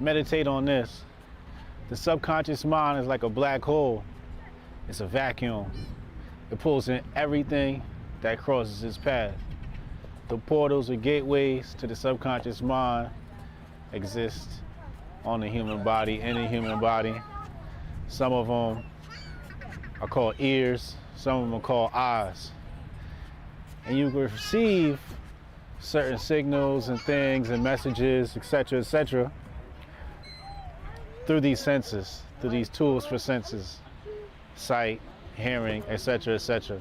meditate on this. The subconscious mind is like a black hole. It's a vacuum. It pulls in everything that crosses its path. The portals or gateways to the subconscious mind exist on the human body, in the human body. Some of them are called ears, some of them are called eyes. And you receive certain signals and things and messages, etc., through these senses, through these tools for senses, sight, hearing, etc.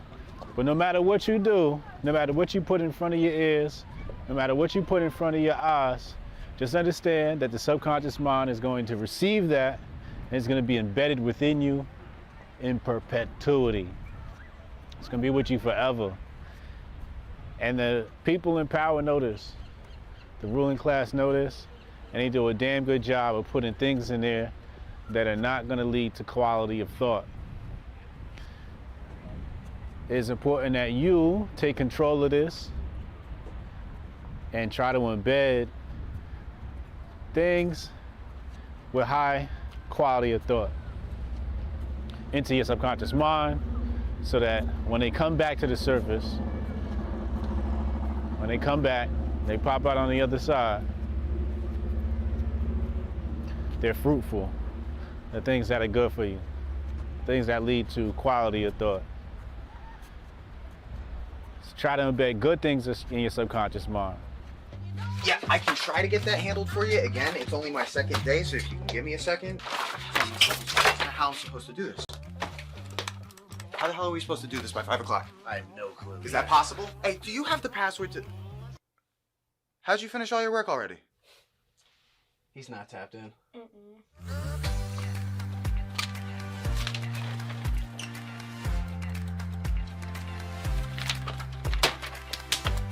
But no matter what you do, no matter what you put in front of your ears, no matter what you put in front of your eyes, just understand that the subconscious mind is going to receive that and it's going to be embedded within you in perpetuity. It's going to be with you forever. And the people in power know this. The ruling class know this, and they do a damn good job of putting things in there that are not going to lead to quality of thought. It is important that you take control of this and try to embed things with high quality of thought into your subconscious mind, so that when they come back to the surface, when they come back, they pop out on the other side, they're fruitful. The things that are good for you, things that lead to quality of thought. So try to embed good things in your subconscious mind. Yeah, I can try to get that handled for you. Again, it's only my second day, so if you can give me a second. How I'm supposed to do this? How the hell are we supposed to do this by 5 o'clock? I have no clue. Is that possible? Hey, do you have the password to... How'd you finish all your work already? He's not tapped in.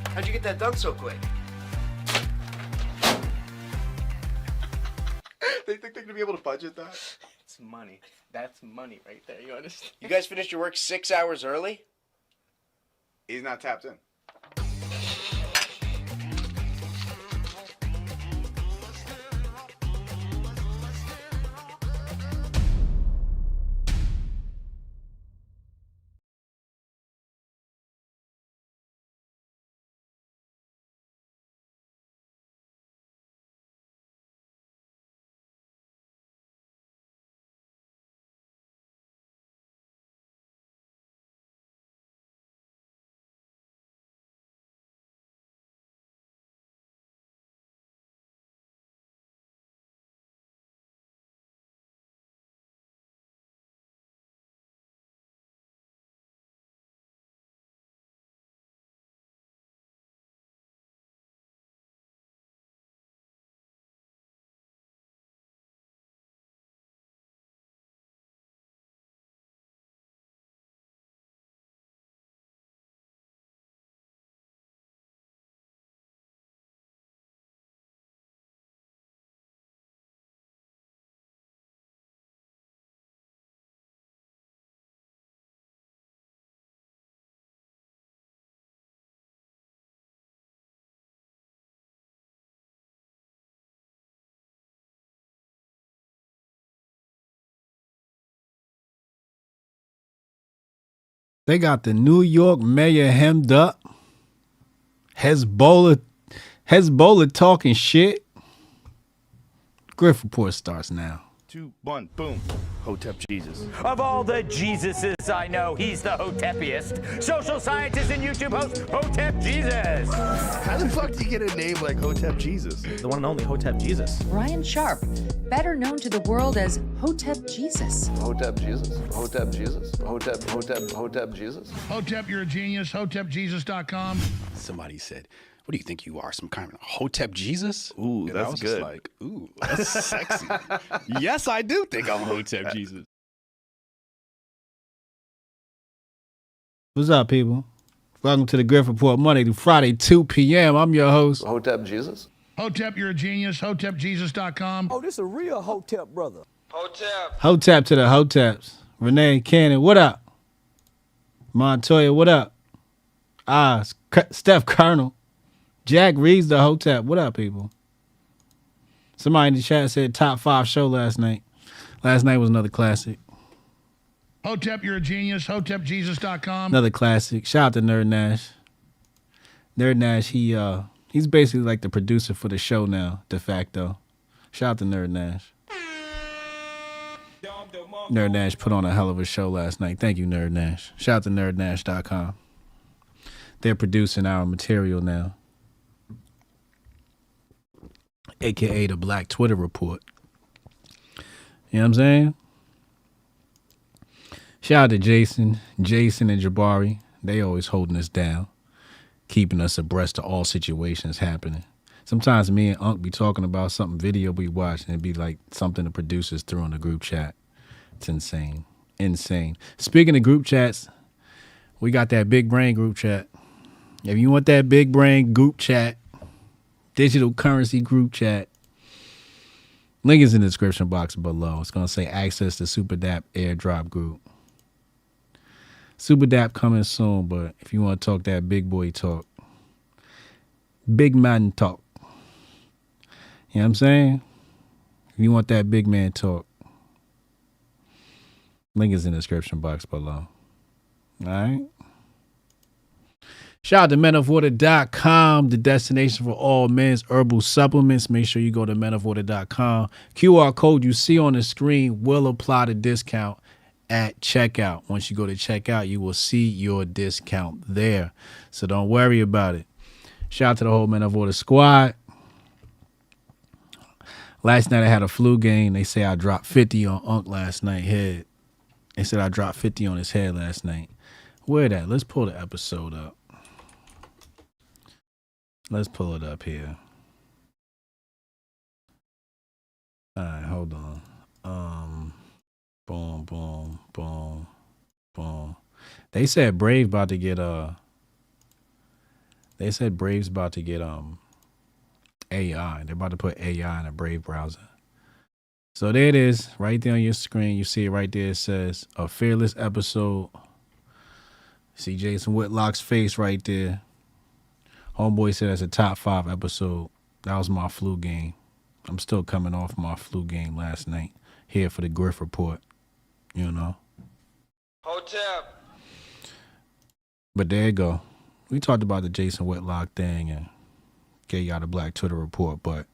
How'd you get that done so quick? They think they're gonna be able to budget that? It's money. That's money right there, you understand? You guys finished your work 6 hours early? He's not tapped in. They got the New York mayor hemmed up. Hezbollah talking shit. Grift Report starts now. 2, 1, boom. Hotep Jesus. Of all the Jesuses I know, he's the Hotepiest. Social scientist and YouTube host, Hotep Jesus. How the fuck do you get a name like Hotep Jesus? The one and only Hotep Jesus. Ryan Sharp, better known to the world as Hotep Jesus. Hotep Jesus. Hotep Jesus. Hotep Jesus. Hotep, you're a genius. HotepJesus.com. Somebody said, "What do you think you are, some kind of Hotep Jesus?" Ooh, and that's I was good. Just like, ooh, that's sexy. Yes, I do think I'm Hotep Jesus. What's up, people? Welcome to the Grift Report, Monday to Friday, 2 p.m. I'm your host, Hotep Jesus. Hotep, you're a genius. HotepJesus.com. Oh, this a real Hotep brother. Hotep to the Hoteps. Renee Cannon, what up? Montoya, what up? Steph Colonel. Jack Reed's the Hotep. What up, people? Somebody in the chat said top 5 show last night. Last night was another classic. Hotep, you're a genius. HotepJesus.com. Another classic. Shout out to Nerd Nash. Nerd Nash, he's basically like the producer for the show now, de facto. Shout out to Nerd Nash. Nerd Nash put on a hell of a show last night. Thank you, Nerd Nash. Shout out to nerdnash.com. They're producing our material now, aka the Black Twitter Report. You know what I'm saying? Shout out to Jason and Jabari. They always holding us down, keeping us abreast of all situations happening. Sometimes me and Unc be talking about something video we watch and it'd be like something the producers threw in the group chat. It's insane. Insane. Speaking of group chats, we got that big brain group chat. If you want that big brain group chat, digital currency group chat, link is in the description box below. It's going to say access to Super Dap airdrop group. Super Dap coming soon, but if you want to talk that big boy talk, big man talk, you know what I'm saying? If you want that big man talk, link is in the description box below. All right? Shout out to menofwater.com, the destination for all men's herbal supplements. Make sure you go to menofwater.com. QR code you see on the screen will apply the discount at checkout. Once you go to checkout, you will see your discount there. So don't worry about it. Shout out to the whole Men of Water squad. Last night I had a flu game. They say I dropped 50 on Unc last night head. They said I dropped 50 on his head last night. Where that? Let's pull the episode up. Let's pull it up here. All right, hold on. Boom, boom, boom, boom. They said Brave about to get They said Brave's about to get AI. They're about to put AI in a Brave browser. So there it is, right there on your screen. You see it right there. It says a fearless episode. See Jason Whitlock's face right there. Homeboy said that's a top 5 episode. That was my flu game. I'm still coming off my flu game last night. Here for the Grift Report. You know. Hotep. But there you go. We talked about the Jason Whitlock thing and gave y'all the Black Twitter Report, but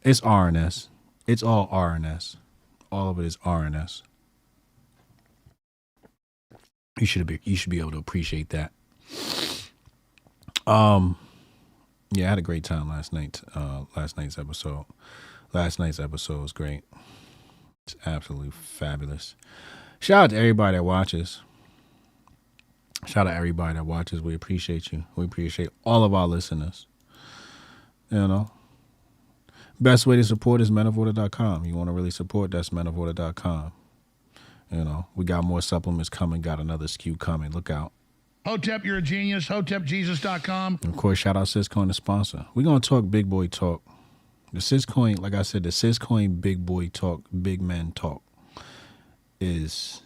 it's RNS. It's all RNS. All of it is RNS. You should be able to appreciate that. Yeah, I had a great time last night. Last night's episode was great. It's absolutely fabulous. Shout out to everybody that watches. We appreciate you. We appreciate all of our listeners. You know. Best way to support is menofwater.com. You want to really support, that's menofwater.com. You know, we got more supplements coming, got another SKU coming. Look out. Hotep, you're a genius. HotepJesus.com. And of course, shout out Syscoin, the sponsor. We're going to talk big boy talk. The Syscoin, like I said, the Syscoin big boy talk, big man talk is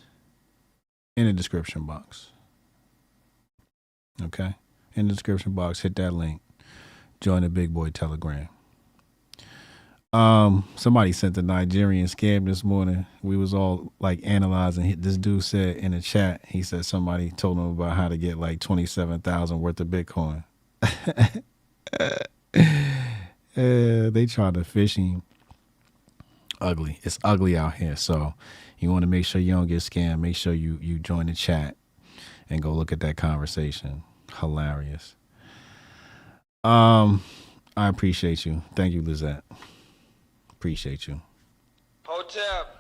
in the description box. Okay? In the description box, hit that link. Join the big boy Telegram. Somebody sent the Nigerian scam this morning. We was all like analyzing. This dude said in the chat, he said somebody told him about how to get like 27,000 worth of Bitcoin. They tried to fish him. Ugly. It's ugly out here. So you want to make sure you don't get scammed. Make sure you join the chat and go look at that conversation. Hilarious. I appreciate you. Thank you, Lizette. Appreciate you. Hotep.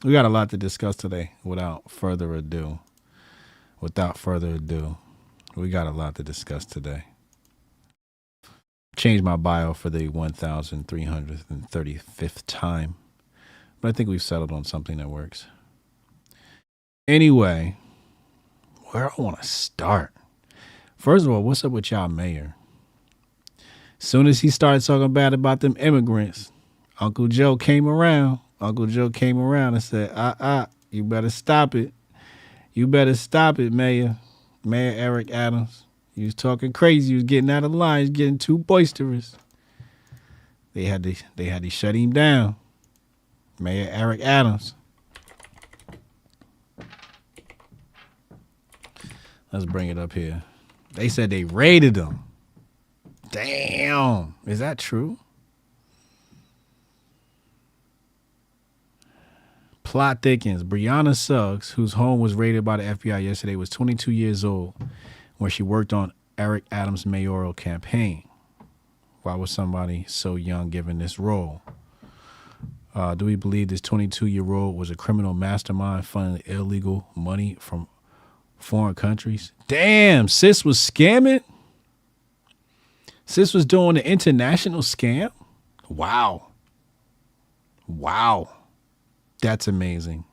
We got a lot to discuss today. Without further ado, we got a lot to discuss today. Changed my bio for the 1,335th time, but I think we've settled on something that works. Anyway, where I want to start. First of all, what's up with y'all mayor? Soon as he started talking bad about them immigrants, Uncle Joe came around and said, you better stop it. You better stop it, Mayor Eric Adams. He was talking crazy. He was getting out of line. He was getting too boisterous. They had to shut him down. Mayor Eric Adams. Let's bring it up here. They said they raided him. Damn. Is that true? Plot thickens. Breonna Suggs, whose home was raided by the FBI yesterday, was 22 years old when she worked on Eric Adams' mayoral campaign. Why was somebody so young given this role? Do we believe this 22-year-old was a criminal mastermind funding illegal money from foreign countries? Damn, sis was scamming? Sis was doing an international scam? Wow. Wow. That's amazing.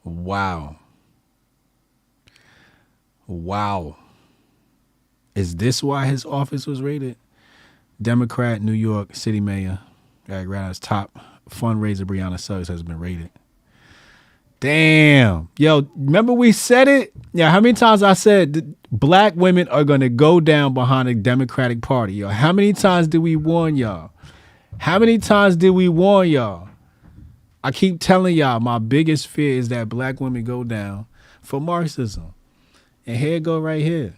Wow. Wow. Is this why his office was raided? Democrat, New York City Mayor Eric Adams' top fundraiser, Breonna Suggs, has been raided. Damn. Yo, remember we said it? Yeah, how many times I said black women are going to go down behind the Democratic Party? Yo, how many times did we warn y'all? How many times did we warn y'all? I keep telling y'all my biggest fear is that black women go down for Marxism. And here it go right here.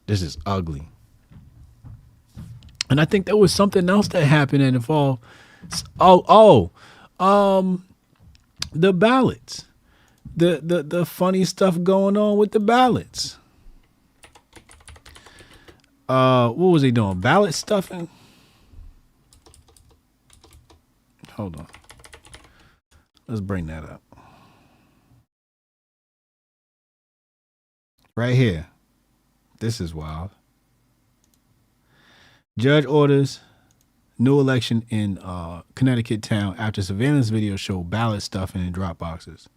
This is ugly. And I think there was something else that happened and involved. The ballots. The funny stuff going on with the ballots. What was he doing? Ballot stuffing? Hold on. Let's bring that up. Right here. This is wild. Judge orders new election in Connecticut town after surveillance video showed ballot stuffing in drop boxes.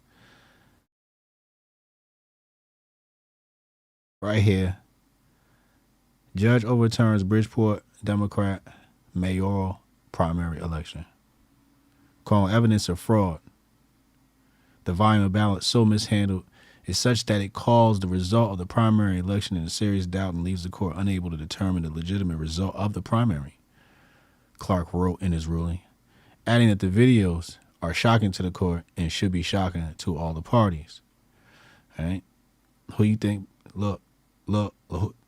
Right here. Judge overturns Bridgeport Democrat mayoral primary election, calling evidence of fraud. The volume of ballots so mishandled is such that it calls the result of the primary election in serious doubt and leaves the court unable to determine the legitimate result of the primary, Clark wrote in his ruling, adding that the videos are shocking to the court and should be shocking to all the parties. All right? Who you think? Look.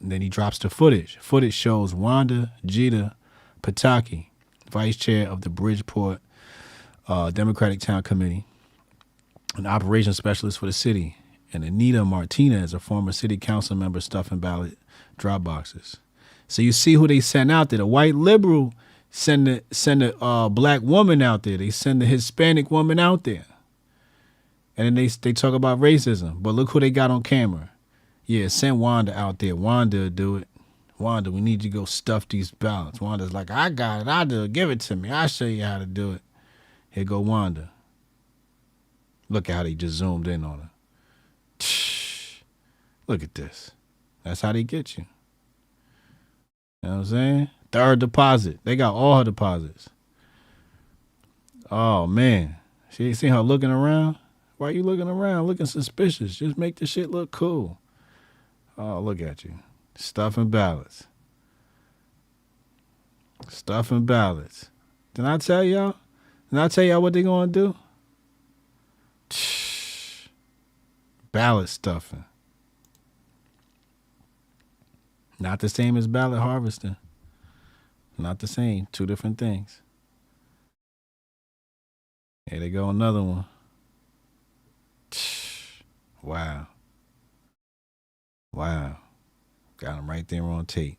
Then he drops the footage. Footage shows Wanda Gita Pataki, vice chair of the Bridgeport Democratic Town Committee, an operations specialist for the city, and Anita Martinez, a former city council member, stuffing ballot drop boxes. So you see who they sent out there. The white liberal send a black woman out there. They send the Hispanic woman out there. And then they talk about racism. But look who they got on camera. Yeah, send Wanda out there. Wanda do it. Wanda, we need you to go stuff these ballots. Wanda's like, I got it. I do it. Give it to me. I'll show you how to do it. Here go Wanda. Look at how they just zoomed in on her. Look at this. That's how they get you. You know what I'm saying? Third deposit. They got all her deposits. Oh, man. She seen her looking around? Why are you looking around? Looking suspicious. Just make the shit look cool. Oh, look at you. Stuffing ballots. Stuffing ballots. Didn't I tell y'all? Didn't I tell y'all what they gonna do? Ballot stuffing. Not the same as ballot harvesting. Not the same. Two different things. Here they go, another one. Wow. Wow. Got him right there on tape.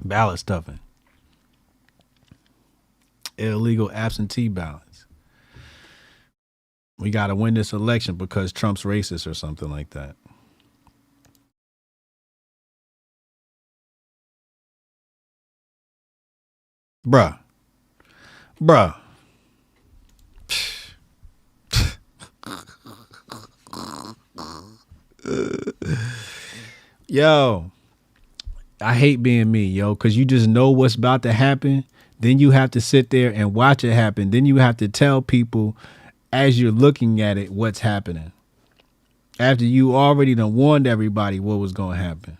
Ballot stuffing. Illegal absentee ballots. We got to win this election because Trump's racist or something like that. Bruh. Yo, I hate being me, yo, because you just know what's about to happen. Then you have to sit there and watch it happen. Then you have to tell people as you're looking at it what's happening. After you already done warned everybody what was going to happen.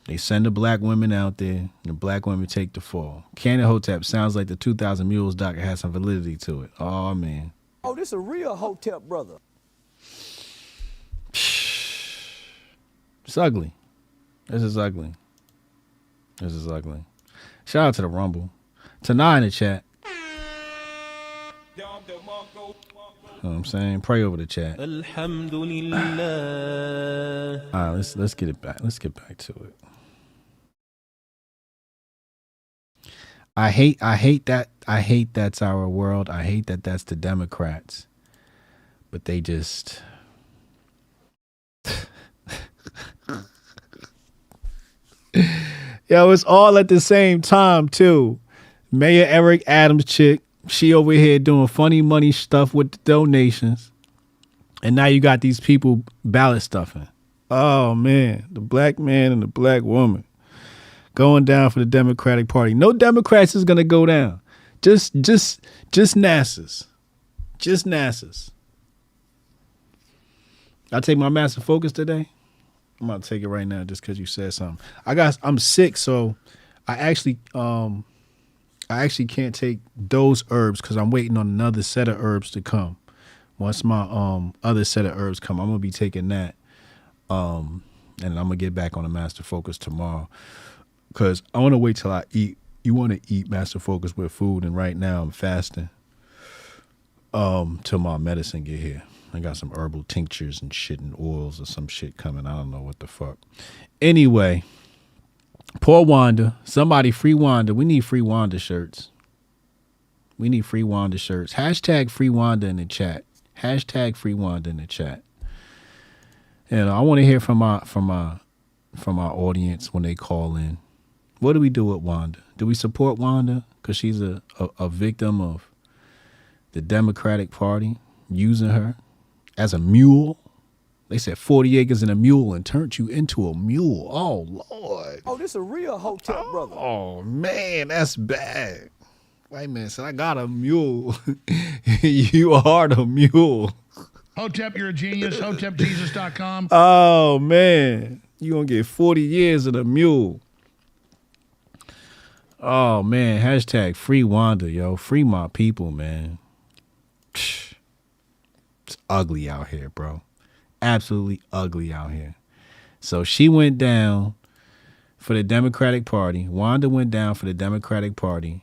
They send the black women out there, and the black women take the fall. Cannon Hotep sounds like the 2,000 Mules doc has some validity to it. Oh, man. Oh, this a real Hotep brother. It's ugly. This is ugly. This is ugly. Shout out to the Rumble. Tanai in the chat. You know what I'm saying? Pray over the chat. Alhamdulillah. All right, let's get it back. Let's get back to it. I hate that's our world. I hate that that's the Democrats. But they just yo, it's all at the same time too. Mayor Eric Adams chick, she over here doing funny money stuff with the donations. And now you got these people ballot stuffing. Oh man, the black man and the black woman going down for the Democratic Party. No Democrats is gonna go down. Just NASA's. Just NASA's. I'll take my master focus today. I'm about to take it right now just because you said something. I'm sick, so I actually can't take those herbs because I'm waiting on another set of herbs to come. Once my other set of herbs come, I'm gonna be taking that. And I'm gonna get back on the master focus tomorrow. Cause I wanna wait till I eat. You wanna eat master focus with food, and right now I'm fasting. Till my medicine get here. I got some herbal tinctures and shit and oils or some shit coming. I don't know what the fuck. Anyway, poor Wanda. Somebody free Wanda. We need free Wanda shirts. We need free Wanda shirts. Hashtag free Wanda in the chat. Hashtag free Wanda in the chat. And I want to hear from our audience when they call in. What do we do with Wanda? Do we support Wanda because she's a victim of the Democratic Party using her as a mule? They said 40 acres and a mule and turned you into a mule. Oh, Lord. Oh, this a real Hotep brother. Oh, man, that's bad. Wait a minute, so I got a mule. You are the mule. Hotep, you're a genius. HotepJesus.com. Oh, man. You going to get 40 years of the mule. Oh, man. Hashtag free Wanda, yo. Free my people, man. It's ugly out here, bro. Absolutely ugly out here. So she went down for the Democratic Party. Wanda went down for the Democratic Party.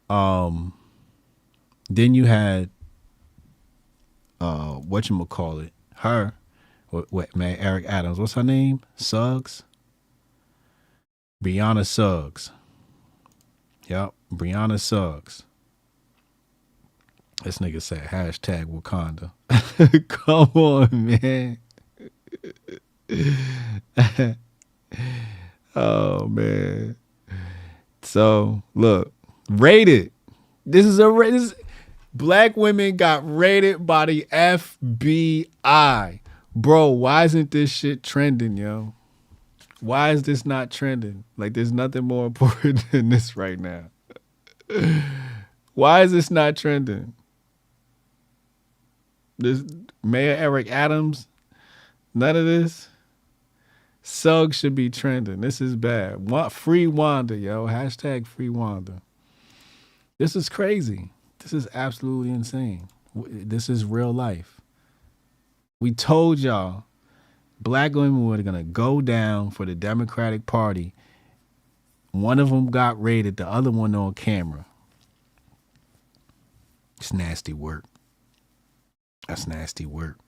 Then you had whatchamacallit, her, what man, Eric Adams. What's her name? Suggs? Brianna Suggs. Yep, Brianna Suggs. This nigga said hashtag Wakanda. Come on, man. Oh, man. So, look, rated. Black women got raided by the FBI. Bro, why isn't this shit trending, yo? Why is this not trending? Like, there's nothing more important than this right now. Why is this not trending? This Mayor Eric Adams, none of this. Suggs should be trending. This is bad. Free Wanda, yo. Hashtag free Wanda. This is crazy. This is absolutely insane. This is real life. We told y'all black women were going to go down for the Democratic Party. One of them got raided, the other one on camera. It's nasty work. That's nasty work.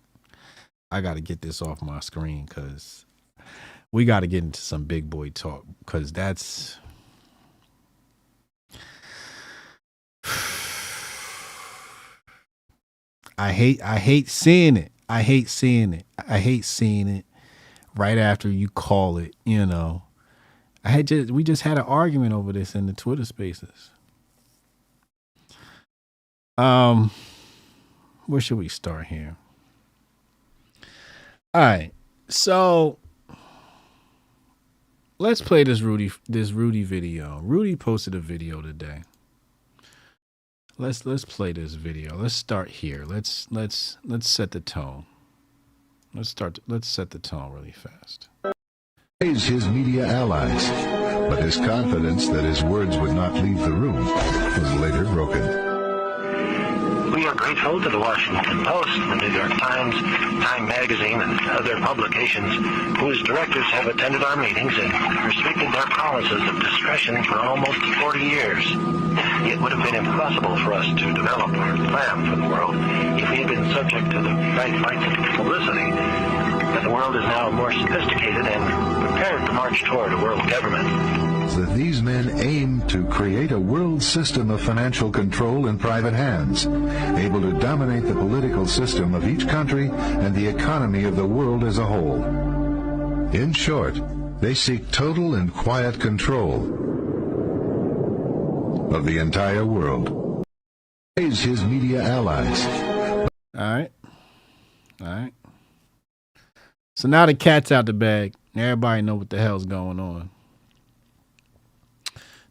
I got to get this off my screen because we got to get into some big boy talk because that's... I hate seeing it. I hate seeing it. I hate seeing it right after you call it, you know. We just had an argument over this in the Twitter spaces. Where should we start here? All right. So let's play this Rudy video. Rudy posted a video today. Let's play this video. Let's start here. Let's set the tone. Let's set the tone really fast. Praise his media allies, but his confidence that his words would not leave the room was later broken. We are grateful to the Washington Post, the New York Times, Time Magazine, and other publications whose directors have attended our meetings and restricted their promises of discretion for almost 40 years. It would have been impossible for us to develop our plan for the world if we had been subject to the bright lights of publicity. But the world is now more sophisticated and prepared to march toward a world government. That these men aim to create a world system of financial control in private hands, able to dominate the political system of each country and the economy of the world as a whole. In short, they seek total and quiet control of the entire world. Praise his media allies. All right. So now the cat's out the bag. Everybody know what the hell's going on.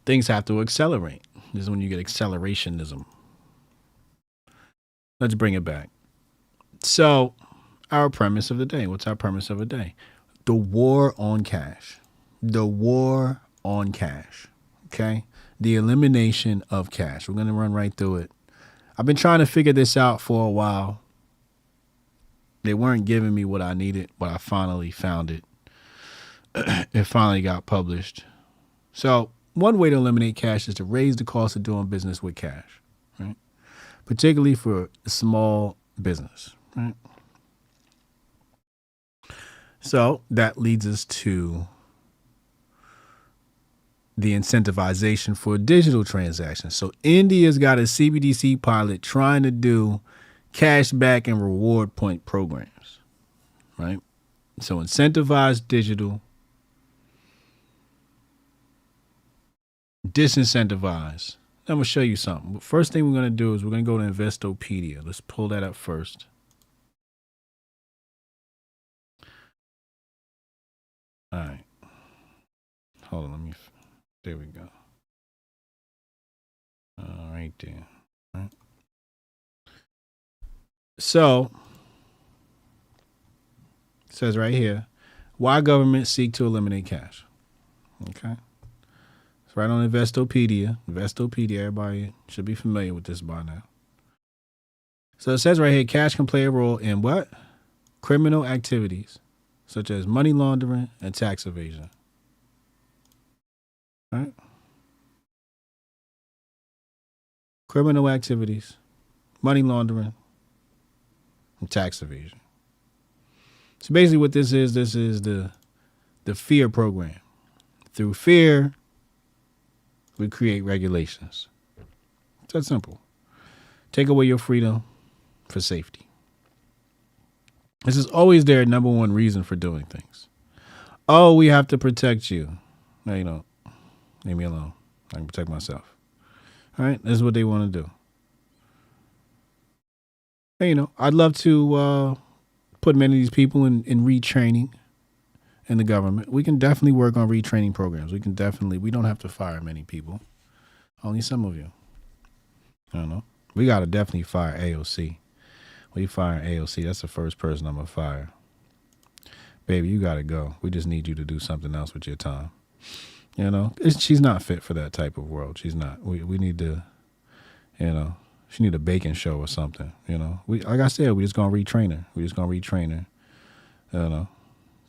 Things have to accelerate. This is when you get accelerationism. Let's bring it back. So, our premise of the day. What's our premise of the day? The war on cash. The war on cash. Okay? The elimination of cash. We're going to run right through it. I've been trying to figure this out for a while. They weren't giving me what I needed, but I finally found it. It finally got published. So, one way to eliminate cash is to raise the cost of doing business with cash, right? Particularly for a small business, right? So that leads us to the incentivization for digital transactions. So India's got a CBDC pilot trying to do cash back and reward point programs, right? So incentivize digital, disincentivize. I'm going to show you something. First thing we're going to do is we're going to go to Investopedia. Let's pull that up first. All right. Hold on. There we go. Right there. All right. So, it says right here, why governments seek to eliminate cash. Okay. Right on Investopedia. Investopedia, everybody should be familiar with this by now. So it says right here, cash can play a role in what? Criminal activities, such as money laundering and tax evasion. All right? Criminal activities, money laundering, and tax evasion. So basically what this is the fear program. Through fear, we create regulations. It's that simple. Take away your freedom for safety. This is always their number one reason for doing things. Oh, we have to protect you. No, you don't. Leave me alone. I can protect myself. All right? This is what they want to do. And, I'd love to put many of these people in retraining in the government. We can definitely work on retraining programs. We don't have to fire many people. Only some of you. I don't know. We got to definitely fire AOC. We fire AOC. That's the first person I'm going to fire. Baby, you got to go. We just need you to do something else with your time. She's not fit for that type of world. She's not. We need to, she need a baking show or something. Like I said, we just going to retrain her.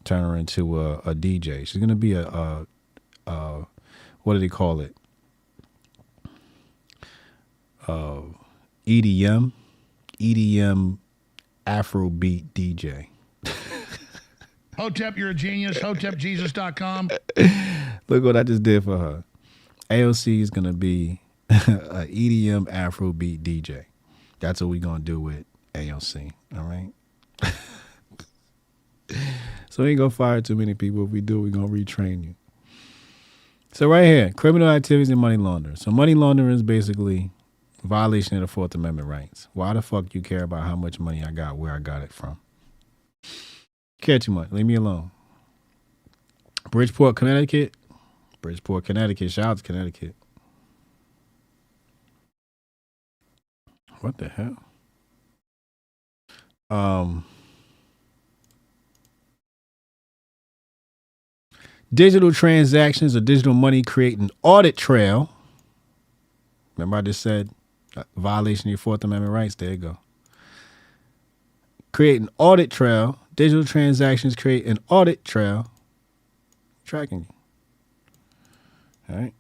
Turn her into a DJ. She's going to be a what do they call it? EDM Afrobeat DJ. Hotep, you're a genius. HotepJesus.com. Look what I just did for her. AOC is going to be a EDM Afrobeat DJ. That's what we're going to do with AOC. All right? So we ain't going to fire too many people. If we do, we're going to retrain you. So right here, criminal activities and money laundering. So money laundering is basically violation of the Fourth Amendment rights. Why the fuck you care about how much money I got, where I got it from? Care too much. Leave me alone. Bridgeport, Connecticut. Bridgeport, Connecticut. Shout out to Connecticut. What the hell? Digital transactions or digital money create an audit trail. Remember I just said violation of your Fourth Amendment rights. There you go. Create an audit trail. Digital transactions create an audit trail tracking you. All right.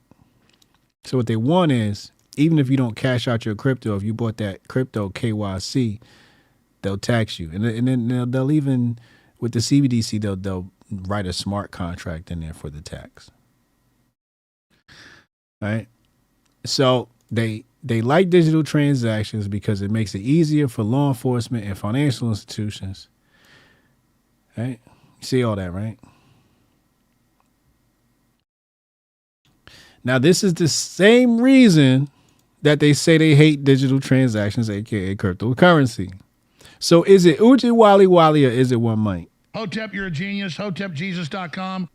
So what they want is, even if you don't cash out your crypto, if you bought that crypto KYC, they'll tax you. And then they'll even, with the CBDC, they'll write a smart contract in there for the tax. All right. So they like digital transactions because it makes it easier for law enforcement and financial institutions. Right? You see all that, right? Now, this is the same reason that they say they hate digital transactions, aka cryptocurrency. So is it Uchi Wally Wally or is it one mic? Hotep, you're a genius. HotepJesus.com.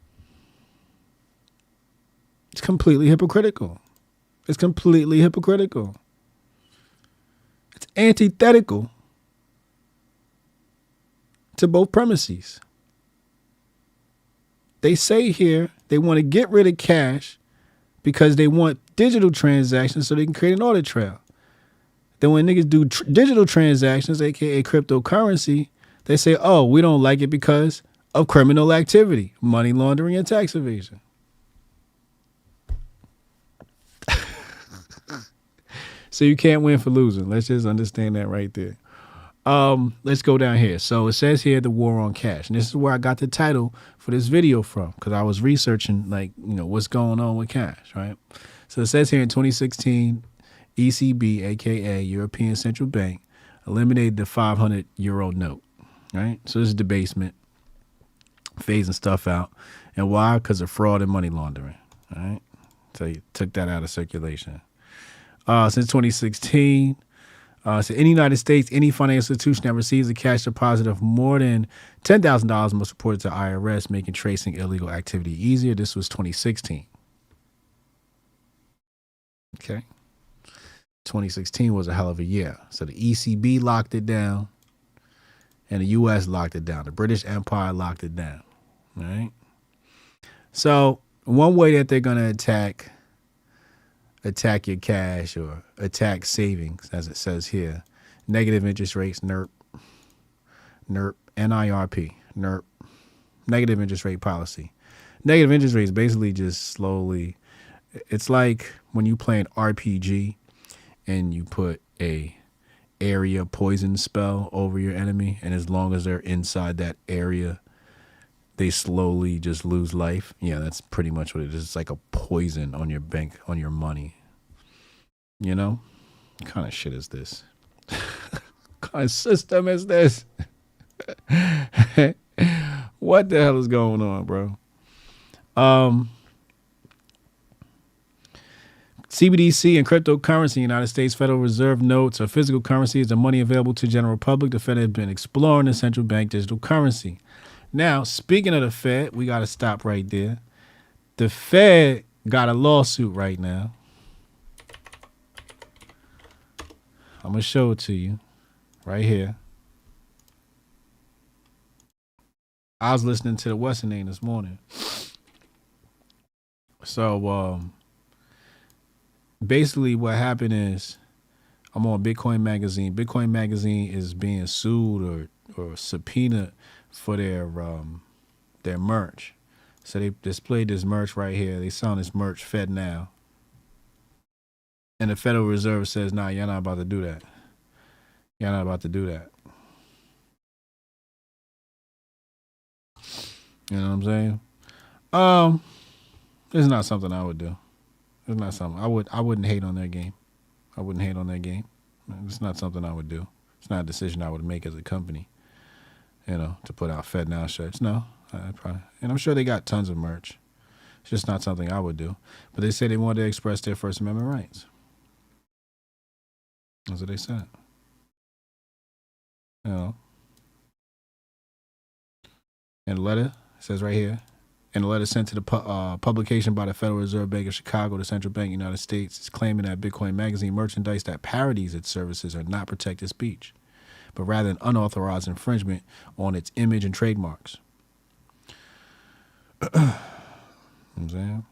It's completely hypocritical. It's completely hypocritical. It's antithetical to both premises. They say here they want to get rid of cash because they want digital transactions so they can create an audit trail. Then when niggas do digital transactions, aka cryptocurrency, they say, oh, we don't like it because of criminal activity, money laundering and tax evasion. So you can't win for losing. Let's just understand that right there. Let's go down here. So it says here, the war on cash. And this is where I got the title for this video from, because I was researching, like, you know, what's going on with cash, right? So it says here in 2016, ECB, aka European Central Bank, eliminated the 500 euro note, right? So this is debasement, phasing stuff out. And why? Because of fraud and money laundering, all right? So you took that out of circulation. Since 2016, so in the United States, any financial institution that receives a cash deposit of more than $10,000 must report it to IRS, making tracing illegal activity easier. This was 2016. Okay. 2016 was a hell of a year. So the ECB locked it down and the U.S. locked it down. The British Empire locked it down. All right. So one way that they're going to attack your cash or attack savings, as it says here, negative interest rates, NIRP, NIRP, NIRP, negative interest rate policy. Negative interest rates basically just slowly, it's like when you play an RPG and you put a area poison spell over your enemy, and as long as they're inside that area, they slowly just lose life. Yeah, that's pretty much what it is. It's like a poison on your bank, on your money. You know? What kind of shit is this? What kind of system is this? What the hell is going on, bro? CBDC and cryptocurrency, United States Federal Reserve notes, are physical currency is the money available to the general public. The Fed has been exploring the central bank digital currency. Now, speaking of the Fed, we got to stop right there. The Fed got a lawsuit right now. I'm going to show it to you right here. I was listening to the Western name this morning. So, basically what happened is I'm on Bitcoin Magazine. Bitcoin Magazine is being sued or subpoenaed for their merch. So they displayed this merch right here. They selling this merch Fed now. And the Federal Reserve says, nah, you're not about to do that. You're not about to do that. You know what I'm saying? It's not something I would do. It's not something I wouldn't hate on their game. I wouldn't hate on their game. It's not something I would do. It's not a decision I would make as a company, you know, to put out Fed Now shirts. No, I probably, and I'm sure they got tons of merch. It's just not something I would do. But they say they wanted to express their First Amendment rights. That's what they said. You know. And the letter says right here, In a letter sent to the publication by the Federal Reserve Bank of Chicago, the central bank of the United States is claiming that Bitcoin Magazine merchandise that parodies its services are not protected speech, but rather an unauthorized infringement on its image and trademarks. You know what I'm saying?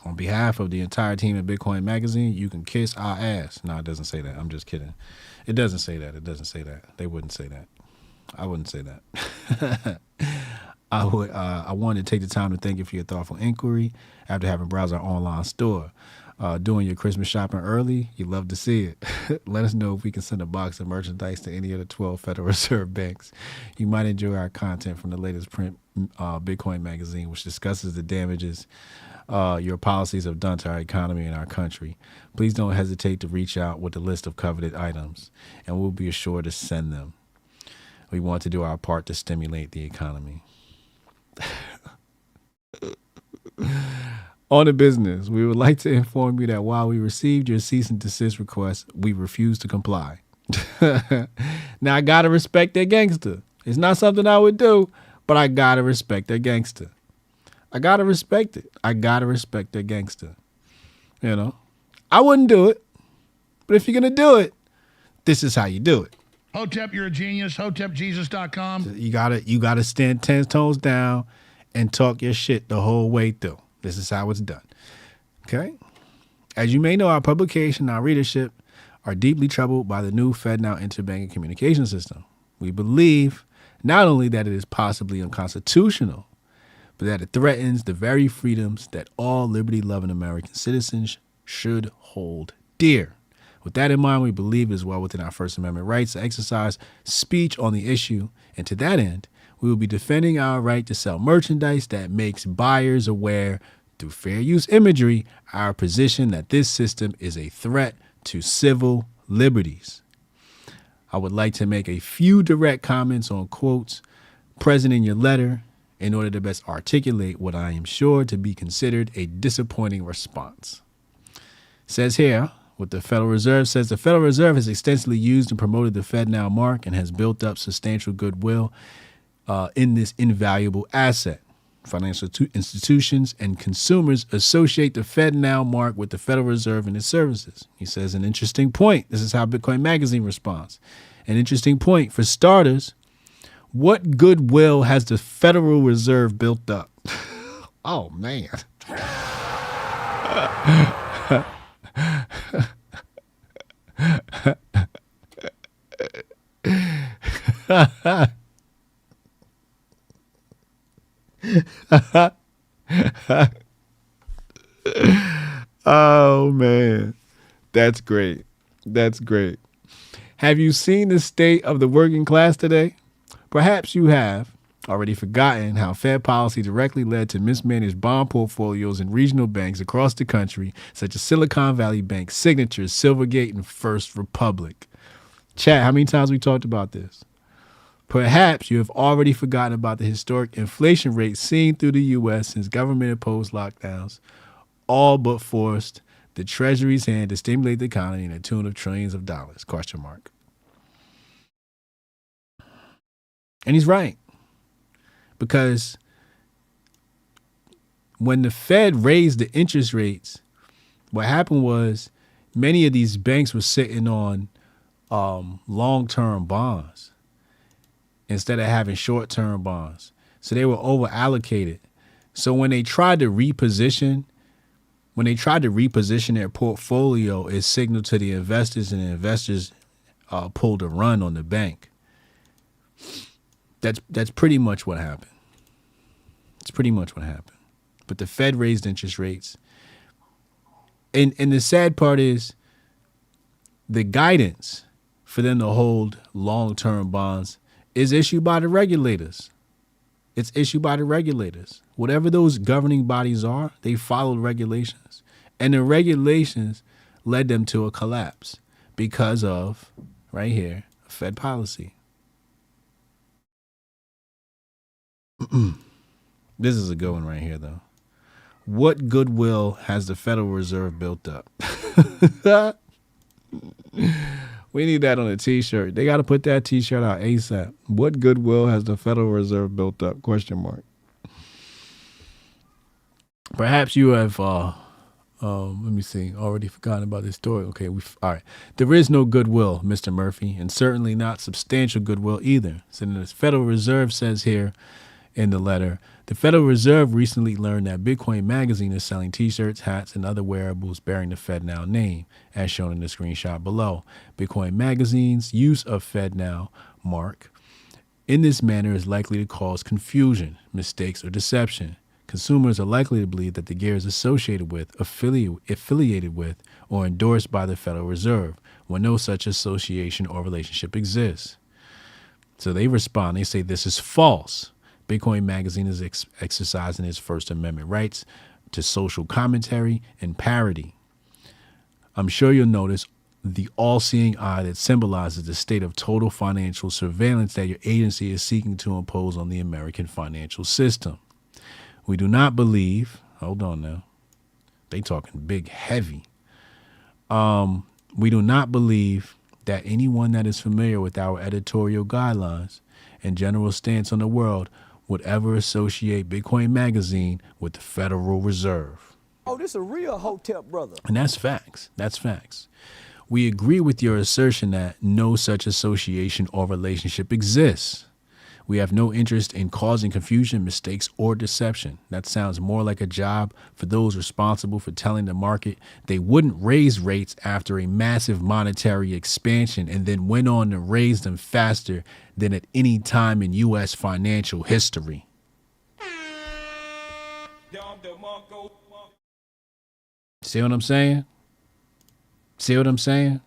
On behalf of the entire team at Bitcoin Magazine, you can kiss our ass. No, it doesn't say that. I'm just kidding. It doesn't say that. It doesn't say that. They wouldn't say that. I wouldn't say that. I wanted to take the time to thank you for your thoughtful inquiry after having browsed our online store. Doing your Christmas shopping early, you love to see it. Let us know if we can send a box of merchandise to any of the 12 Federal Reserve banks. You might enjoy our content from the latest print Bitcoin Magazine, which discusses the damages your policies have done to our economy and our country. Please don't hesitate to reach out with a list of coveted items, and we'll be assured to send them. We want to do our part to stimulate the economy. On the business, we would like to inform you that while we received your cease and desist request, we refuse to comply. Now, I gotta respect that gangster. It's not something I would do, but I gotta respect that gangster. I gotta respect it. I gotta respect that gangster. You know, I wouldn't do it, but if you're gonna do it, this is how you do it. Hotep, you're a genius. HotepJesus.com. You gotta stand 10 toes down and talk your shit the whole way through. This is how it's done. Okay? As you may know, our publication, our readership are deeply troubled by the new FedNow interbank communication system. We believe not only that it is possibly unconstitutional, but that it threatens the very freedoms that all liberty-loving American citizens should hold dear. With that in mind, we believe it is well within our First Amendment rights to exercise speech on the issue, and to that end, we will be defending our right to sell merchandise that makes buyers aware, through fair use imagery, our position that this system is a threat to civil liberties. I would like to make a few direct comments on quotes present in your letter in order to best articulate what I am sure to be considered a disappointing response. It says here, what the Federal Reserve says, the Federal Reserve has extensively used and promoted the FedNow mark and has built up substantial goodwill in this invaluable asset. Financial institutions and consumers associate the FedNow mark with the Federal Reserve and its services. He says an interesting point. This is how Bitcoin Magazine responds. An interesting point. For starters, what goodwill has the Federal Reserve built up? Oh, man. Oh, man. That's great. That's great. Have you seen the state of the working class today? Perhaps you have already forgotten how Fed policy directly led to mismanaged bond portfolios in regional banks across the country, such as Silicon Valley Bank, Signature, Silvergate, and First Republic. Chat, how many times we talked about this? Perhaps you have already forgotten about the historic inflation rate seen through the U.S. since government-imposed lockdowns all but forced the Treasury's hand to stimulate the economy in the tune of trillions of dollars, ? And he's right. Because when the Fed raised the interest rates, what happened was many of these banks were sitting on long-term bonds instead of having short-term bonds. So they were over-allocated. So when they tried to reposition their portfolio, it signaled to the investors, and the investors pulled a run on the bank. That's pretty much what happened. It's pretty much what happened. But the Fed raised interest rates. And the sad part is the guidance for them to hold long-term bonds is issued by the regulators. It's issued by the regulators. Whatever those governing bodies are, they followed regulations. And the regulations led them to a collapse because of, right here, Fed policy. This is a good one right here, though. What goodwill has the Federal Reserve built up? We need that on a t-shirt. They got to put that t-shirt out ASAP. What goodwill has the Federal Reserve built up? ? Perhaps you have, let me see, already forgotten about this story. Okay, all right. There is no goodwill, Mr. Murphy, and certainly not substantial goodwill either. So the Federal Reserve says here in the letter, the Federal Reserve recently learned that Bitcoin Magazine is selling T-shirts, hats, and other wearables bearing the FedNow name, as shown in the screenshot below. Bitcoin Magazine's use of FedNow mark in this manner is likely to cause confusion, mistakes, or deception. Consumers are likely to believe that the gear is associated with, affiliated with, or endorsed by the Federal Reserve, when no such association or relationship exists. So they respond, they say this is false. Bitcoin Magazine is exercising its First Amendment rights to social commentary and parody. I'm sure you'll notice the all-seeing eye that symbolizes the state of total financial surveillance that your agency is seeking to impose on the American financial system. We do not believe, hold on now, they talking big heavy. We do not believe that anyone that is familiar with our editorial guidelines and general stance on the world would ever associate Bitcoin Magazine with the Federal Reserve. Oh, this a real Hotep brother. And that's facts. That's facts. We agree with your assertion that no such association or relationship exists. We have no interest in causing confusion, mistakes, or deception. That sounds more like a job for those responsible for telling the market they wouldn't raise rates after a massive monetary expansion and then went on to raise them faster than at any time in U.S. financial history. See what I'm saying? See what I'm saying?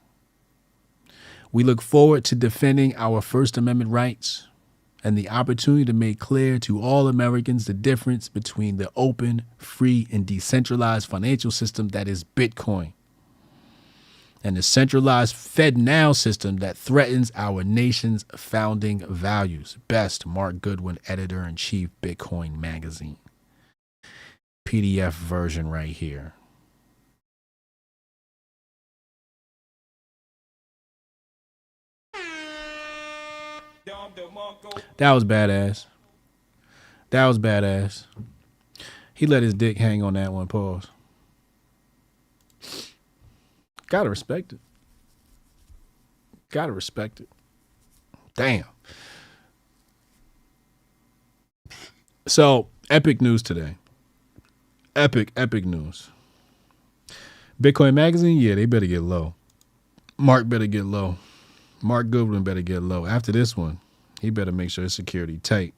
We look forward to defending our First Amendment rights and the opportunity to make clear to all Americans the difference between the open, free, and decentralized financial system that is Bitcoin and the centralized FedNow system that threatens our nation's founding values. Best, Mark Goodwin, Editor-in-Chief, Bitcoin Magazine. PDF version right here. That was badass. That was badass. He let his dick hang on that one. Pause. Gotta respect it. Gotta respect it. Damn. So, epic news today. Epic news. Bitcoin Magazine, yeah, they better get low. Mark better get low. Mark Goodwin better get low. After this one, he better make sure his security tight.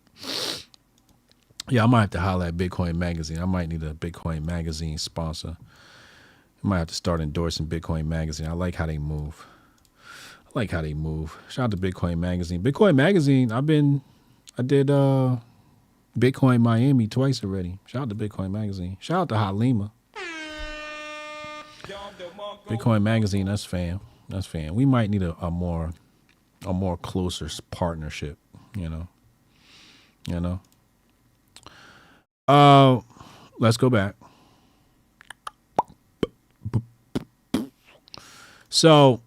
Yeah, I might have to holler at Bitcoin Magazine. I might need a Bitcoin Magazine sponsor. I might have to start endorsing Bitcoin Magazine. I like how they move. Shout out to Bitcoin Magazine. Bitcoin Magazine, I did Bitcoin Miami twice already. Shout out to Bitcoin Magazine. Shout out to Halima. Bitcoin Magazine, that's fam. We might need a more closer partnership, you know. Let's go back. So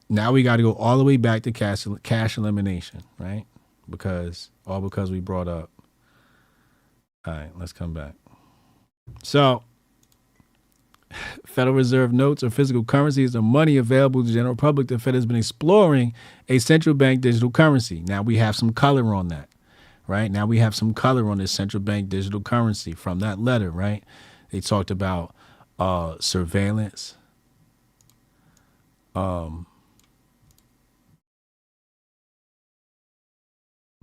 now we got to go all the way back to cash elimination, right? Because we brought up. All right, let's come back. So Federal Reserve notes or physical currencies are money available to the general public. The Fed has been exploring a central bank digital currency. Now we have some color on that, right? Now we have some color on this central bank digital currency from that letter, right? They talked about surveillance.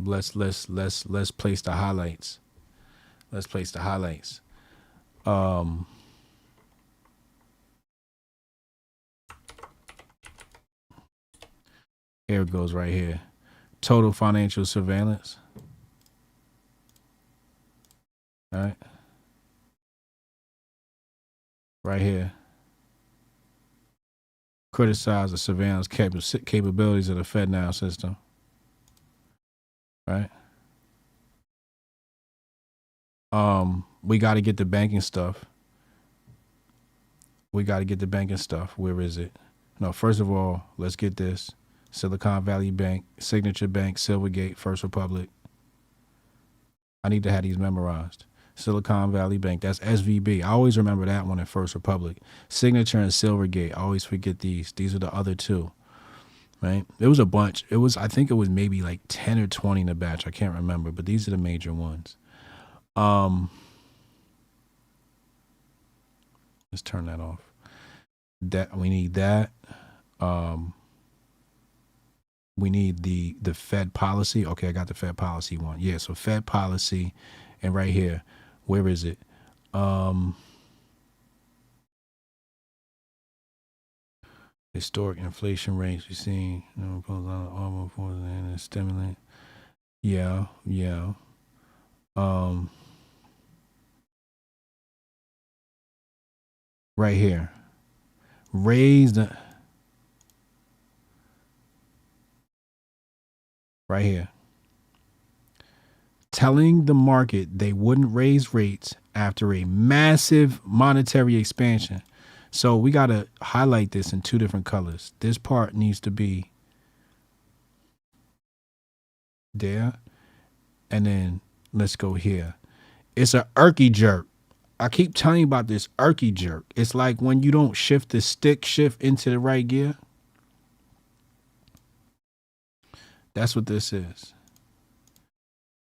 Let's place the highlights. Let's place the highlights. Here it goes right here. Total financial surveillance. All right. Right here. Criticize the surveillance capabilities of the FedNow system. Right. We got to get the banking stuff. Where is it? No, first of all, let's get this. Silicon Valley Bank, Signature Bank, Silvergate, First Republic. I need to have these memorized. Silicon Valley Bank. That's SVB. I always remember that one at First Republic. Signature and Silvergate. I always forget these. These are the other two. Right? It was a bunch. I think it was maybe like 10 or 20 in a batch. I can't remember, but these are the major ones. Let's turn that off. That we need that. We need the Fed policy. Okay, I got the Fed policy one. Yeah, so Fed policy, and right here, where is it? Historic inflation rates we're seeing, stimulant. Yeah. Right here. Raise the right here. Telling the market they wouldn't raise rates after a massive monetary expansion. So we got to highlight this in two different colors. This part needs to be there. And then let's go here. It's a herky jerk. I keep telling you about this herky jerk. It's like when you don't shift the stick shift into the right gear. That's what this is.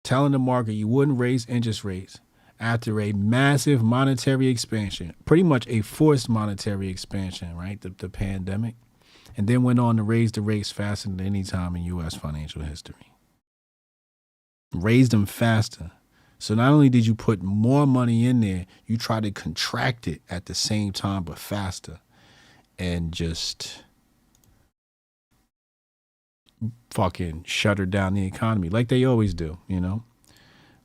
Telling the market you wouldn't raise interest rates after a massive monetary expansion, pretty much a forced monetary expansion, right? The pandemic, and then went on to raise the rates faster than any time in U.S. financial history. Raised them faster. So not only did you put more money in there, you try to contract it at the same time, but faster, and just fucking shutter down the economy like they always do, you know?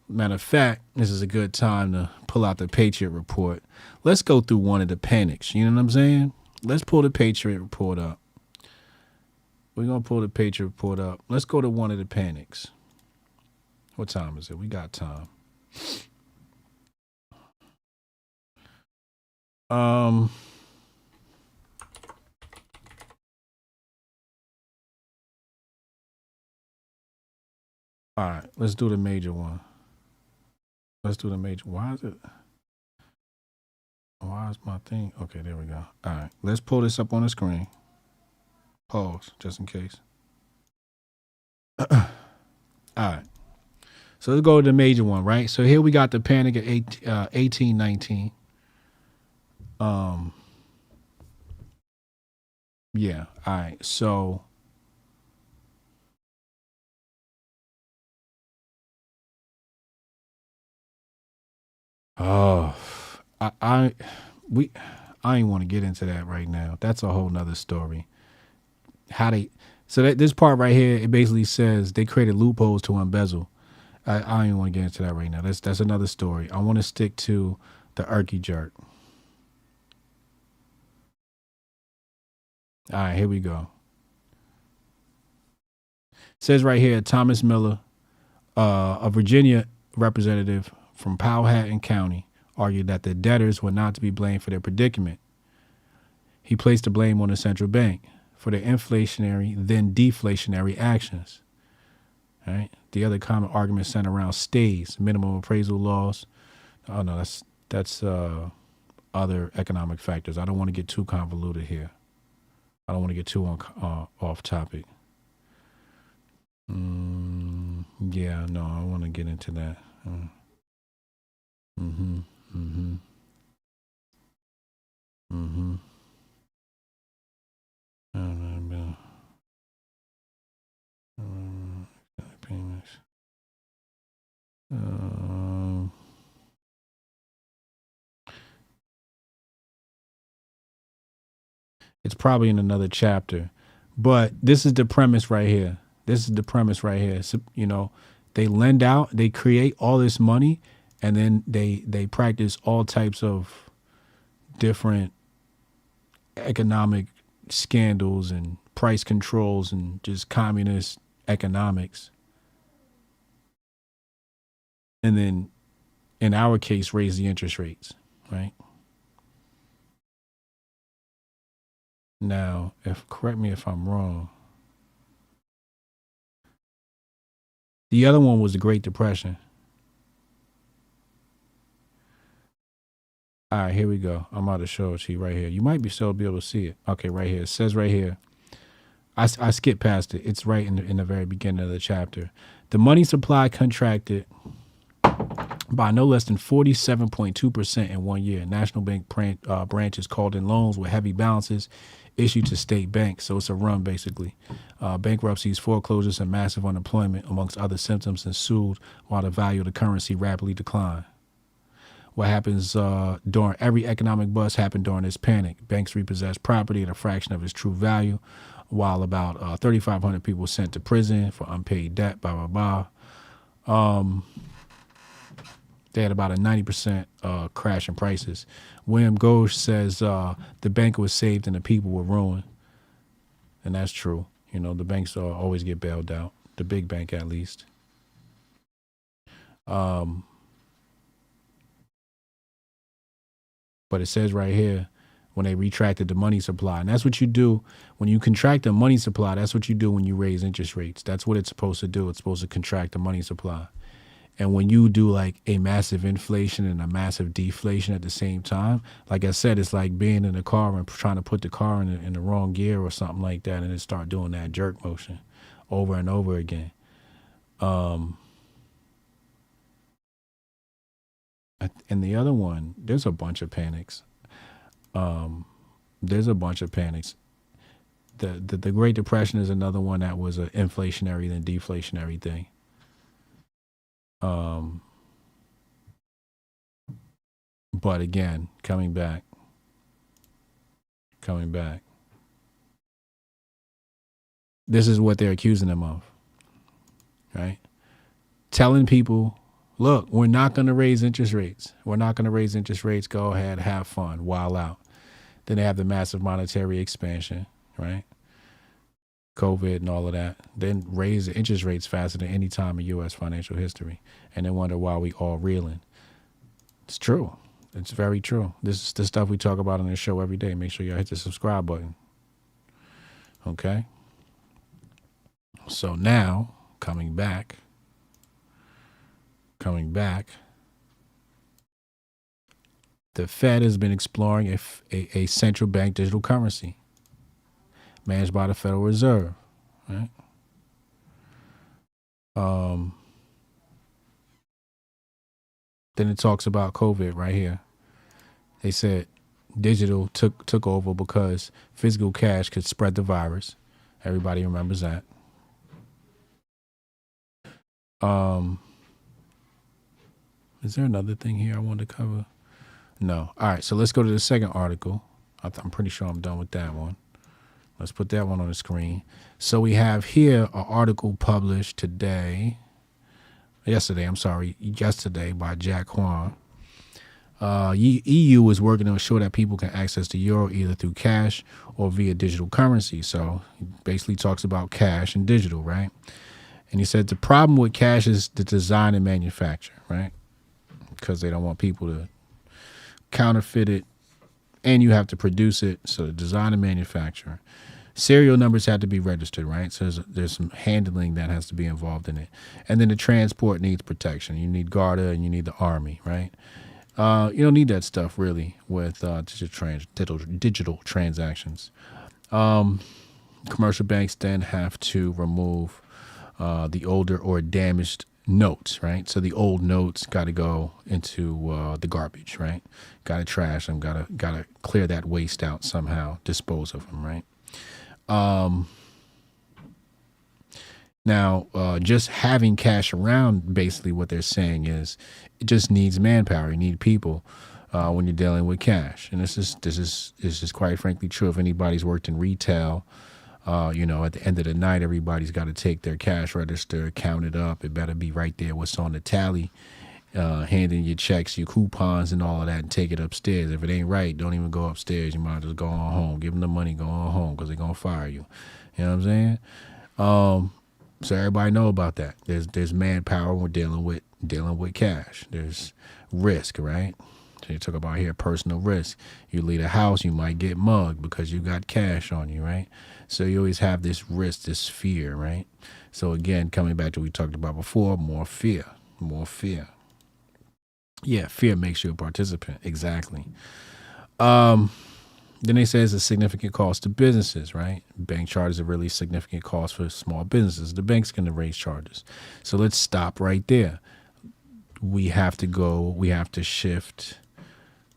Matter of fact, this is a good time to pull out the Patriot Report. Let's go through one of the panics. You know what I'm saying? Let's pull the Patriot Report up. We're going to pull the Patriot Report up. Let's go to one of the panics. What time is it? We got time. All right, let's do the major one. Let's do the major. Why is it? Why is my thing? Okay, there we go. All right, let's pull this up on the screen. Pause, just in case. All right. So let's go to the major one, right? So here we got the panic at 1819. Yeah, all right. So I ain't want to get into that right now. That's a whole nother story. This part right here, it basically says they created loopholes to embezzle. I ain't want to get into that right now. That's another story. I want to stick to the herky jerk. All right, here we go. It says right here, Thomas Miller, a Virginia representative from Powhatan County, argued that the debtors were not to be blamed for their predicament. He placed the blame on the central bank for their inflationary, then deflationary actions. All right. The other common argument centered around stays, minimum appraisal laws. Oh no, that's other economic factors. I don't want to get too convoluted here. I don't want to get too off topic. Yeah, no, I want to get into that. Payments. It's probably in another chapter, but this is the premise right here. So, you know, they lend out, they create all this money, and then they practice all types of different economic scandals and price controls and just communist economics. And then in our case, raise the interest rates, right? Now, correct me if I'm wrong. The other one was the Great Depression. All right, here we go. I'm about to show it to you right here. You might be still be able to see it. Okay, right here. It says right here. I skipped past it. It's right in the very beginning of the chapter. The money supply contracted by no less than 47.2% in 1 year. National Bank branches called in loans with heavy balances issued to state banks. So it's a run, basically. Bankruptcies, foreclosures, and massive unemployment, amongst other symptoms, ensued while the value of the currency rapidly declined. What happens during every economic bust happened during this panic. Banks repossessed property at a fraction of its true value, while about 3,500 people were sent to prison for unpaid debt, blah, blah, blah. They had about a 90% crash in prices. William Ghosh says the bank was saved and the people were ruined. And that's true. You know, the banks always get bailed out. The big bank, at least. But it says right here, when they retracted the money supply. And that's what you do when you contract the money supply. That's what you do when you raise interest rates. That's what it's supposed to do. It's supposed to contract the money supply. And when you do like a massive inflation and a massive deflation at the same time, like I said, it's like being in a car and trying to put the car in the wrong gear or something like that, and it start doing that jerk motion over and over again. And the other one, there's a bunch of panics. There's a bunch of panics. The Great Depression is another one that was an inflationary than deflationary thing. But again, coming back. This is what they're accusing them of, right? Telling people, look, we're not going to raise interest rates. We're not going to raise interest rates. Go ahead, have fun, wild out. Then they have the massive monetary expansion, right? COVID and all of that. Then raise the interest rates faster than any time in U.S. financial history. And then wonder why we all reeling. It's true. It's very true. This is the stuff we talk about on this show every day. Make sure y'all hit the subscribe button. Okay? So now, coming back, the Fed has been exploring a central bank digital currency managed by the Federal Reserve, right? Then it talks about COVID right here. They said digital took over because physical cash could spread the virus. Everybody remembers that. Is there another thing here I wanted to cover? No. All right, so let's go to the second article. I'm pretty sure I'm done with that one. Let's put that one on the screen. So we have here an article published yesterday by Jack Huang. EU is working to ensure that people can access the euro either through cash or via digital currency. So he basically talks about cash and digital, right? And he said the problem with cash is the design and manufacture, right? Because they don't want people to counterfeit it, and you have to produce it. So the design and manufacture. Serial numbers have to be registered, right? So there's some handling that has to be involved in it. And then the transport needs protection. You need Garda and you need the Army, right? You don't need that stuff really with digital transactions. Commercial banks then have to remove the older or damaged notes, right? So the old notes got to go into the garbage, right? Got to trash them. Got to clear that waste out somehow. Dispose of them, right? Now, just having cash around, basically what they're saying is it just needs manpower. You need people when you're dealing with cash. And this is quite frankly true. If anybody's worked in retail, at the end of the night, everybody's got to take their cash register, count it up. It better be right there what's on the tally, handing your checks, your coupons and all of that, and take it upstairs. If it ain't right, don't even go upstairs. You might just go on home. Give them the money, go on home, because they're going to fire you. You know what I'm saying? So everybody know about that. There's manpower when we're dealing with cash. There's risk, right? So you talk about here personal risk. You leave a house, you might get mugged because you got cash on you, right? So you always have this risk, this fear, right? So again, coming back to what we talked about before, more fear. Yeah, fear makes you a participant. Exactly. Then they say it's a significant cost to businesses, right? Bank charges are really significant cost for small businesses. The bank's going to raise charges. So let's stop right there. We have to shift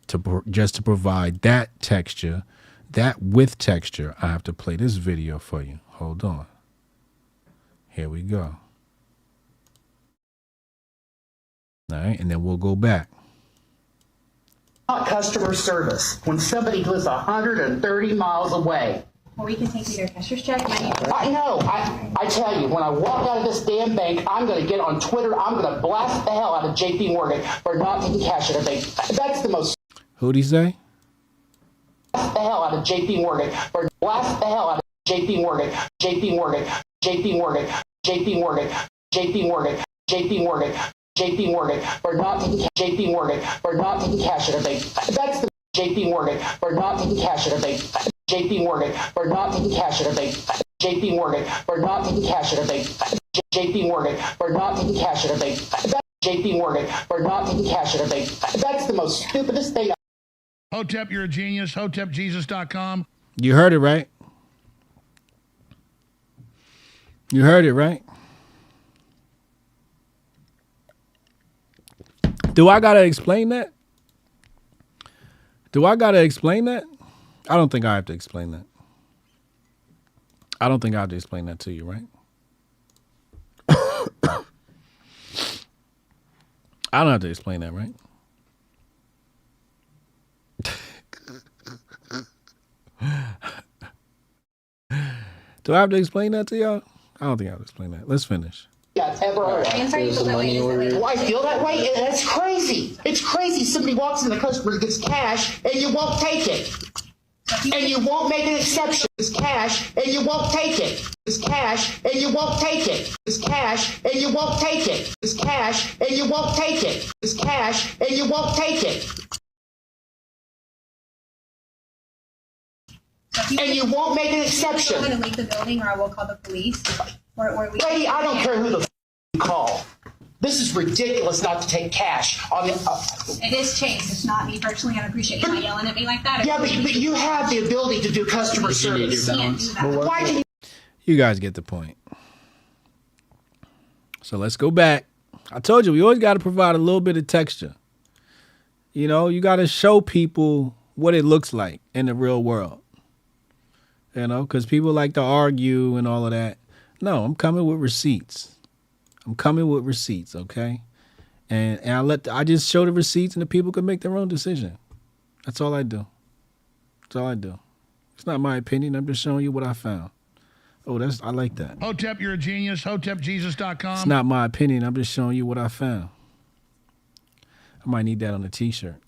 to just to provide that texture, that with texture. I have to play this video for you. Hold on. Here we go. All right, and then we'll go back. Customer service when somebody lives 130 miles away. Or we can take you their cashier's check. I know. I tell you, when I walk out of this damn bank, I'm going to get on Twitter. I'm going to blast the hell out of JP Morgan for not taking cash at a bank. That's the most. Who'd he say? Blast the hell out of JP Morgan for blast the hell out of JP Morgan. JP Morgan. JP Morgan. JP Morgan. JP Morgan. JP Morgan. JP Morgan for not taking JP Morgan for not taking cash at a bank. That's the JP Morgan for not taking cash at a bank. JP Morgan for not taking cash at a bank. JP Morgan for not taking cash at a bank. JP Morgan for not taking cash at a bank. JP Morgan for not taking cash at a bank. That's the most stupidest thing. Hotep, you're a genius. HotepJesus.com. You heard it, right? You heard it, right? Do I gotta explain that? Do I gotta explain that? I don't think I have to explain that. I don't think I have to explain that to you, right? I don't have to explain that, right? Do I have to explain that to y'all? I don't think I have to explain that. Let's finish. I've ever heard. Do I feel that way? That's crazy. It's crazy. Somebody walks in, the customer gets cash, and you won't take it. And you won't make an exception. It's cash, and you won't take it. It's cash, and you won't take it. It's cash, and you won't take it. It's cash, and you won't take it. It's cash, and you won't take it. And you won't make an exception. I'm going to leave the building, or I will call the police. Lady, I don't care who the you call. This is ridiculous not to take cash. It is Chase. It's not me personally. I appreciate you not yelling at me like that. Yeah, but you have the ability to do customer service. Why can you guys get the point? So let's go back. I told you, we always got to provide a little bit of texture. You know, you got to show people what it looks like in the real world. You know, because people like to argue and all of that. No, I'm coming with receipts. I'm coming with receipts, okay? And I just show the receipts and the people can make their own decision. That's all I do. That's all I do. It's not my opinion. I'm just showing you what I found. Oh, I like that. Hotep, you're a genius. HotepJesus.com. It's not my opinion. I'm just showing you what I found. I might need that on a t-shirt.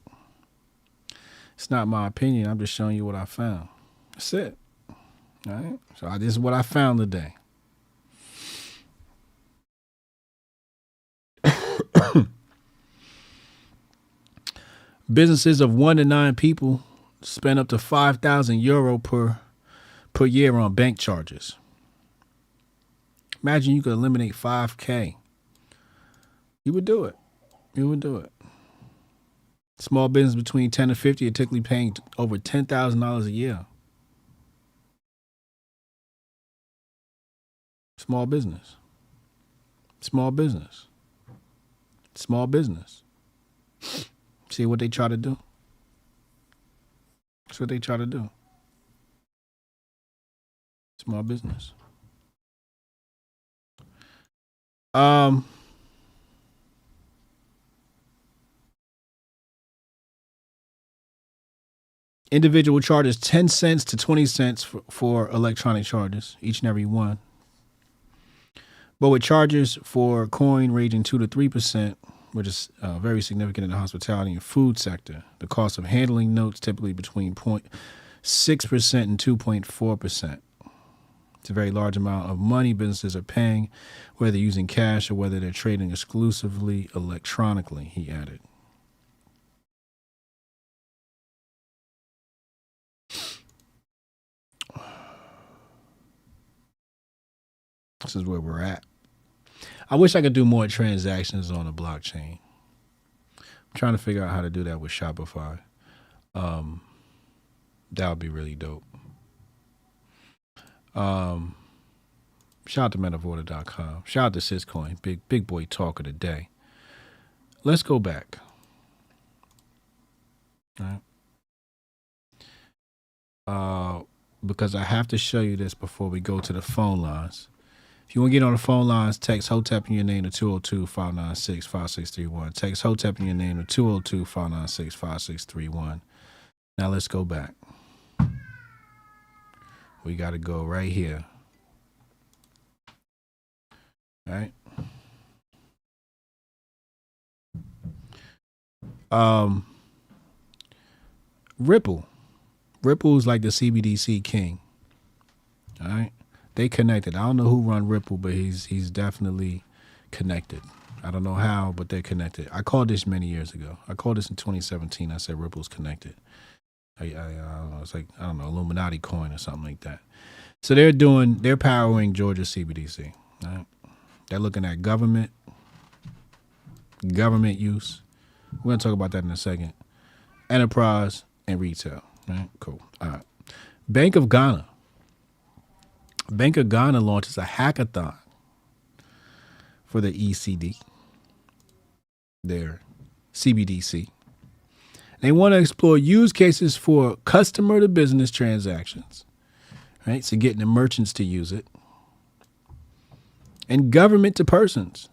It's not my opinion. I'm just showing you what I found. That's it. All right? So this is what I found today. Businesses of 1 to 9 people spend up to 5,000 euro per year on bank charges. Imagine you could eliminate 5K. You would do it. You would do it. Small business between 10 and 50 are typically paying over $10,000 a year. Small business. Small business. Small business. See what they try to do? That's what they try to do. Small business. Individual charges 10 cents to 20 cents for electronic charges, each and every one. But with charges for coin ranging 2 to 3%, which is very significant in the hospitality and food sector, the cost of handling notes typically between 0.6% and 2.4%. It's a very large amount of money businesses are paying, whether using cash or whether they're trading exclusively electronically, he added. This is where we're at. I wish I could do more transactions on the blockchain. trying to figure out how to do that with Shopify. That would be really dope. Shout out to metavorder.com. Shout out to Syscoin, big boy talk of the day. Let's go back. All right. Because I have to show you this before we go to the phone lines. If you want to get on the phone lines, text Hotep in your name to 202-596-5631. Text Hotep in your name to 202-596-5631. Now let's go back. We got to go right here. All right. Ripple is like the CBDC king. All right. They connected. I don't know who run Ripple, but he's definitely connected. I don't know how, but they're connected. I called this many years ago. I called this in 2017. I said Ripple's connected. I don't know. It's like, I don't know, Illuminati coin or something like that. So they're powering Georgia CBDC. All right. They're looking at government use. We're going to talk about that in a second. Enterprise and retail. Right? Cool. All right. Bank of Ghana launches a hackathon for the ECD, their CBDC. They want to explore use cases for customer to business transactions, right? So getting the merchants to use it, and government to persons.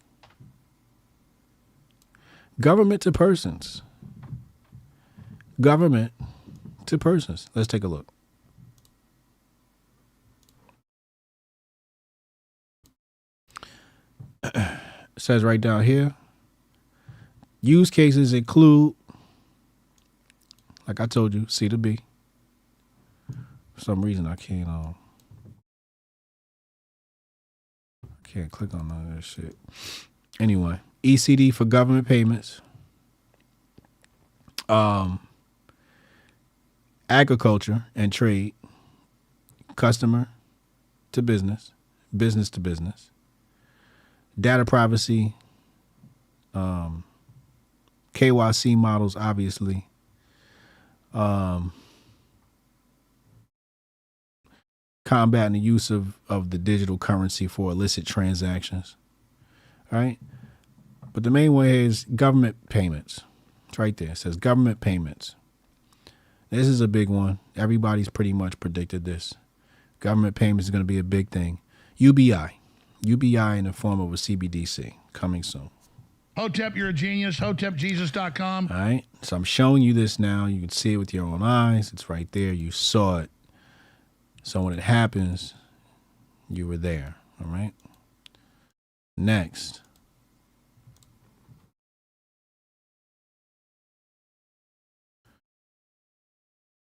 Government to persons. Government to persons. Let's take a look. It says right down here, use cases include, like I told you, C to B. For some reason I can't click on none of that shit. Anyway, ECD for government payments. Agriculture and trade, customer to business, business to business, data privacy, KYC models, obviously, combating the use of the digital currency for illicit transactions, right? But the main way is government payments. It's right there. It says government payments. This is a big one. Everybody's pretty much predicted this. Government payments is going to be a big thing. UBI in the form of a CBDC coming soon. Hotep, you're a genius. HotepJesus.com. All right. So I'm showing you this now. You can see it with your own eyes. It's right there. You saw it. So when it happens, you were there. All right. Next.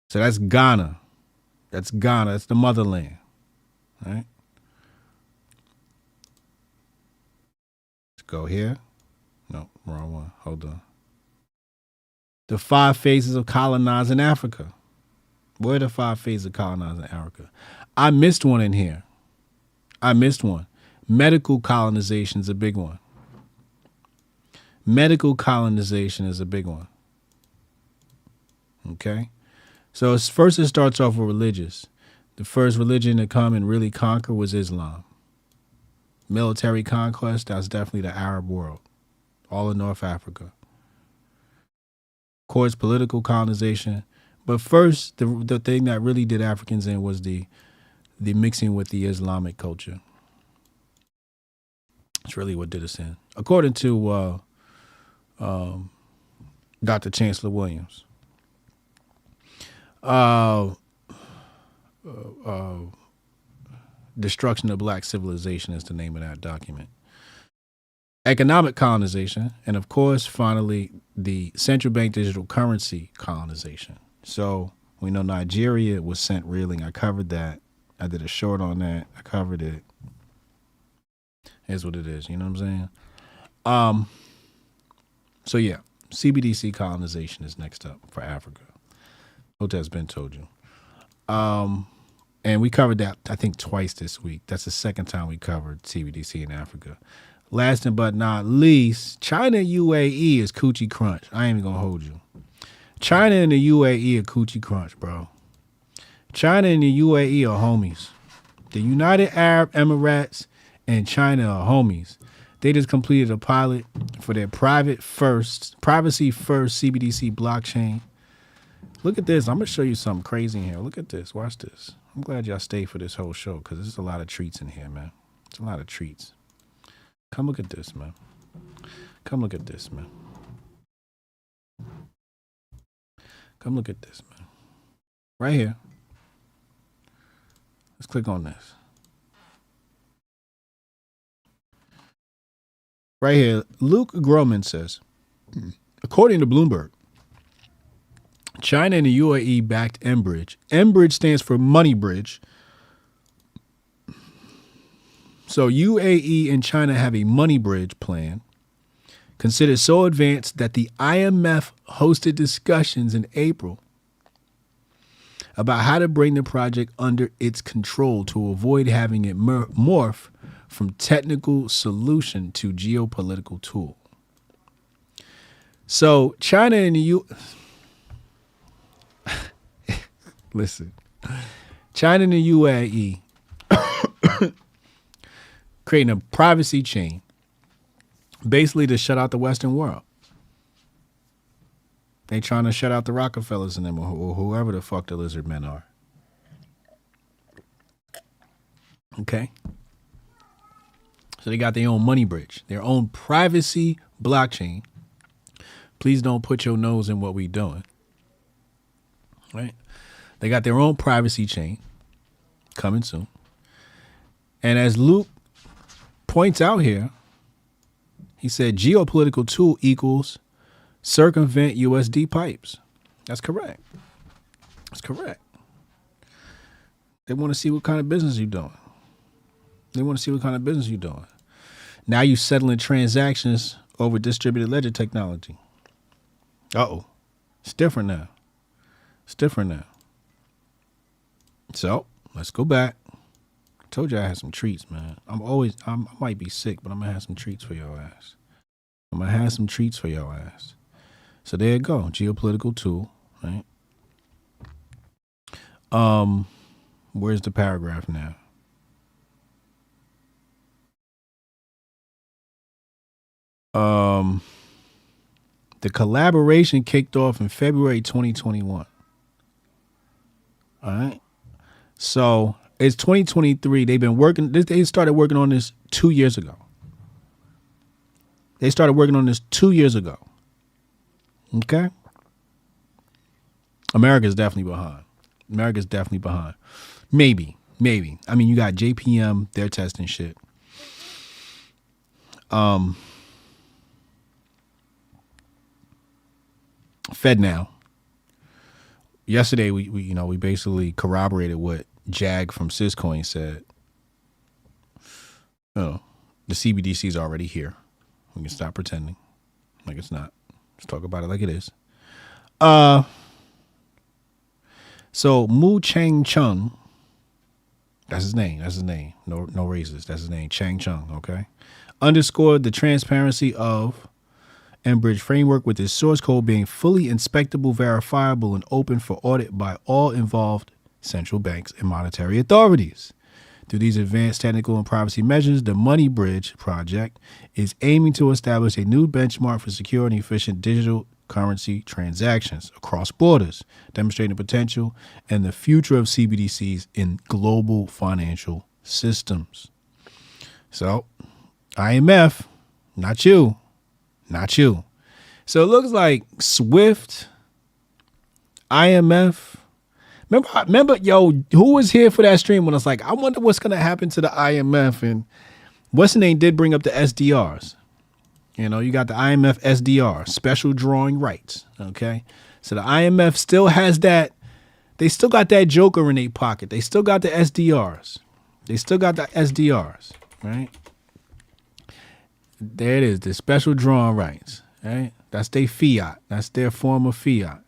So that's Ghana. That's Ghana. That's the motherland. All right. Let's go here. No, wrong one. Hold on. The 5 phases of colonizing Africa. What are the 5 phases of colonizing Africa? I missed one in here. Medical colonization is a big one. Medical colonization is a big one. Okay? So first it starts off with religious. The first religion to come and really conquer was Islam. Military conquest, that's definitely the Arab world. All in North Africa. Of course, political colonization. But first, the thing that really did Africans in was the mixing with the Islamic culture. It's really what did us in. According to Dr. Chancellor Williams. Destruction of Black Civilization is the name of that document. Economic colonization, and of course, finally, the central bank digital currency colonization. So we know Nigeria was sent reeling. I covered that. I did a short on that. I covered it. Here's what it is. You know what I'm saying? So yeah, CBDC colonization is next up for Africa. Hotep's been told you. And we covered that, I think, twice this week. That's the second time we covered CBDC in Africa. last but not least, China and UAE is coochie crunch. I ain't even gonna hold you. China and the UAE are coochie crunch, bro. China and the UAE are homies. The United Arab Emirates and China are homies. They just completed a pilot for their privacy first CBDC blockchain. Look at this. I'm going to show you something crazy in here. Look at this. Watch this. I'm glad y'all stayed for this whole show because there's a lot of treats in here, man. It's a lot of treats. Come look at this, man. Come look at this, man. Come look at this, man. Right here. Let's click on this. Right here, Luke Groman says, according to Bloomberg, China and the UAE backed Enbridge. Enbridge stands for Money Bridge. So UAE and China have a money bridge plan considered so advanced that the IMF hosted discussions in April about how to bring the project under its control to avoid having it morph from technical solution to geopolitical tool. So China and the listen, China and the UAE creating a privacy chain basically to shut out the Western world. They trying to shut out the Rockefellers and them or whoever the fuck the lizard men are. Okay? So they got their own money bridge, their own privacy blockchain. Please don't put your nose in what we doing. Right? They got their own privacy chain coming soon. And as Luke points out here, he said geopolitical tool equals circumvent USD pipes. That's correct. That's correct. They want to see what kind of business you're doing. They want to see what kind of business you're doing. Now you settling transactions over distributed ledger technology. Uh-oh. It's different now. It's different now. So let's go back. I told you I had some treats, man. I might be sick, but I'm going to have some treats for your ass. I'm going to have some treats for your ass. So there you go. Geopolitical tool, right? Where's the paragraph now? The collaboration kicked off in February 2021. All right. So it's 2023. They've been working. They started working on this 2 years ago. They started working on this 2 years ago. Okay. America's definitely behind. America's definitely behind. Maybe. I mean, you got JPM. They're testing shit. FedNow. Yesterday, we basically corroborated what Jag from Syscoin said. Oh, the CBDC is already here. We can stop pretending like it's not. Let's talk about it like it is. So Mu Chang Chung, that's his name. No raises. That's his name. Chang Chung. Okay. Underscored the transparency of Enbridge framework with its source code being fully inspectable, verifiable, and open for audit by all involved central banks and monetary authorities. Through these advanced technical and privacy measures, the Money Bridge project is aiming to establish a new benchmark for secure and efficient digital currency transactions across borders, demonstrating the potential and the future of CBDCs in global financial systems. So, IMF, not you. So it looks like SWIFT, IMF. Remember, who was here for that stream when I was like, I wonder what's going to happen to the IMF? And what's the name did bring up the SDRs. You got the IMF SDR, special drawing rights. Okay. So the IMF still has that. They still got that joker in their pocket. They still got the SDRs. Right. There it is, the special drawing rights, right? That's their fiat. That's their form of fiat.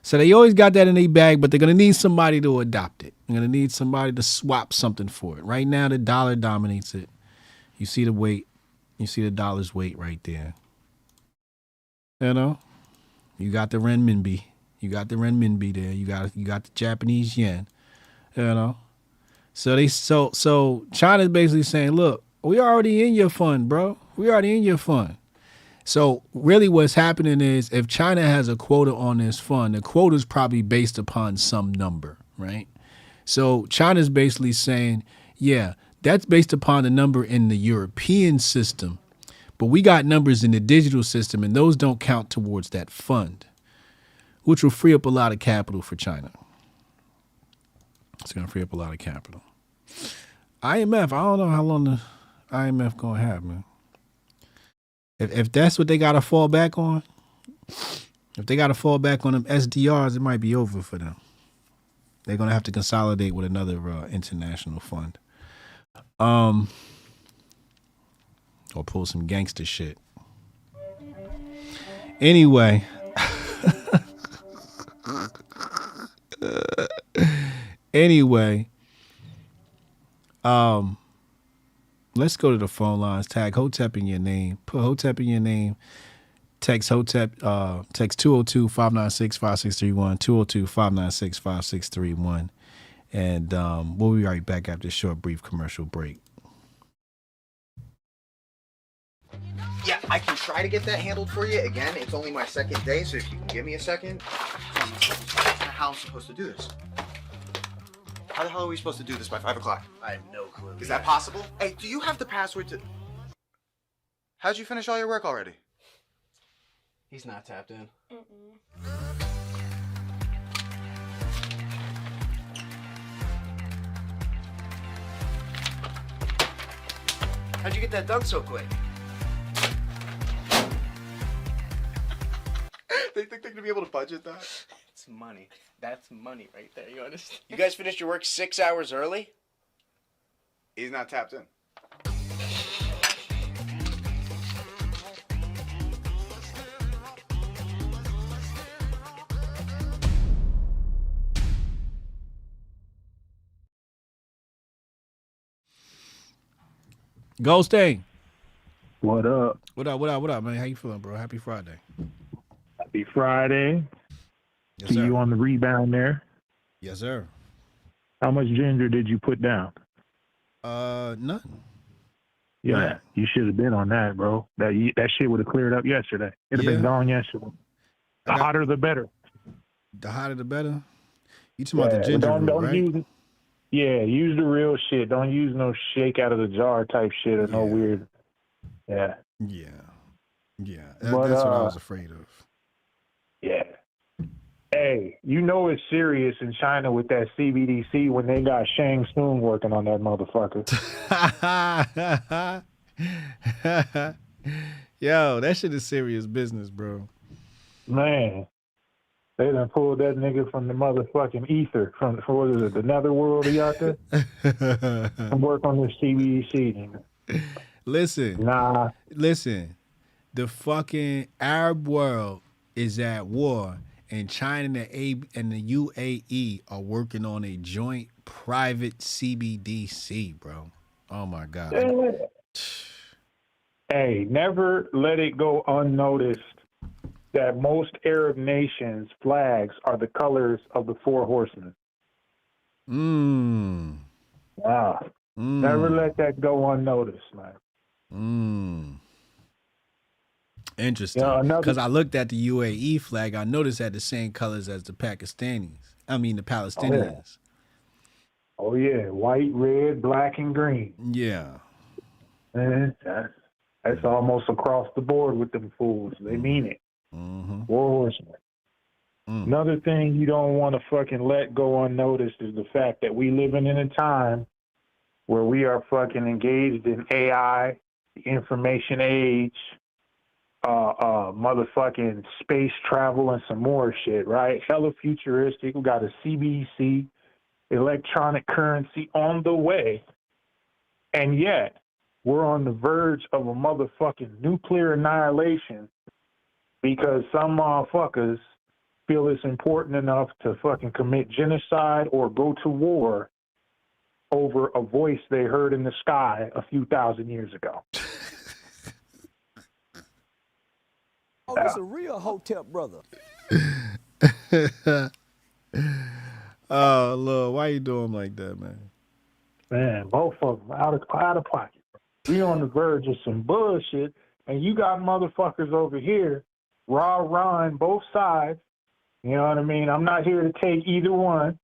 So they always got that in their bag, but they're going to need somebody to adopt it. They're going to need somebody to swap something for it. Right now, the dollar dominates it. You see the weight. You see the dollar's weight right there. You know, you got the renminbi. You got the renminbi there. You got the Japanese yen. You know, so China's basically saying, look, we already in your fund, bro. We already in your fund. So really what's happening is if China has a quota on this fund, the quota is probably based upon some number, right? So China's basically saying, yeah, that's based upon the number in the European system, but we got numbers in the digital system and those don't count towards that fund, which will free up a lot of capital for China. It's going to free up a lot of capital. IMF, I don't know how long the IMF going to have, man. If that's what they got to fall back on, if they got to fall back on them SDRs, it might be over for them. They're going to have to consolidate with another international fund. Or pull some gangster shit. Anyway. Let's go to the phone lines. Tag Hotep in your name. Put Hotep in your name. Text Hotep. Text 202-596-5631. 202-596-5631. And we'll be right back after this short, brief commercial break. Yeah, I can try to get that handled for you. Again, it's only my second day, so if you can give me a second. How am I supposed to do this? How the hell are we supposed to do this by 5 o'clock? I have no clue. Is that possible? Hey, do you have the password to... How'd you finish all your work already? He's not tapped in. How'd you get that done so quick? They think they're gonna be able to budget that? It's money. That's money right there. You understand? You guys finished your work 6 hours early? He's not tapped in. Goldstein. What up? What up, man? How you feeling, bro? Happy Friday. Happy Friday. Yes, See sir. you on the rebound there. Yes, sir. How much ginger did you put down? Nothing. Yeah, you should have been on that, bro. That shit would have cleared up yesterday. It'd have been gone yesterday. The hotter, the better. The hotter, the better. You talking about the ginger root, right? Use the real shit. Don't use no shake out of the jar type shit or no weird. Yeah. That's what I was afraid of. Yeah. Hey, you know it's serious in China with that CBDC when they got Shang Tsung working on that motherfucker. Yo, that shit is serious business, bro. Man, they done pulled that nigga from the motherfucking ether, from what is it, the netherworld he out there? And work on this CBDC, nigga. Listen, the fucking Arab world is at war, and China and the UAE are working on a joint private CBDC, bro. Oh my God. Hey, never let it go unnoticed that most Arab nations' flags are the colors of the four horsemen. Never let that go unnoticed, man. Interesting. Because I looked at the UAE flag, I noticed it had the same colors as the Palestinians. Oh yeah, white, red, black, and green. Yeah. Man, that's almost across the board with them fools. They mean it. Four horsemen. Another thing you don't want to fucking let go unnoticed is the fact that we living in a time where we are fucking engaged in AI, the information age, motherfucking space travel and some more shit, right? Hella futuristic. We got a CBDC, electronic currency on the way. And yet, we're on the verge of a motherfucking nuclear annihilation because some motherfuckers feel it's important enough to fucking commit genocide or go to war over a voice they heard in the sky a few thousand years ago. Oh, this a real Hotep brother. Oh Lord, why you do him like that, man? Man, both of them out of pocket. We on the verge of some bullshit, and you got motherfuckers over here rah-rahing both sides. You know what I mean? I'm not here to take either one.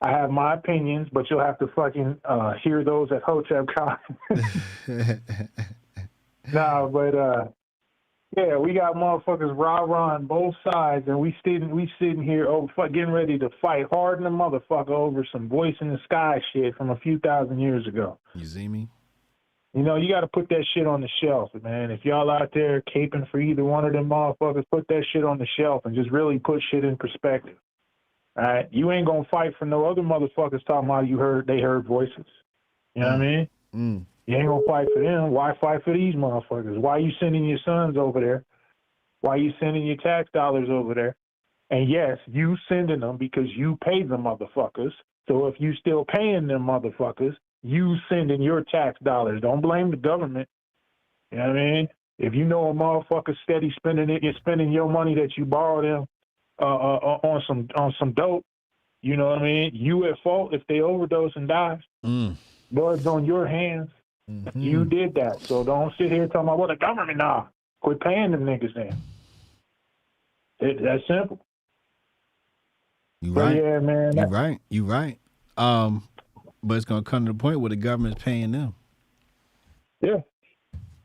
I have my opinions, but you'll have to fucking hear those at Hotep Con. No, but yeah, we got motherfuckers rah-rah on both sides, and we sitting here getting ready to fight hard in the motherfucker over some voice in the sky shit from a few thousand years ago. You see me? You know, you got to put that shit on the shelf, man. If y'all out there caping for either one of them motherfuckers, put that shit on the shelf and just really put shit in perspective. All right? You ain't going to fight for no other motherfuckers talking about they heard voices. You know what I mean? Mm. You ain't going to fight for them. Why fight for these motherfuckers? Why you sending your sons over there? Why you sending your tax dollars over there? And yes, you sending them because you pay the motherfuckers. So if you still paying them motherfuckers, you sending your tax dollars. Don't blame the government. You know what I mean? If you know a motherfucker steady spending it, you're spending your money that you borrowed them on some dope. You know what I mean? You at fault if they overdose and die. Blood's on your hands. Mm-hmm. You did that. So don't sit here talking about what the government nah. Quit paying them niggas then. That's simple. You right. Yeah, man. You right. But it's gonna come to the point where the government's paying them. Yeah.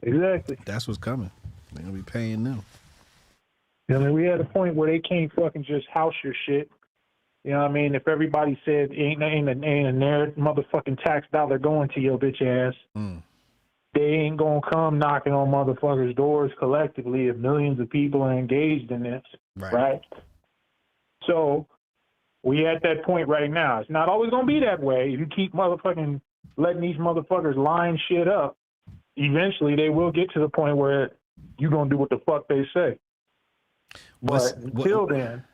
Exactly. That's what's coming. They're gonna be paying them. I mean, we had a point where they can't fucking just house your shit. You know what I mean? If everybody said ain't a motherfucking tax dollar going to your bitch ass, they ain't gonna come knocking on motherfuckers' doors collectively if millions of people are engaged in this, right? So we at that point right now. It's not always gonna be that way. If you keep motherfucking letting these motherfuckers line shit up, eventually they will get to the point where you gonna do what the fuck they say. But until then.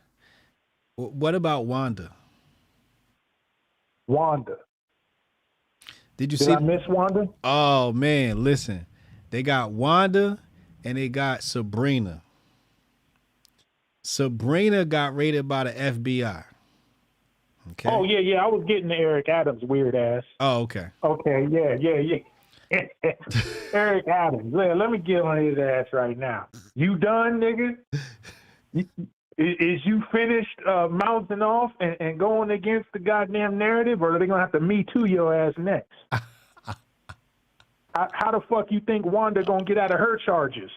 What about Wanda? Did I miss Wanda? Oh man, listen. They got Wanda and they got Sabrina. Sabrina got raided by the FBI. Okay. Oh yeah. I was getting to Eric Adams' weird ass. Oh, okay. Okay, yeah. Eric Adams. Let me get on his ass right now. You done, nigga? Is you finished mouthing off and going against the goddamn narrative, or are they going to have to Me Too your ass next? How the fuck you think Wanda going to get out of her charges?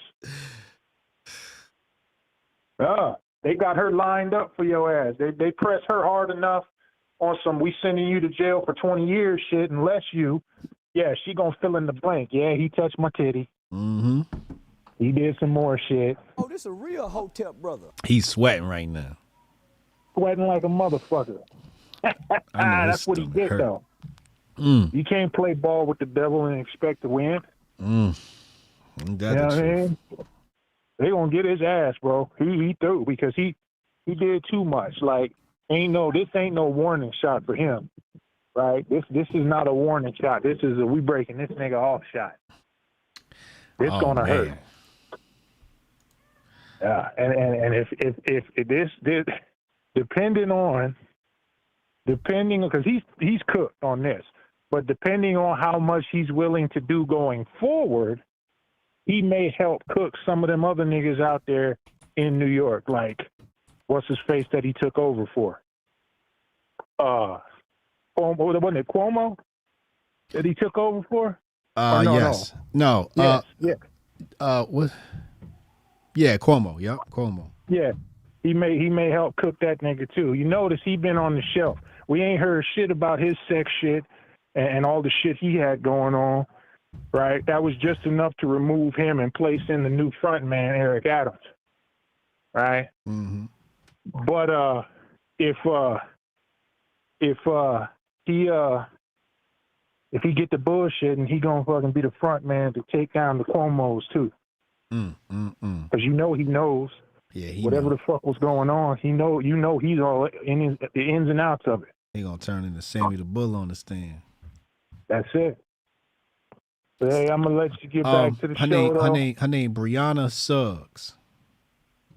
They got her lined up for your ass. They press her hard enough on some we sending you to jail for 20 years shit unless you, she going to fill in the blank. Yeah, he touched my titty. Mm-hmm. He did some more shit. Oh, this a real Hotep brother. He's sweating right now. Sweating like a motherfucker. That's what he did, though. You can't play ball with the devil and expect to win. You know what I mean? They gonna get his ass, bro. He threw because he did too much. Like, this ain't no warning shot for him, right? This is not a warning shot. This is we breaking this nigga off shot. It's gonna hurt. Yeah, and if this depending because he's cooked on this, but depending on how much he's willing to do going forward, he may help cook some of them other niggas out there in New York, like what's his face that he took over for? Wasn't it Cuomo that he took over for? Yes. No. Yes. What? Yeah, Cuomo. Yep, Cuomo. Yeah, he may help cook that nigga too. You notice he been on the shelf. We ain't heard shit about his sex shit and all the shit he had going on, right? That was just enough to remove him and place in the new front man, Eric Adams, right? Mm-hmm. But if he get the bullshit and he gonna fucking be the front man to take down the Cuomos too. Because he knows. Yeah, whatever the fuck was going on, he's all in the ins and outs of it. He gonna turn into Sammy the Bull on the stand. That's it. But hey, I'm gonna let you get back to the show. Her name Brianna Suggs.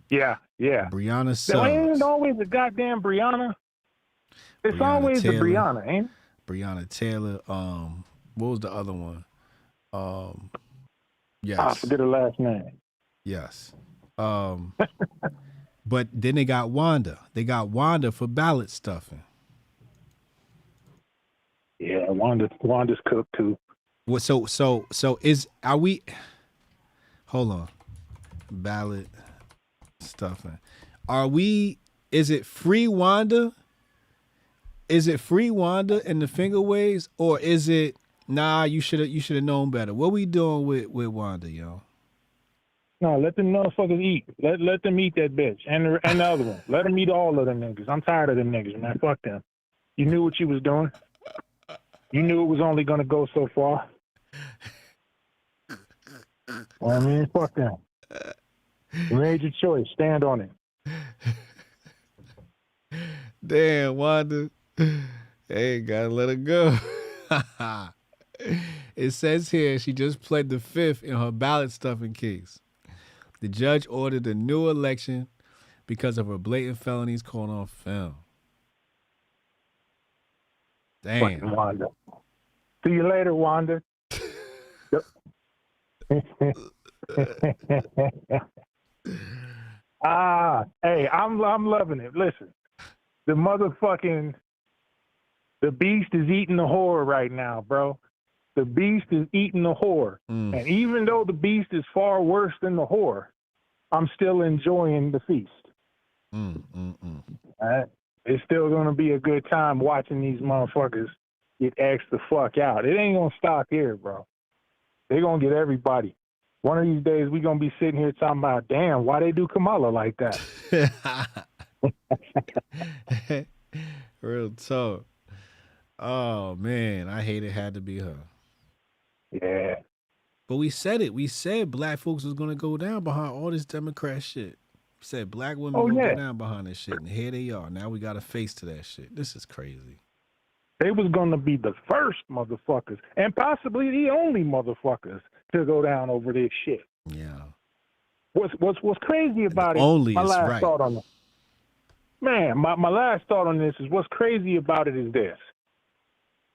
Yeah. Brianna So ain't it Suggs. always a goddamn Brianna? It's Breonna always Taylor. a Brianna, ain't it? Breonna Taylor. What was the other one? Yes. I forget her last name. Yes. But then they got Wanda. They got Wanda for ballot stuffing. Yeah, Wanda's cooked too. What? So are we? Hold on. Ballot stuffing. Are we? Is it free Wanda? Is it free Wanda and the finger waves, or is it nah? You should have known better. What we doing with Wanda, yo? No, let them motherfuckers eat. Let them eat that bitch and the other one. Let them eat all of them niggas. I'm tired of them niggas, man. Fuck them. You knew what you was doing. You knew it was only gonna go so far. Well, I mean, fuck them. You made your choice. Stand on it. Damn, Wanda. Hey, gotta let her go. It says here she just pled the fifth in her ballot stuffing case. The judge ordered a new election because of her blatant felonies caught on film. Damn. Fucking Wanda. See you later, Wanda. Hey, I'm loving it. Listen, the beast is eating the whore right now, bro. The beast is eating the whore. And even though the beast is far worse than the whore, I'm still enjoying the feast. All right? It's still going to be a good time watching these motherfuckers get X the fuck out. It ain't going to stop here, bro. They're going to get everybody. One of these days, we're going to be sitting here talking about, damn, why they do Kamala like that? Real talk. Oh, man, I hate it had to be her. Yeah. But we said it. We said black folks was going to go down behind all this Democrat shit. We said black women will go down behind this shit. And here they are. Now we got a face to that shit. This is crazy. They was going to be the first motherfuckers and possibly the only motherfuckers to go down over this shit. Yeah. What's crazy about it, only my is last right. thought on it. Man, my last thought on this is what's crazy about it is this.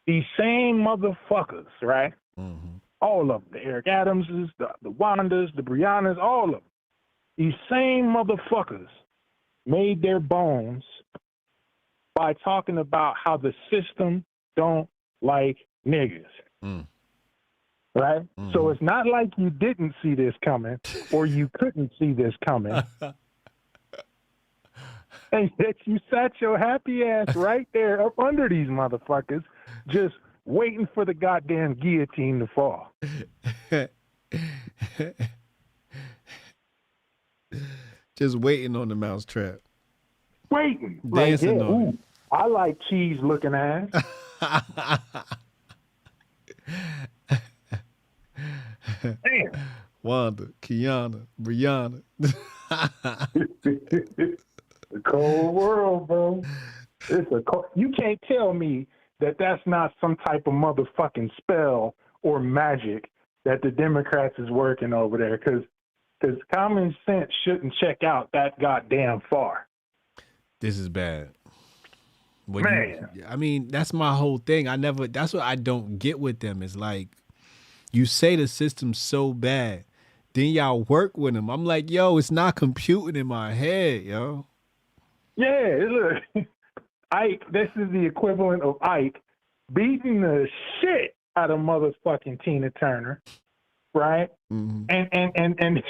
These same motherfuckers, right? All of them, the Eric Adamses, the Wandas, the Briannas, all of them. These same motherfuckers made their bones by talking about how the system don't like niggas. Right? So it's not like you didn't see this coming or you couldn't see this coming. And that you sat your happy ass right there up under these motherfuckers just waiting for the goddamn guillotine to fall. Just waiting on the mousetrap. Waiting. Dancing like, on it. I like cheese looking ass. Damn. Wanda, Kiana, Brianna. The cold world, bro. It's a cold. You can't tell me that that's not some type of motherfucking spell or magic that the Democrats is working over there, because common sense shouldn't check out that goddamn far. This is bad. Man. I mean, that's my whole thing. That's what I don't get with them. It's like, you say the system's so bad, then y'all work with them. I'm like, yo, it's not computing in my head, yo. Yeah, look, Ike, this is the equivalent of Ike beating the shit out of motherfucking Tina Turner, right? And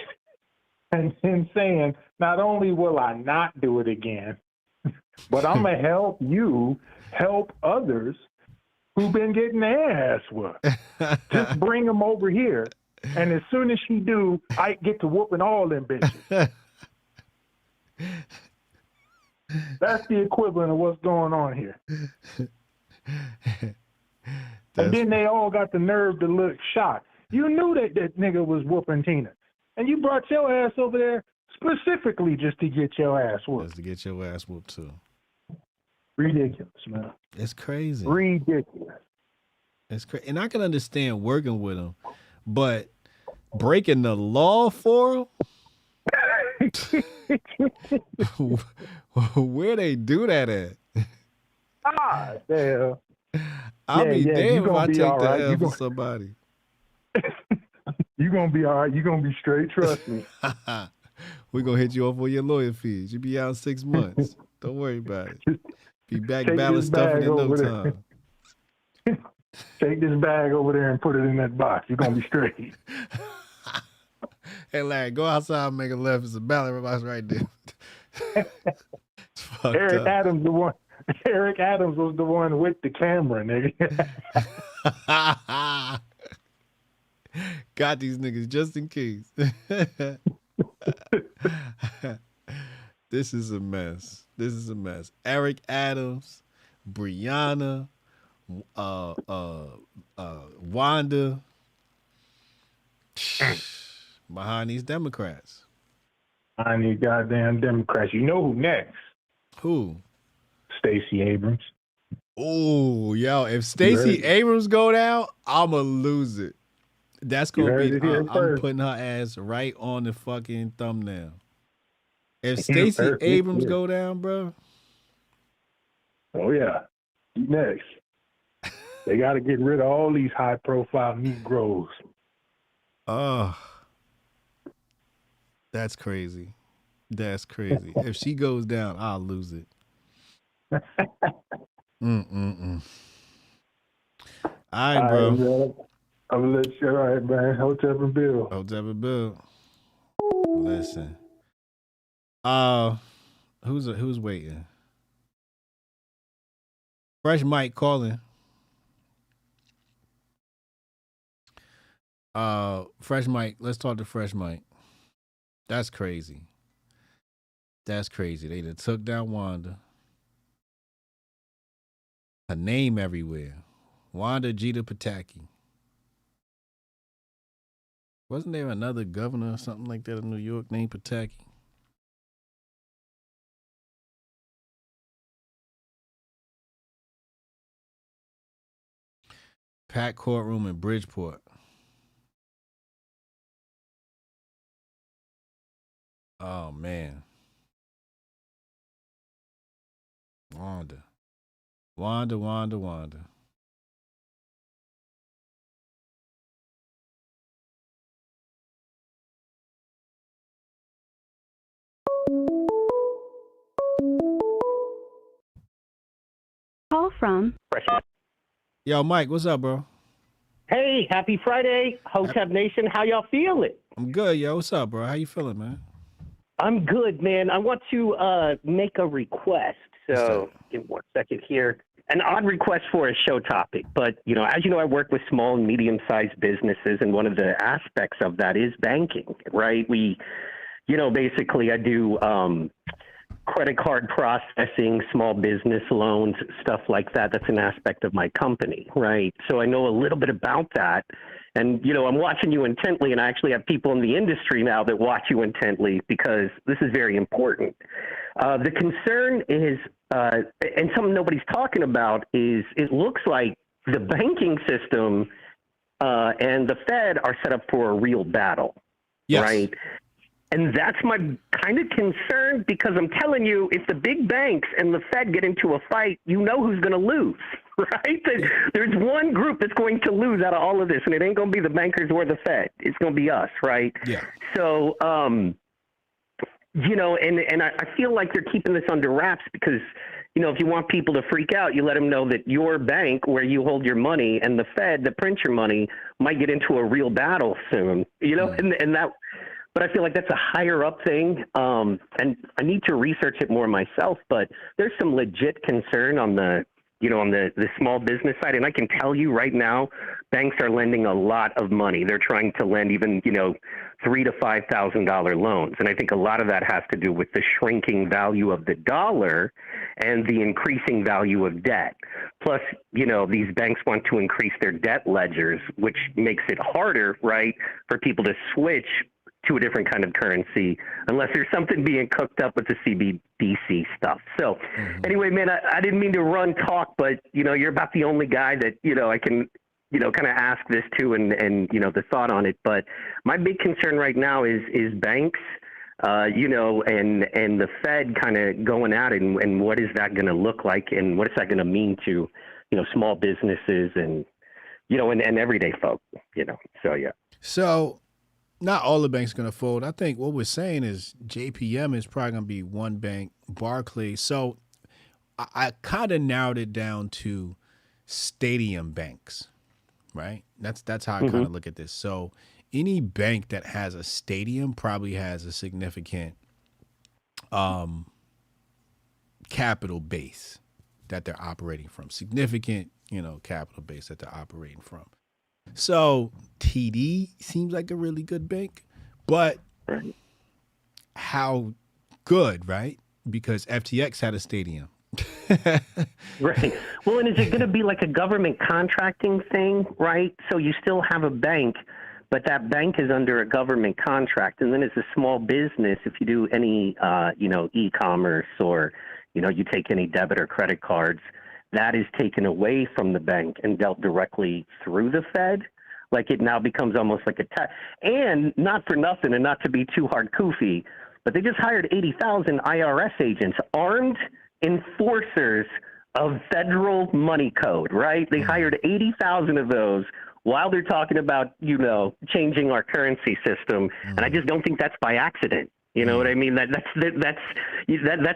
saying, not only will I not do it again, but I'm gonna help you help others who've been getting their ass whooped. Just bring them over here, and as soon as she do, I get to whooping all them bitches. That's the equivalent of what's going on here. And then they all got the nerve to look shocked. You knew that nigga was whooping Tina, and you brought your ass over there specifically just to get your ass whooped. Just to get your ass whooped too. Ridiculous, man. It's crazy. Ridiculous. It's crazy, and I can understand working with them, but breaking the law for them. Where they do that at? Ah, damn. I'll be you damned if gonna I be take all the right. L for somebody. You gonna be all right. You gonna be straight. Trust me. We're going to hit you off on your lawyer fees. You'll be out in 6 months. Don't worry about it. Be back Take balance this stuffing bag in no over there. time. Take this bag over there and put it in that box. You're gonna be straight. Hey, Larry, go outside and make a left. It's a ballot box right there. It's fucked Eric up. Adams, the one. Eric Adams was the one with the camera, nigga. Got these niggas just in case. This is a mess. This is a mess. Eric Adams, Brianna, Wanda, behind these Democrats. Behind these goddamn Democrats. You know who next? Who? Stacey Abrams. Oh, yo, if Stacey Abrams go down, I'ma lose it. That's gonna be. I'm putting her ass right on the fucking thumbnail. If Stacey Abrams go down, bro. Oh yeah, next. They got to get rid of all these high-profile Negroes. Oh, that's crazy. That's crazy. If she goes down, I'll lose it. All right, bro. I'm gonna let you. All right, man. Hotep and Bill. Hotep and Bill. Listen. Who's waiting? Fresh Mike calling. Fresh Mike. Let's talk to Fresh Mike. That's crazy. That's crazy. They done took down Wanda. Her name everywhere. Wanda Jeter Pataki. Wasn't there another governor or something like that in New York named Pataki? Packed courtroom in Bridgeport. Oh, man. Wanda. Call from. Yo, Mike, what's up, bro? Hey, happy Friday, Hotep Nation. How y'all feeling? I'm good, yo. What's up, bro? How you feeling, man? I'm good, man. I want to make a request. So give me 1 second here. An odd request for a show topic, but as you know, I work with small and medium-sized businesses, and one of the aspects of that is banking, right? We, basically I do credit card processing, small business loans, stuff like that. That's an aspect of my company, right? So I know a little bit about that. And, I'm watching you intently, and I actually have people in the industry now that watch you intently because this is very important. The concern is, and something nobody's talking about, is it looks like the banking system and the Fed are set up for a real battle, right? And that's my kind of concern because I'm telling you, if the big banks and the Fed get into a fight, you know who's going to lose, right? There's one group that's going to lose out of all of this, and it ain't going to be the bankers or the Fed. It's going to be us, right? Yeah. So, and I feel like they're keeping this under wraps because, if you want people to freak out, you let them know that your bank where you hold your money and the Fed that prints your money might get into a real battle soon, and that. But I feel like that's a higher up thing, and I need to research it more myself. But there's some legit concern on the small business side, and I can tell you right now, banks are lending a lot of money. They're trying to lend even $3,000 to $5,000 loans, and I think a lot of that has to do with the shrinking value of the dollar and the increasing value of debt. Plus, these banks want to increase their debt ledgers, which makes it harder, right, for people to switch to a different kind of currency unless there's something being cooked up with the CBDC stuff. So anyway, man, I didn't mean to run talk, but you're about the only guy that I can kind of ask this to and the thought on it. But my big concern right now is banks you know, and the Fed kind of going at it, and what is that going to look like, and what is that going to mean to, you know, small businesses and, you know, and everyday folk, you know. So yeah. So not all the banks are going to fold. I think what we're saying is JPM is probably going to be one bank, Barclays. So I kind of narrowed it down to stadium banks, right? That's how I kind of look at this. So any bank that has a stadium probably has a significant capital base that they're operating from. Significant, you know, capital base that they're operating from. So TD seems like a really good bank, but how good, right? Because FTX had a stadium. Right. Well, and is it going to be like a government contracting thing, right? So you still have a bank, but that bank is under a government contract. And then as a small business, if you do any, you know, e-commerce or, you know, you take any debit or credit cards, that is taken away from the bank and dealt directly through the Fed. Like it now becomes almost like a tax. And not for nothing, and not to be too hard koofy, but they just hired 80,000 IRS agents, armed enforcers of federal money code, right? They hired 80,000 of those while they're talking about, you know, changing our currency system. And I just don't think that's by accident. You know what I mean? That's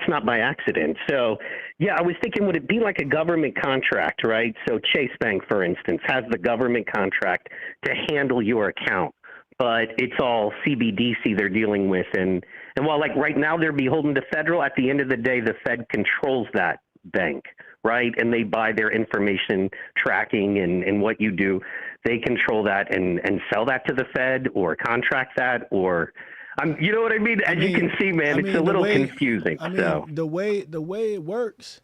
not by accident. So, yeah, I was thinking, would it be like a government contract, right? So Chase Bank, for instance, has the government contract to handle your account, but it's all CBDC they're dealing with. And while like right now they're beholden to federal, at the end of the day, the Fed controls that bank, right? And they buy their information tracking and what you do. They control that and sell that to the Fed or contract that or you know what I mean? As you can see, man, it's a little confusing. The way it works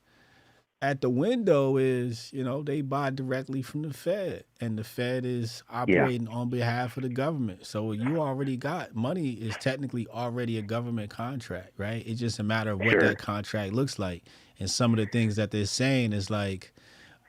at the window is, you know, they buy directly from the Fed, and the Fed is operating on behalf of the government. So you already got money is technically already a government contract, right? It's just a matter of what that contract looks like. And some of the things that they're saying is like,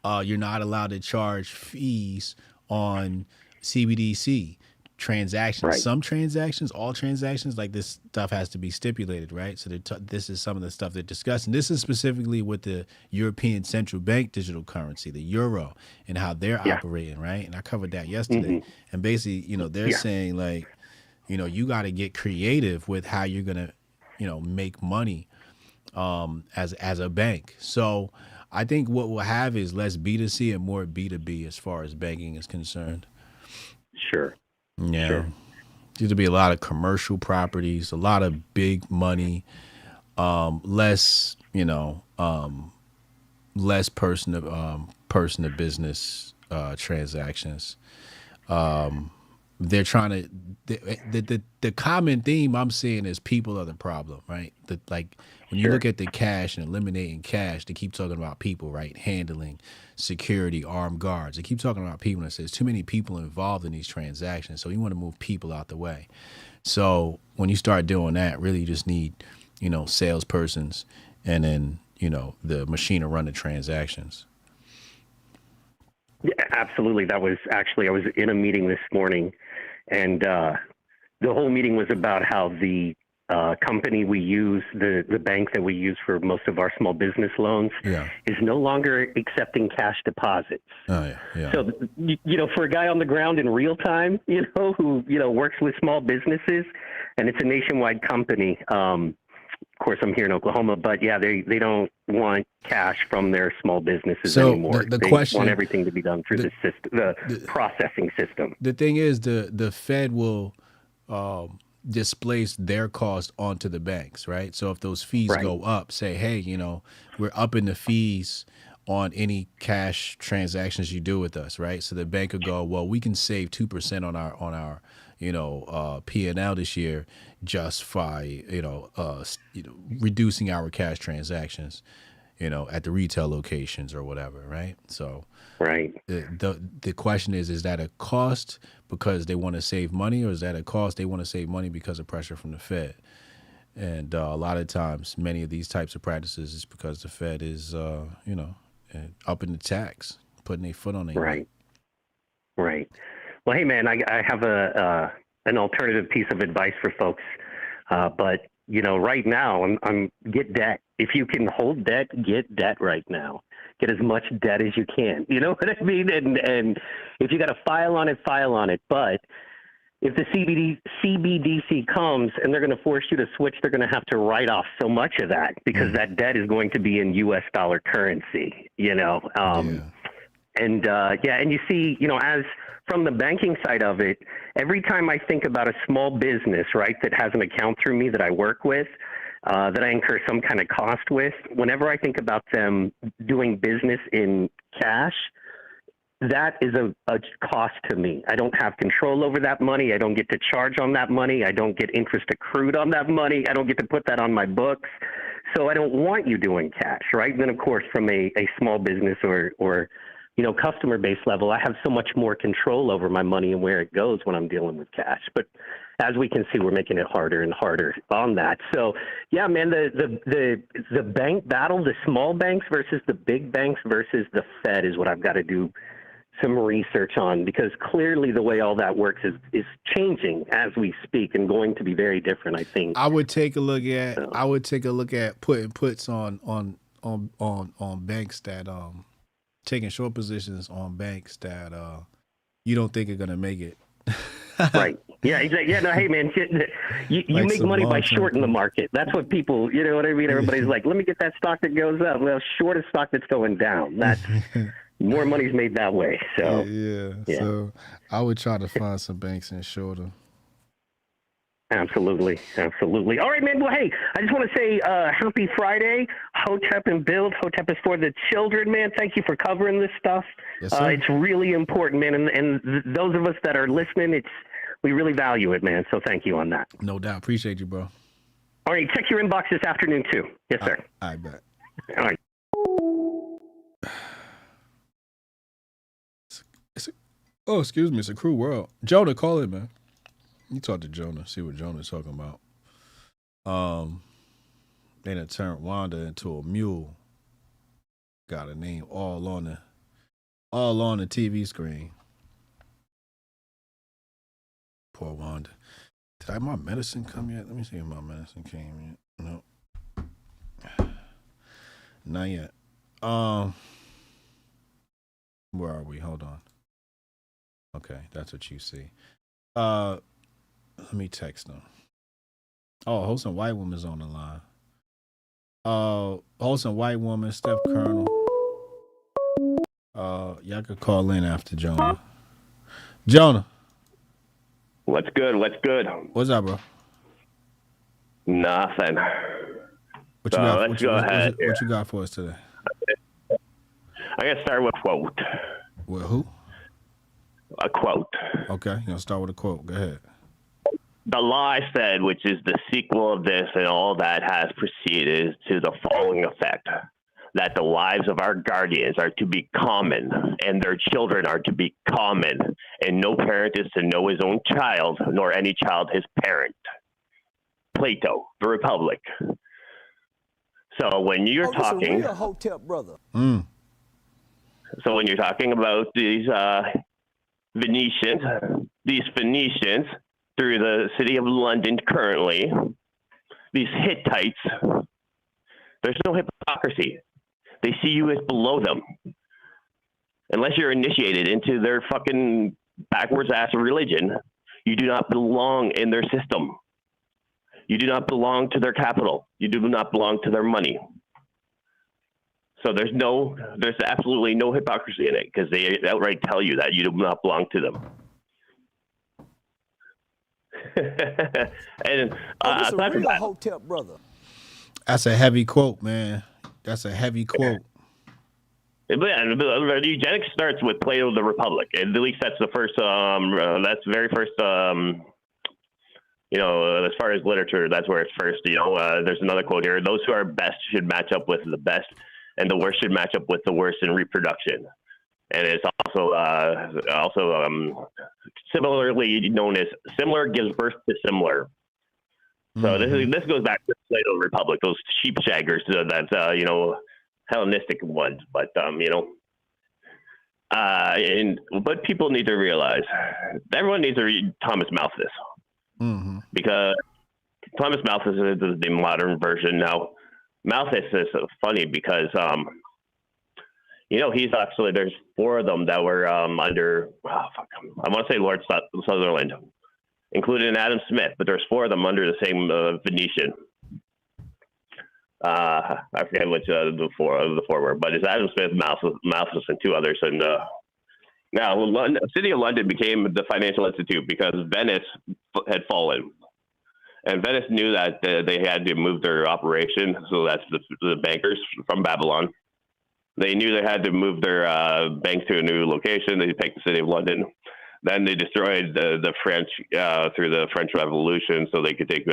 you're not allowed to charge fees on CBDC transactions. Right. Some transactions, all transactions, like this stuff has to be stipulated, right? So this is some of the stuff they're discussing. This is specifically with the European Central Bank digital currency, the euro, and how they're operating, right? And I covered that yesterday. And basically, you know, they're saying like, you know, you got to get creative with how you're going to, you know, make money as a bank. So I think what we'll have is less B2C and more B2B as far as banking is concerned. Sure. Yeah. Sure. There'll be a lot of commercial properties, a lot of big money, less, you know, less person to business transactions. They're trying to the common theme I'm seeing is people are the problem, right? Like when you look at the cash and eliminating cash, they keep talking about people, right? Handling, security, armed guards. They keep talking about people, and it says too many people involved in these transactions. So you want to move people out the way. So when you start doing that, really you just need, you know, salespersons and then, you know, the machine to run the transactions. Yeah, absolutely. That was actually, I was in a meeting this morning, and the whole meeting was about how the company we use, the bank that we use for most of our small business loans, is no longer accepting cash deposits. So, you know, for a guy on the ground in real time, you know, who, you know, works with small businesses, and it's a nationwide company. Of course, I'm here in Oklahoma, but yeah, they don't want cash from their small businesses anymore. The they question, want everything to be done through the system, the processing system. The thing is, the Fed will displace their cost onto the banks, right? So if those fees go up, say, hey, you know, we're upping the fees on any cash transactions you do with us, right? So the bank will go, well, we can save 2% on our you know, P&L this year just by, reducing our cash transactions, you know, at the retail locations or whatever, right? So the question is that a cost because they want to save money, or is that a cost they want to save money because of pressure from the Fed? And a lot of times, many of these types of practices is because the Fed is, upping the tax, putting their foot on it. Right. Well, hey, man, I have an alternative piece of advice for folks. But right now, I'm get debt. If you can hold debt, get debt right now. Get as much debt as you can. You know what I mean? And if you got to file on it, file on it. But if the CBDC comes and they're going to force you to switch, they're going to have to write off so much of that because that debt is going to be in U.S. dollar currency. And you see, as from the banking side of it, every time I think about a small business, right, that has an account through me that I work with, that I incur some kind of cost with, whenever I think about them doing business in cash, that is a cost to me. I don't have control over that money. I don't get to charge on that money. I don't get interest accrued on that money. I don't get to put that on my books. So I don't want you doing cash, right? And then, of course, from a small business or customer base level, I have so much more control over my money and where it goes when I'm dealing with cash. But as we can see, we're making it harder and harder on that. So, yeah, man, the bank battle, the small banks versus the big banks versus the Fed is what I've got to do some research on, because clearly the way all that works is changing as we speak and going to be very different, I think. I would take a look at putting puts on banks that taking short positions on banks that you don't think are gonna make it. Right. Yeah, exactly. Yeah, no, hey man, you Like make some money by long-term shorting the market. That's what people, you know what I mean? Everybody's like, let me get that stock that goes up. Well, short a stock that's going down. That's more money's made that way. So yeah. So I would try to find some banks and short them. Absolutely. All right, man. Well, hey, I just want to say happy Friday. Hotep and Build. Hotep is for the children, man. Thank you for covering this stuff. Yes, sir. It's really important, man. And those of us that are listening, we really value it, man. So thank you on that. No doubt. Appreciate you, bro. All right. Check your inbox this afternoon, too. Yes, sir. I bet. All right. Excuse me. It's a cruel world. Jonah, call in, man. You talk to Jonah, see what Jonah's talking about. They done turned Wanda into a mule. Got a name all on the TV screen. Poor Wanda. Did my medicine come yet? Let me see if my medicine came yet. No. Not yet. Where are we? Hold on. Okay, that's what you see. Let me text them. Oh, wholesome white woman's on the line. Wholesome white woman, Steph Colonel. Y'all could call in after Jonah. Jonah. What's good? What's up, bro? Nothing. What you got? What you got for us today? I gotta start with a quote. With who? A quote. Okay, you're gonna start with a quote. Go ahead. The law I said, which is the sequel of this and all that has proceeded, is to the following effect: that the lives of our guardians are to be common and their children are to be common, and no parent is to know his own child, nor any child his parent. Plato, The Republic. So when you're talking, It's a real Hotep brother. So when you're talking about these Venetians through the city of London currently, these Hittites, there's no hypocrisy. They see you as below them. Unless you're initiated into their fucking backwards ass religion, you do not belong in their system. You do not belong to their capital. You do not belong to their money. So there's absolutely no hypocrisy in it, because they outright tell you that you do not belong to them. And it's a real Hotep brother. That's a heavy quote, man. That's a heavy quote. But eugenics starts with Plato, The Republic. At least that's the first. That's the very first. As far as literature, that's where it's first. There's another quote here: "Those who are best should match up with the best, and the worst should match up with the worst in reproduction." And it's also similarly known as similar gives birth to similar. So this goes back to Plato, Republic, those sheep shaggers, that's Hellenistic ones. But but people need to realize, everyone needs to read Thomas Malthus, because Thomas Malthus is the modern version now. Malthus is funny because he's actually, there's 4 of them that were under I want to say Lord Sutherland, including Adam Smith, but there's 4 of them under the same Venetian. I forget which the four were, but it's Adam Smith, Malthus, and 2 others. And now, the City of London became the financial institute because Venice had fallen, and Venice knew that they had to move their operation. So that's the bankers from Babylon. They knew they had to move their banks to a new location. They picked the City of London. Then they destroyed the French through the French Revolution, so they could take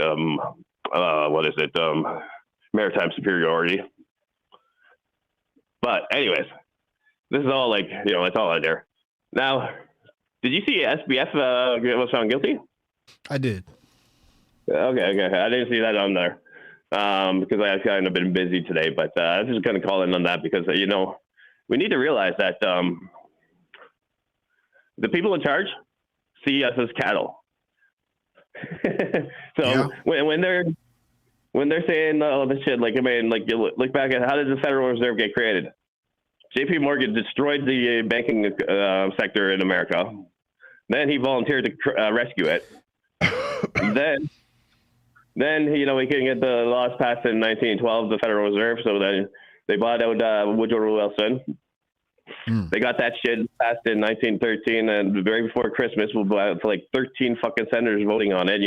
maritime superiority. But anyways, this is all it's all out there. Now, did you see SBF was found guilty? I did. Okay. I didn't see that on there because I've kind of been busy today. But I was just going to call in on that because, we need to realize that the people in charge see us as cattle. So when they're saying all this shit, you look back at how did the Federal Reserve get created? J.P. Morgan destroyed the banking sector in America. Then he volunteered to rescue it. then he couldn't get the laws passed in 1912, the Federal Reserve. So then they bought out Woodrow Wilson. They got that shit passed in 1913, and very before Christmas, we'll have 13 fucking senators voting on it.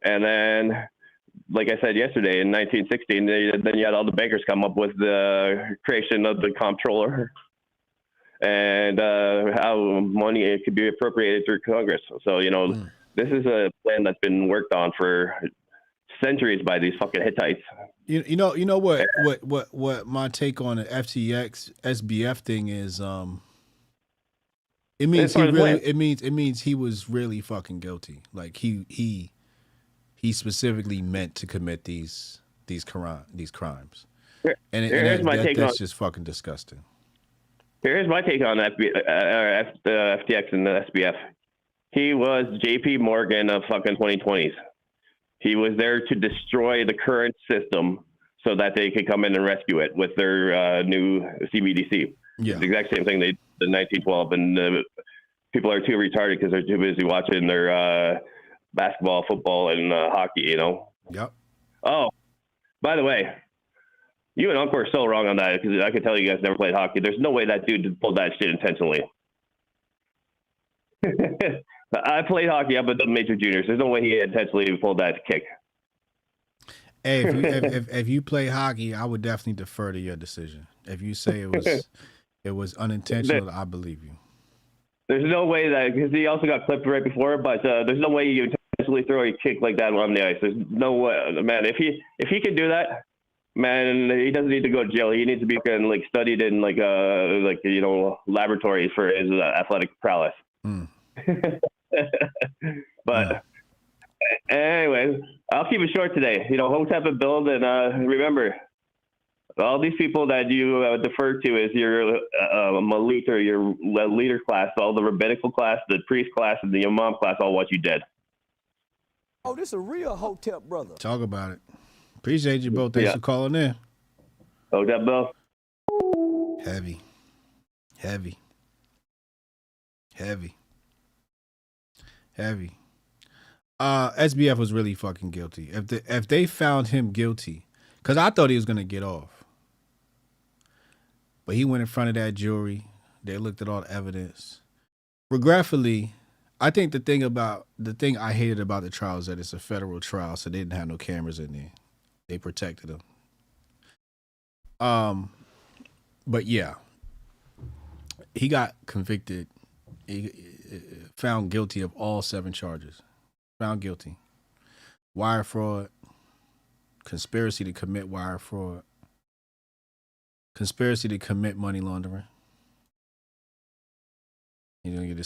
And then, like I said yesterday, in 1916, then you had all the bankers come up with the creation of the comptroller and how money could be appropriated through Congress. So, this is a plan that's been worked on for centuries by these fucking Hittites. You know what my take on the FTX SBF thing is, it means he was really fucking guilty. Like he specifically meant to commit these crimes. That's just fucking disgusting. Here's my take on FTX and the SBF. He was J.P. Morgan of fucking 2020s. He was there to destroy the current system so that they could come in and rescue it with their new CBDC. Yeah. The exact same thing they did in 1912. And people are too retarded because they're too busy watching their basketball, football, and hockey, Yep. Oh, by the way, you and Uncle are so wrong on that because I could tell you guys never played hockey. There's no way that dude pulled that shit intentionally. I played hockey up at the major juniors. There's no way he intentionally pulled that kick. Hey, if you play hockey, I would definitely defer to your decision. If you say it was unintentional, I believe you. There's no way that, because he also got clipped right before, but there's no way you intentionally throw a kick like that on the ice. There's no way, man. If he can do that, man, he doesn't need to go to jail. He needs to be studied in laboratories for his athletic prowess. But anyways, I'll keep it short today. Hotep and build, and remember, all these people that you defer to as your malit or your leader class, all the rabbinical class, the priest class, and the imam class, all what you did. Oh, this is a real Hotep brother. Talk about it. Appreciate you both. Thanks for calling in. Hotep Bill. Heavy. SBF was really fucking guilty. If they found him guilty, because I thought he was gonna get off, but he went in front of that jury. They looked at all the evidence. Regretfully, I think the thing I hated about the trial is that it's a federal trial, so they didn't have no cameras in there. They protected him. But yeah, he got convicted. He found guilty of all 7 charges. Found guilty. Wire fraud, conspiracy to commit wire fraud, conspiracy to commit money laundering. He's going to get a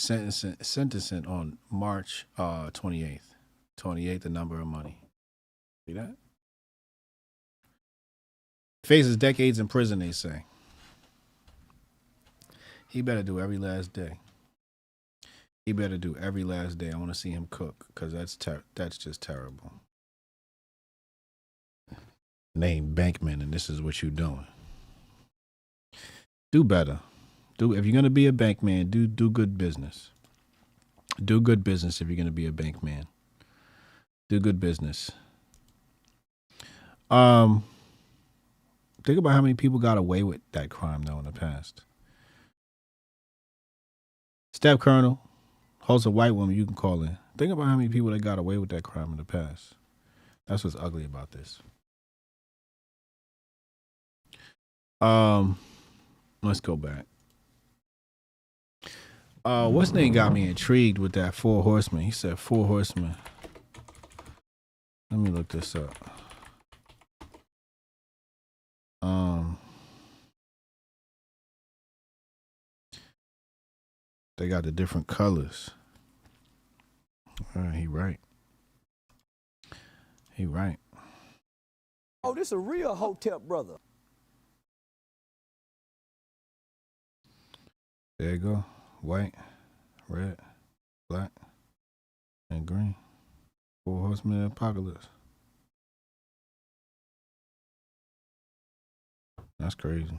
sentencing on March 28th. 28th, the number of money. See that? Faces decades in prison, they say. He better do every last day. He better do every last day. I want to see him cook because that's just terrible. Name Bankman, and this is what you're doing. Do better. If you're gonna be a bankman, do good business. Do good business if you're gonna be a bankman. Do good business. Think about how many people got away with that crime though in the past. Step Colonel, host a white woman, you can call in. Think about how many people that got away with that crime in the past. That's what's ugly about this. Let's go back. What's name got me intrigued with that 4 horsemen? He said 4 horsemen. Let me look this up. They got the different colors. He right. He right. Oh, this a real Hotep brother. There you go. White, red, black, and green. 4 horsemen of the apocalypse. That's crazy.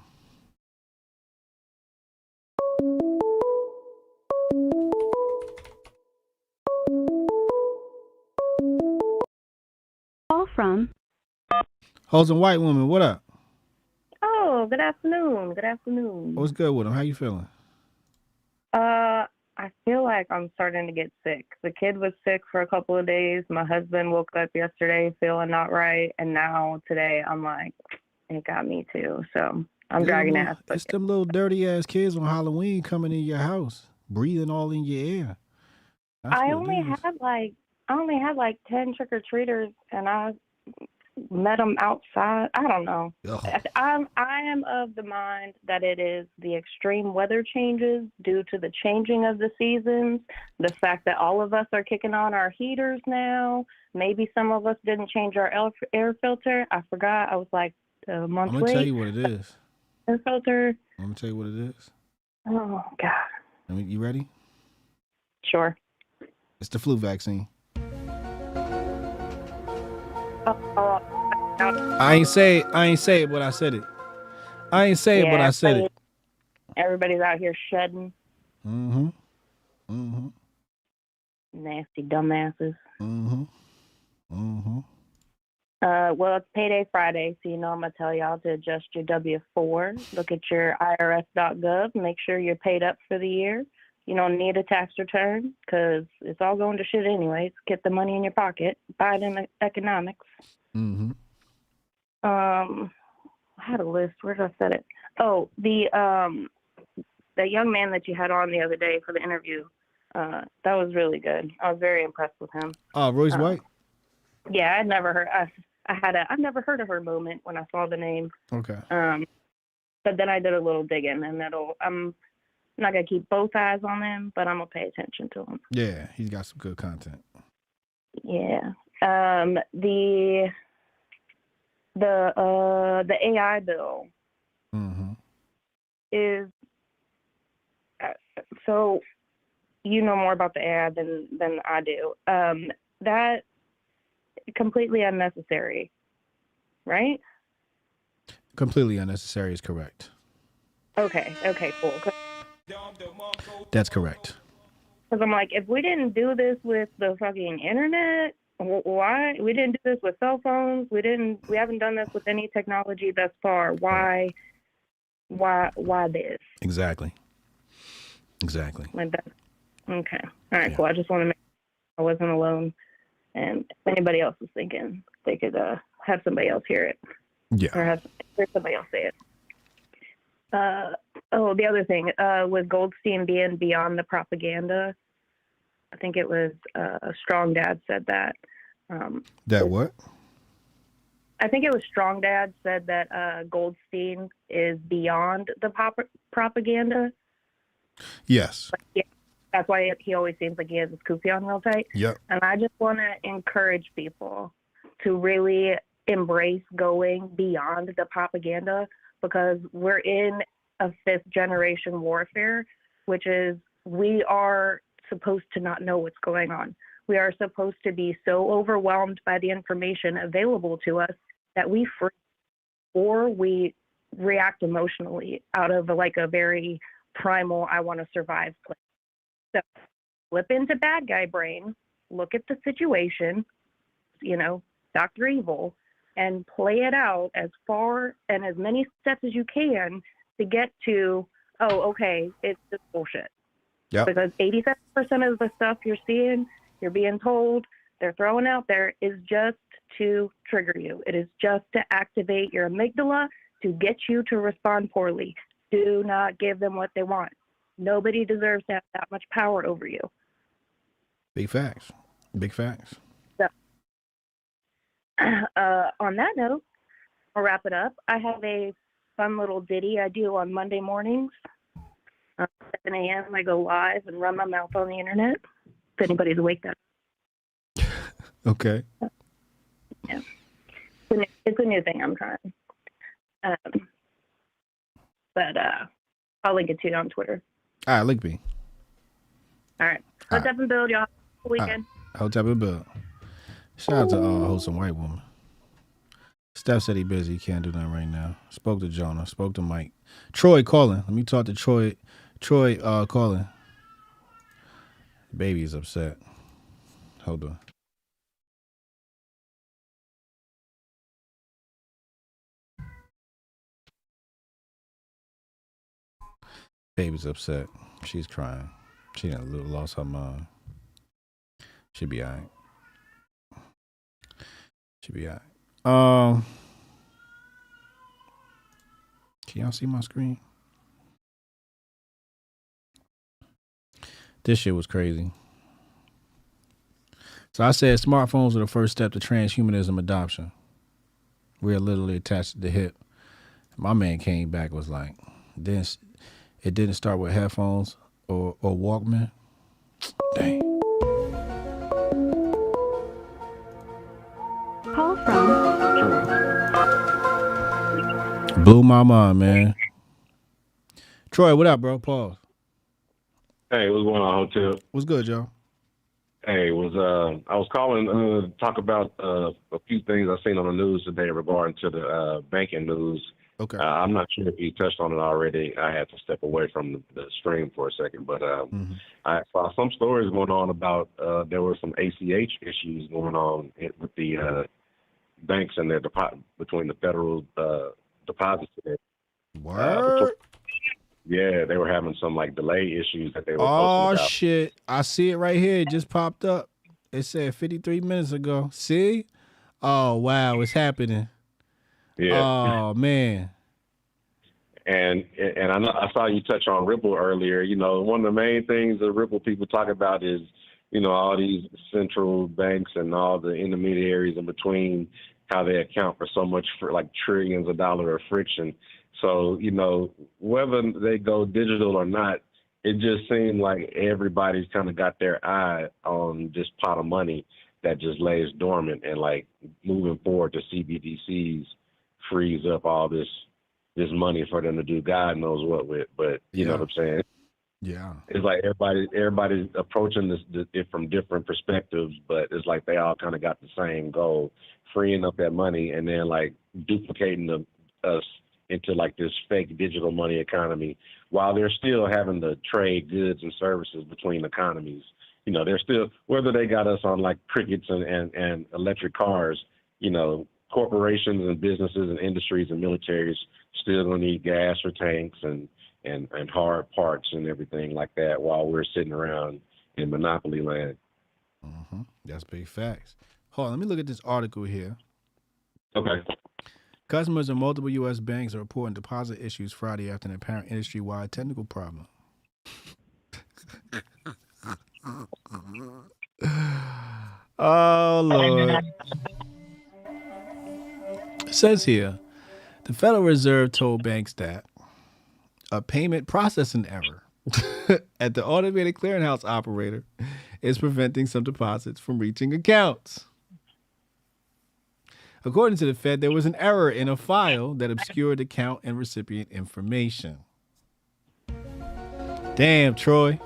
Call from. Hoes and white woman, what up? Oh, good afternoon. Good afternoon. What's good with him? How you feeling? I feel like I'm starting to get sick. The kid was sick for a couple of days. My husband woke up yesterday feeling not right, and now today I'm like, it got me too. So I'm dragging ass. It's them little dirty ass kids on Halloween coming in your house, breathing all in your ear. I only had like 10 trick or treaters, and I met them outside. I don't know. I am of the mind that it is the extreme weather changes due to the changing of the seasons, the fact that all of us are kicking on our heaters now. Maybe some of us didn't change our air filter. I forgot. I was like a month late. I'm gonna tell you what it is. Air filter. I'm gonna tell you what it is. Oh God. You ready? Sure. It's the flu vaccine. I ain't say it, but I said it. I ain't say it, but I said it. Everybody's out here shedding. Mm-hmm. Mm-hmm. Nasty dumbasses. Mm-hmm. Mm-hmm. Well, it's payday Friday, so you know I'm gonna tell y'all to adjust your W-4. Look at your IRS.gov. Make sure you're paid up for the year. You don't need a tax return because it's all going to shit anyways. Get the money in your pocket. Biden economics. Mm-hmm. I had a list. Where did I set it? Oh, the young man that you had on the other day for the interview. That was really good. I was very impressed with him. Royce White? Yeah, I'd never heard. I've never heard of her moment when I saw the name. Okay. But then I did a little digging, and I'm not gonna keep both eyes on him, but I'm gonna pay attention to him. Yeah, he's got some good content. Yeah. The AI bill is so you know more about the AI than I do. That completely unnecessary, right? Completely unnecessary is correct. Okay, cool. That's correct. Because I'm like, if we didn't do this with the fucking internet, why? We didn't do this with cell phones. We haven't done this with any technology thus far. Why this? Exactly. Like that. Okay. All right, cool. I just want to make sure I wasn't alone. And if anybody else was thinking, they could have somebody else hear it. Yeah. Or hear somebody else say it. The other thing, with Goldstein being beyond the propaganda, I think it was Strong Dad said that. That what? I think it was Strong Dad said that Goldstein is beyond the propaganda. Yes. Yeah, that's why he always seems like he has his kufi on real tight. Yep. And I just want to encourage people to really embrace going beyond the propaganda, because we're in a 5th generation warfare, which is we are supposed to not know what's going on. We are supposed to be so overwhelmed by the information available to us that we freeze or we react emotionally out of like a very primal, I want to survive place. So flip into bad guy brain, look at the situation, Dr. Evil, and play it out as far and as many steps as you can to get to, oh, okay, it's just bullshit. Yep. Because 87% of the stuff you're seeing, you're being told, they're throwing out there is just to trigger you. It is just to activate your amygdala to get you to respond poorly. Do not give them what they want. Nobody deserves to have that much power over you. Big facts. Big facts. So, on that note, I'll wrap it up. I have a fun little ditty I do on Monday mornings. 7 a.m. I go live and run my mouth on the internet. If anybody's awake, then. Okay. Yeah. It's a new thing I'm trying. But I'll link it to you on Twitter. All right, link me. All right. Let's up and build, y'all. Have a weekend. Hotep and Bill. Shout out to Wholesome White Woman. Steph said he busy. He can't do nothing right now. Spoke to Jonah. Spoke to Mike. Troy calling. Let me talk to Troy. Troy calling. Baby is upset. Hold on. Baby's upset. She's crying. She done lost her mind. She'll be all right. She'll be all right. Can y'all see my screen? This shit was crazy. So I said smartphones are the first step to transhumanism adoption. We're literally attached to the hip. My man came back was like, it didn't start with headphones or Walkman. Dang. Call from. Blew my mind, man. Troy, what up, bro? Pause. Hey, what's going on, Hotel? What's good, y'all? Hey, I was calling to talk about a few things I seen on the news today regarding to the banking news. Okay. I'm not sure if you touched on it already. I had to step away from the stream for a second, but I saw some stories going on about there were some ACH issues going on with the banks and their between the federal deposits. Word? Yeah, they were having some like delay issues that they were. Oh shit! I see it right here. It just popped up. It said 53 minutes ago. See? Oh wow, it's happening. Yeah. Oh man. And I know I saw you touch on Ripple earlier. You know, one of the main things that Ripple people talk about is, you know, all these central banks and all the intermediaries in between, how they account for so much for like trillions of dollars of friction. So, you know, whether they go digital or not, it just seemed like everybody's kind of got their eye on this pot of money that just lays dormant, and like moving forward to CBDCs frees up all this money for them to do God knows what with. But you know what I'm saying? Yeah. It's like everybody's approaching this from different perspectives, but it's like they all kind of got the same goal, freeing up that money and then like duplicating us into like this fake digital money economy, while they're still having to trade goods and services between economies. You know, they're still, whether they got us on like crickets and electric cars, you know, corporations and businesses and industries and militaries still gonna need gas or tanks and hard parts and everything like that, while we're sitting around in monopoly land. Mm-hmm. That's big facts. Hold on, let me look at this article here. Okay. Customers of multiple U.S. banks are reporting deposit issues Friday after an apparent industry-wide technical problem. Oh, Lord. It says here, the Federal Reserve told banks that a payment processing error at the automated clearinghouse operator is preventing some deposits from reaching accounts. According to the Fed, there was an error in a file that obscured account and recipient information. Damn, Troy.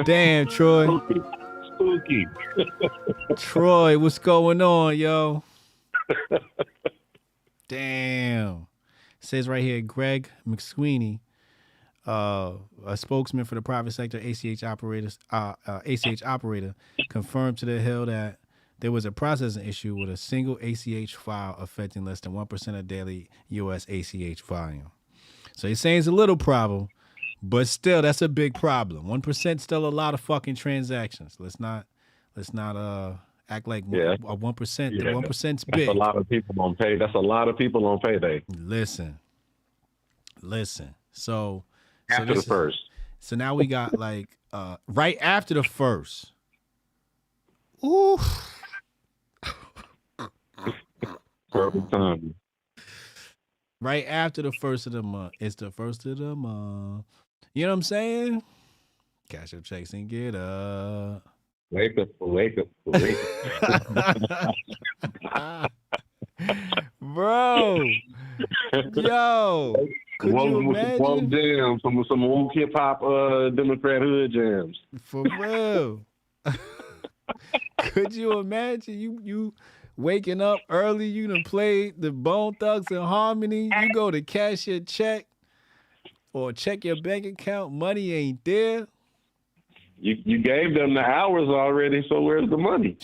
Damn, Troy. Spooky. Troy, what's going on, yo? Damn. It says right here, Greg McSweeney, a spokesman for the private sector ACH operator, confirmed to the Hill that there was a processing issue with a single ACH file affecting less than 1% of daily U.S. ACH volume. So he's saying it's a little problem, but still, that's a big problem. 1% still a lot of fucking transactions. Let's not act like 1%. Yeah. The 1%'s That's big. a lot of people on pay. That's a lot of people on payday. Listen. So After the first. So now we got like right after the first. Ooh. Perfect time. Right after the first of the month. It's the first of the month. You know what I'm saying? Cash up checks and get up. Wake up. Bro. Yo. Could you imagine? Woke jams, some woke hip hop Democrat hood jams. For real. Could you imagine you waking up early, you done played the Bone Thugs and Harmony, you go to cash your check or check your bank account, money ain't there. You gave them the hours already, so where's the money?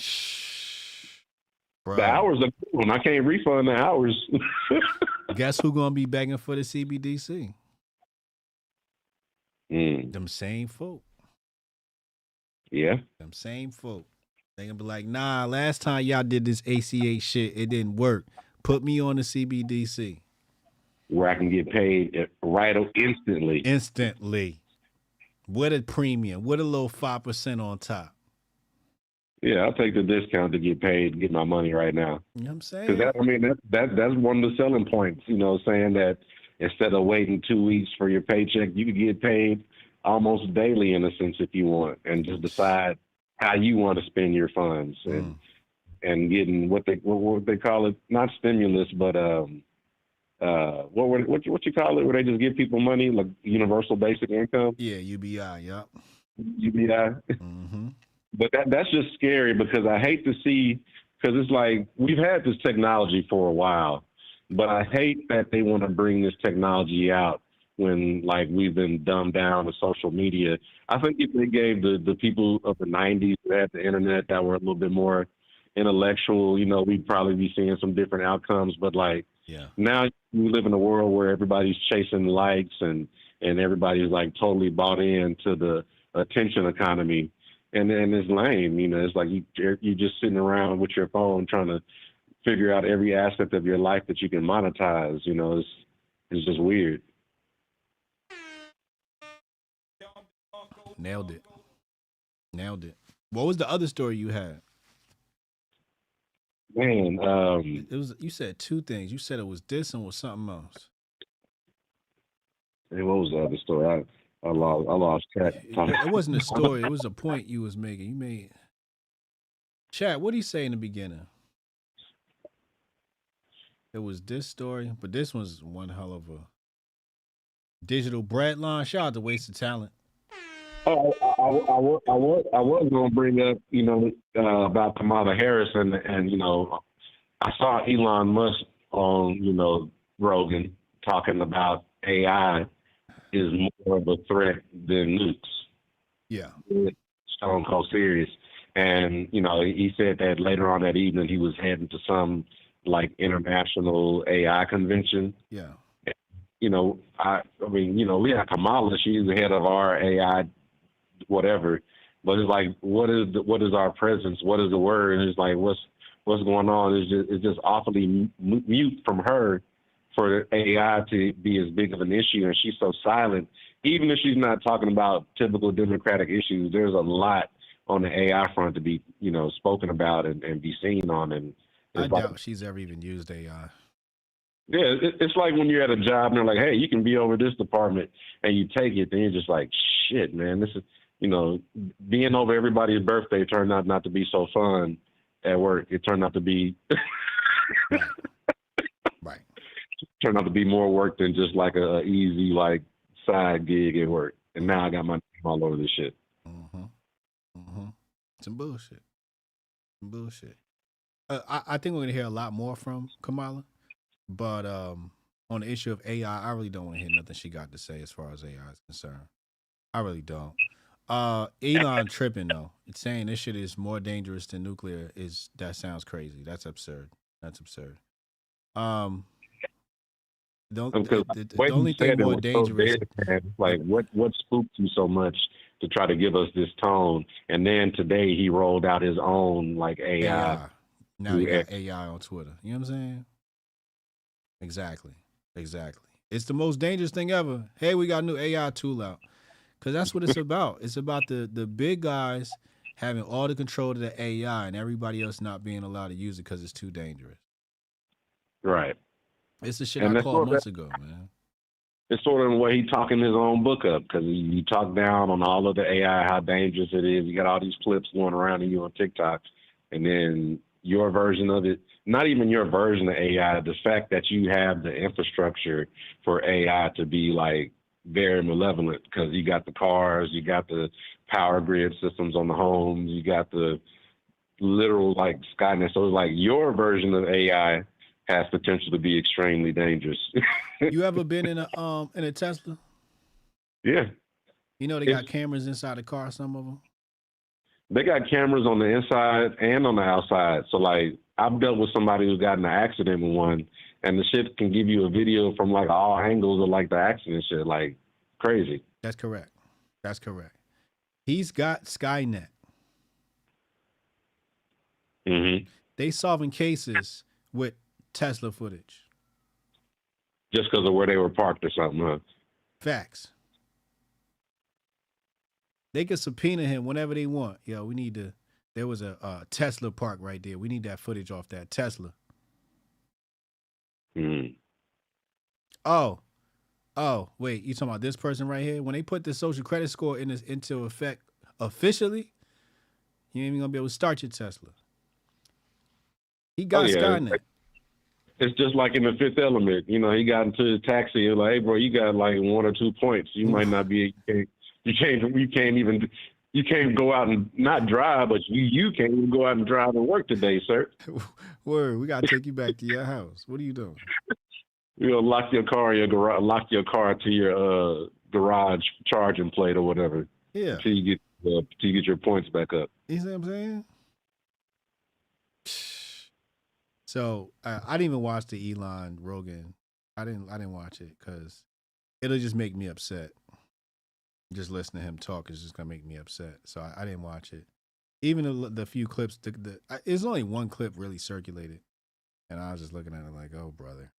Bro. The hours are gone. I can't refund the hours. Guess who gonna be begging for the CBDC? Them same folk. Yeah. Them same folk. They gonna be like, nah, last time y'all did this ACH shit, it didn't work. Put me on the CBDC. Where I can get paid right instantly. Instantly. With a premium, with a little 5% on top. Yeah, I'll take the discount to get paid and get my money right now. You know what I'm saying? Because that's one of the selling points, saying that instead of waiting 2 weeks for your paycheck, you could get paid almost daily in a sense if you want, and just decide how you want to spend your funds and getting what they call it, not stimulus, but what you call it, where they just give people money, like universal basic income? Yeah, UBI, yep. UBI. Mm-hmm. But that's just scary because I hate to see, because it's like we've had this technology for a while, but I hate that they want to bring this technology out when like we've been dumbed down to social media. I think if they gave the people of the 90s that had the internet that were a little bit more intellectual, we'd probably be seeing some different outcomes. But like now we live in a world where everybody's chasing likes and everybody's like totally bought into the attention economy. And it's lame, it's like you're just sitting around with your phone trying to figure out every aspect of your life that you can monetize. It's just weird. Nailed it. What was the other story you had? Man, it was. You said two things. You said it was this and was something else. Hey, what was the other story? I lost track. It wasn't a story. It was a point you was making. You made. Chat, what did he say in the beginning? It was this story, but this one's one hell of a digital bread line. Shout out to Wasted Talent. Oh, I was going to bring up, about Kamala Harris and I saw Elon Musk on, Rogan talking about AI is more of a threat than nukes. Yeah. Stone cold serious. And, he said that later on that evening he was heading to some like international AI convention. Yeah. We have Kamala, she's the head of our AI whatever, but it's like what is our presence, what is the word, and it's like what's going on. It's just awfully mute from her for AI to be as big of an issue, and she's so silent. Even if she's not talking about typical democratic issues, there's a lot on the AI front to be spoken about and be seen on. And I doubt she's ever even used AI. Yeah, it's like when you're at a job and they're like, hey, you can be over this department, and you take it, then you're just like, shit, man, this is, being over everybody's birthday turned out not to be so fun at work. It turned out to be right. Turned out to be more work than just like a easy like side gig at work. And now I got my name all over this shit. Mm-hmm. Some bullshit. Some bullshit. I think we're gonna hear a lot more from Kamala, but on the issue of AI, I really don't want to hear nothing she got to say as far as AI is concerned. I really don't. Elon tripping though. It's saying this shit is more dangerous than nuclear. That sounds crazy. That's absurd. That's absurd. The only thing more dangerous. Like what spooked you so much to try to give us this tone? And then today he rolled out his own like AI. Now you got AI on Twitter. You know what I'm saying? Exactly. It's the most dangerous thing ever. Hey, we got a new AI tool out. Because that's what it's about. It's about the big guys having all the control of the AI and everybody else not being allowed to use it because it's too dangerous. Right. It's the shit I called months ago, man. It's sort of the way he talking his own book up, because you talk down on all of the AI, how dangerous it is. You got all these clips going around of you on TikTok, and then your version of it, not even your version of AI, the fact that you have the infrastructure for AI to be like very malevolent, because you got the cars, you got the power grid systems on the homes, you got the literal like Skynet. So it's like your version of AI has potential to be extremely dangerous. You ever been in a Tesla? Yeah. You know they got cameras inside the car, some of them? They got cameras on the inside and on the outside. So like I've dealt with somebody who's got in an accident with one, and the shit can give you a video from like all angles of like the accident shit, like crazy. That's correct. He's got Skynet. Mm-hmm. They solving cases with Tesla footage. Just because of where they were parked or something, huh? Facts. They could subpoena him whenever they want. Yo, we need to. There was a Tesla park right there. We need that footage off that Tesla. Oh, wait. You talking about this person right here? When they put the social credit score into effect officially, you ain't even gonna be able to start your Tesla. He got Skynet. It's just like in The Fifth Element. You know, he got into the taxi and like, hey, bro, you got like 1 or 2 points. You might not be. You can't go out and not drive, but you can't even go out and drive and work today, sir. Word, we gotta take you back to your house. What are you doing? You know, lock your car in your garage, lock your car to your garage charging plate or whatever. Yeah. Till you get your points back up. You see what I'm saying? So I didn't even watch the Elon Rogan. I didn't watch it because it'll just make me upset. Just listening to him talk is just gonna make me upset. So I didn't watch it. Even the few clips, there's only one clip really circulated, and I was just looking at it like, oh brother.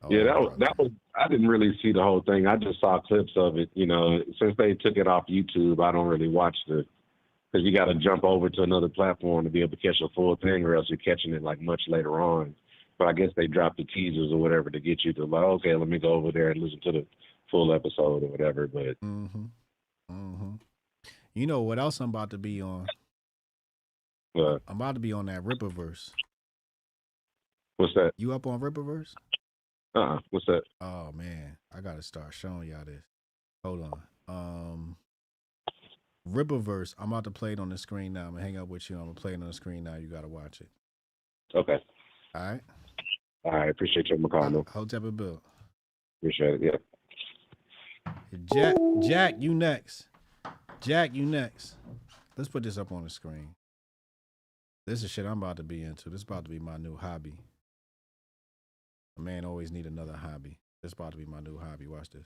Yeah, that was. I didn't really see the whole thing. I just saw clips of it. You know, since they took it off YouTube, I don't really watch because you got to jump over to another platform to be able to catch the full thing, or else you're catching it like much later on. But I guess they dropped the teasers or whatever to get you to like, okay, let me go over there and listen to the full episode or whatever. But you know what else I'm about to be on? I'm about to be on that Rippaverse. What's that? You up on Rippaverse? What's that? Oh man, I gotta start showing y'all this. Hold on. Rippaverse. I'm about to play it on the screen now. I'm gonna hang out with you. I'm gonna play it on the screen now. You gotta watch it. Okay. All right. All right. Appreciate you, McConnell. Hotep and Bill. Appreciate it. Yeah. Jack, you next. Jack, you next. Let's put this up on the screen. This is shit I'm about to be into. This is about to be my new hobby. A man always need another hobby. This is about to be my new hobby. Watch this.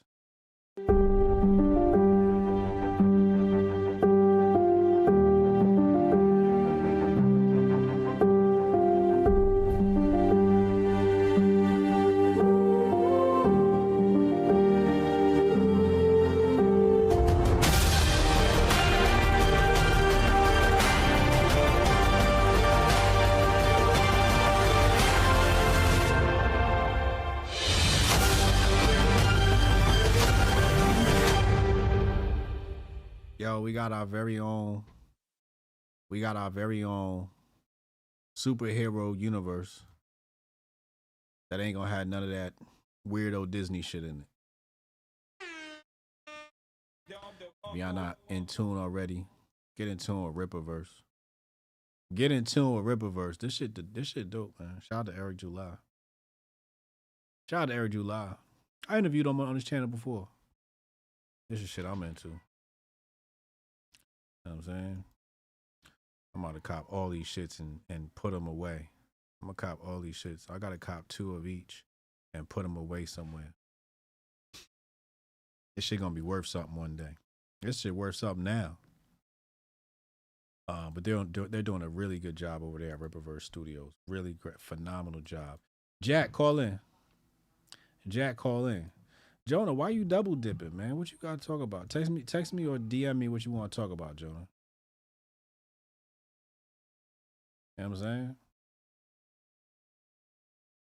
We got our very own superhero universe that ain't gonna have none of that weirdo Disney shit in it. If y'all not in tune already, Get in tune with Rippaverse. Get in tune with Rippaverse. This shit dope, man. Shout out to Eric July. Shout out to Eric July. I interviewed him on this channel before. This is shit I'm into. You know what I'm saying? I'm about to cop all these shits and put them away. I'm gonna cop all these shits. I gotta cop 2 of each and put them away somewhere. This shit gonna be worth something one day. This shit worth something now. But they're doing a really good job over there at Rippaverse Studios. Really great, phenomenal job. Jack, call in. Jack, call in. Jonah, why you double dipping, man? What you gotta talk about? Text me or DM me what you want to talk about, Jonah. You know what I'm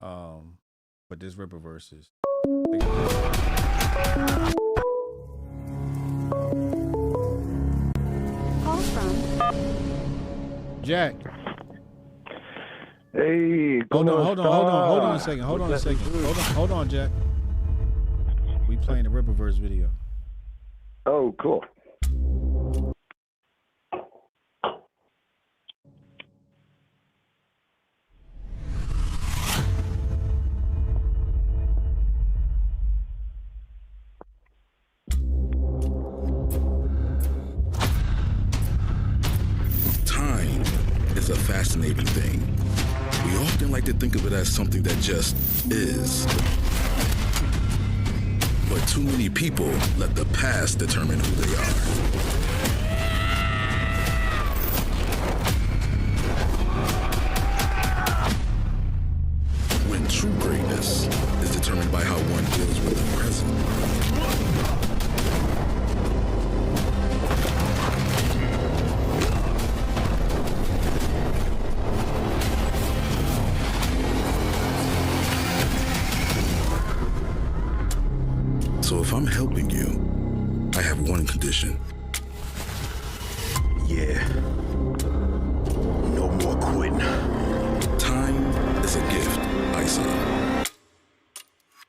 saying? But this Rippaverse is. Call from Jack. Hey, hold on a second. Hold on, Jack. We playing the Rippaverse video. Oh, cool. Time is a fascinating thing. We often like to think of it as something that just is. But too many people let the past determine who they are. When true greatness is determined by how one deals with the present. So if I'm helping you, I have one condition. Yeah. No more quitting. Time is a gift, Isa.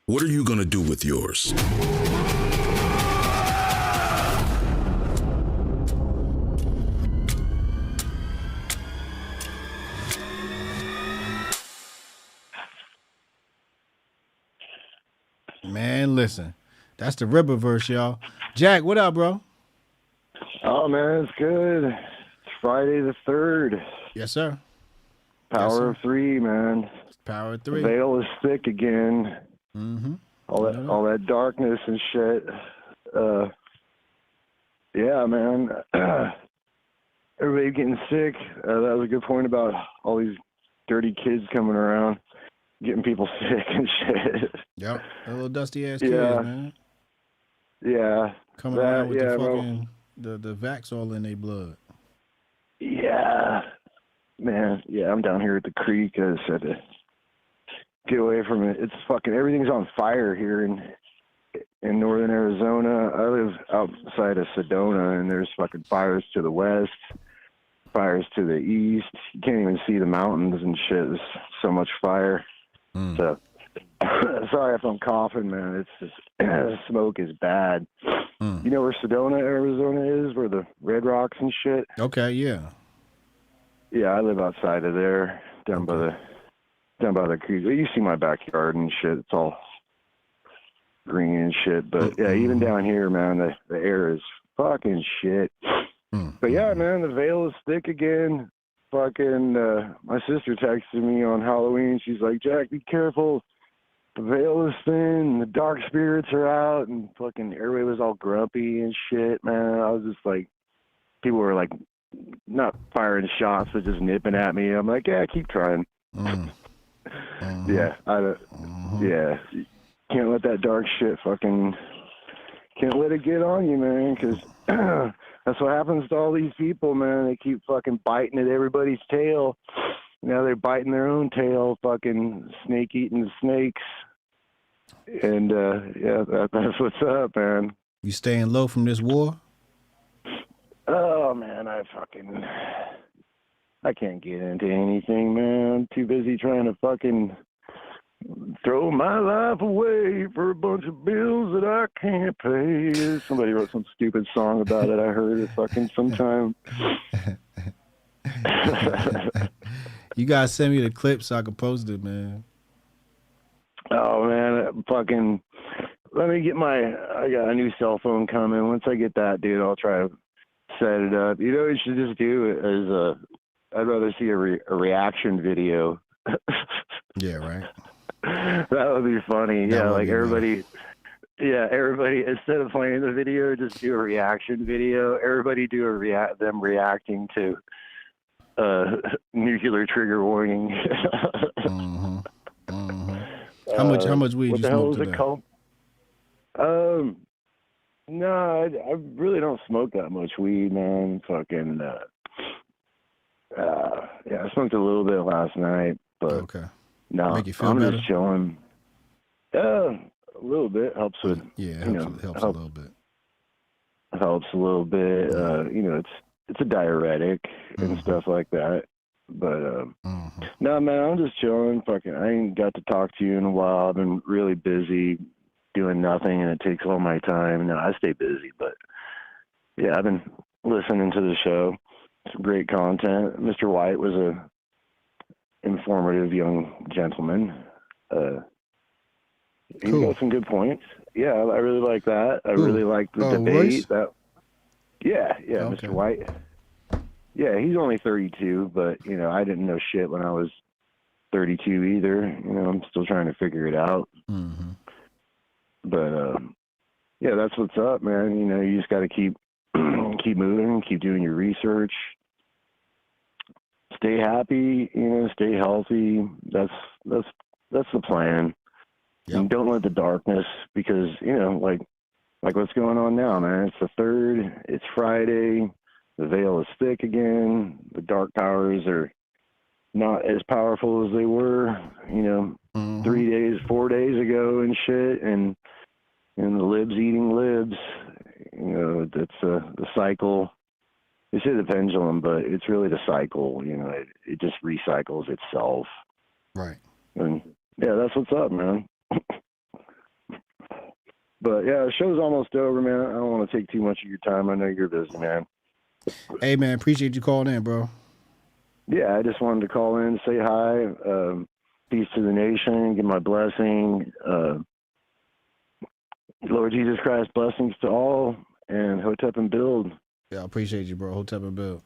What are you gonna do with yours? Man, listen. That's the Rippaverse, y'all. Jack, what up, bro? Oh, man, it's good. It's Friday the 3rd. Yes, sir. Power of 3, man. Power of 3. The veil is thick again. Mm-hmm. All that darkness and shit. Yeah, man. Everybody getting sick. That was a good point about all these dirty kids coming around, getting people sick and shit. Yep. The little dusty ass kids, man. Yeah. Coming around with the fucking the vax all in their blood. Yeah. Man, yeah, I'm down here at the creek. I just had to get away from it. It's fucking everything's on fire here in northern Arizona. I live outside of Sedona, and there's fucking fires to the west, fires to the east. You can't even see the mountains and shit. There's so much fire. So sorry if I'm coughing, man. It's just the smoke is bad. You know where Sedona, Arizona is, where the Red Rocks and shit? Okay, yeah. Yeah, I live outside of there, down by the creek. You see my backyard and shit. It's all green and shit. But yeah, even down here, man, the air is fucking shit. But yeah, man, the veil is thick again. Fucking my sister texted me on Halloween. She's like, Jack, be careful. The veil is thin, the dark spirits are out, and fucking everybody was all grumpy and shit, man. I was just like, people were like, not firing shots, but just nipping at me. I'm like, yeah, keep trying. Yeah, yeah. Can't let that dark shit can't let it get on you, man, because that's what happens to all these people, man. They keep fucking biting at everybody's tail. Now they're biting their own tail, fucking snake eating the snakes. And yeah, that's what's up, man. You staying low from this war? Oh man, I can't get into anything, man. I'm too busy trying to fucking throw my life away for a bunch of bills that I can't pay. Somebody wrote some stupid song about it. I heard it fucking sometime. You guys send me the clip so I can post it, man. Oh man, fucking. Let me get I got a new cell phone coming. Once I get that, dude, I'll try to set it up. You know what you should just do is I'd rather see a reaction video. Yeah, right. That would be funny. That yeah, would like be everybody. Yeah, everybody, instead of playing the video, just do a reaction video. Everybody do them reacting to nuclear trigger warning. How much weed you smoke today? No, I really don't smoke that much weed, man. Fucking, yeah, I smoked a little bit last night, but okay. No, Make you feel I'm better? just chilling. Yeah, a little bit helps with. Yeah, it helps a little bit. Helps a little bit. You know, it's a diuretic and stuff like that. But no, man, I'm just chilling. Fucking, I ain't got to talk to you in a while. I've been really busy doing nothing, and it takes all my time. No, I stay busy, but yeah, I've been listening to the show. It's great content. Mr. White was a informative young gentleman. He got some good points. Yeah, I really like that. I really like the debate. Yeah, okay. Mr. White. Yeah, he's only 32, but you know, I didn't know shit when I was 32 either. You know, I'm still trying to figure it out. But yeah, that's what's up, man. You know, you just got to keep moving, keep doing your research. Stay happy, you know, stay healthy. That's the plan. Yep. And don't let the darkness, because, you know, like what's going on now, man. It's the 3rd, it's Friday, the veil is thick again, the dark powers are not as powerful as they were, you know, 3 days, 4 days ago and shit, and the libs eating libs. You know, that's the cycle. They say the pendulum, but it's really the cycle. You know, it just recycles itself. Right. And yeah, that's what's up, man. But yeah, the show's almost over, man. I don't want to take too much of your time. I know you're busy, man. Hey, man, appreciate you calling in, bro. Yeah, I just wanted to call in, say hi, peace to the nation, give my blessing. Lord Jesus Christ, blessings to all, and Hotep and build. Yeah, I appreciate you, bro. Hotep and build.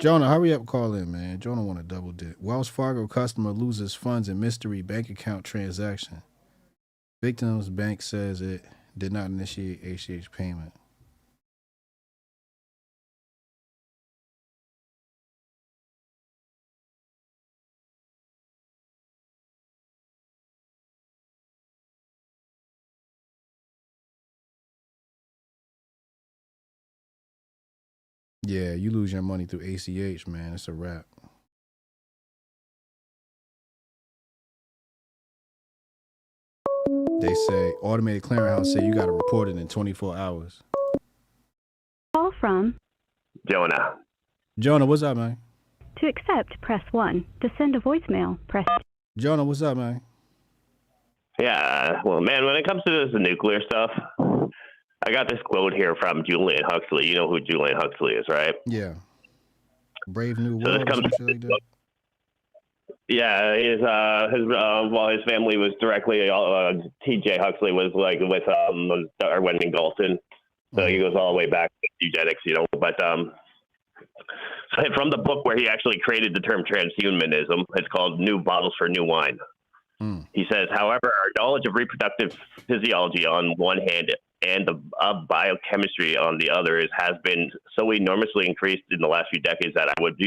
Jonah, hurry up, call in, man. Jonah want to double dip. Wells Fargo customer loses funds in mystery bank account transaction. Victim's bank says it did not initiate ACH payment. Yeah, you lose your money through ACH, man. It's a wrap. They say automated clearinghouse say you got to report it in 24 hours. Call from Jonah. Jonah, what's up, man? To accept, press 1. To send a voicemail, press 2. Jonah, what's up, man? Yeah, well, man, when it comes to this nuclear stuff, I got this quote here from Julian Huxley. You know who Julian Huxley is, right? Yeah. Brave New So World. this comes yeah, his family was directly, T.J. Huxley was like with Darwin and Galton. So he goes all the way back to eugenics, you know. But from the book where he actually created the term transhumanism, it's called New Bottles for New Wine. He says, however, our knowledge of reproductive physiology on one hand and of biochemistry on the other has been so enormously increased in the last few decades that I would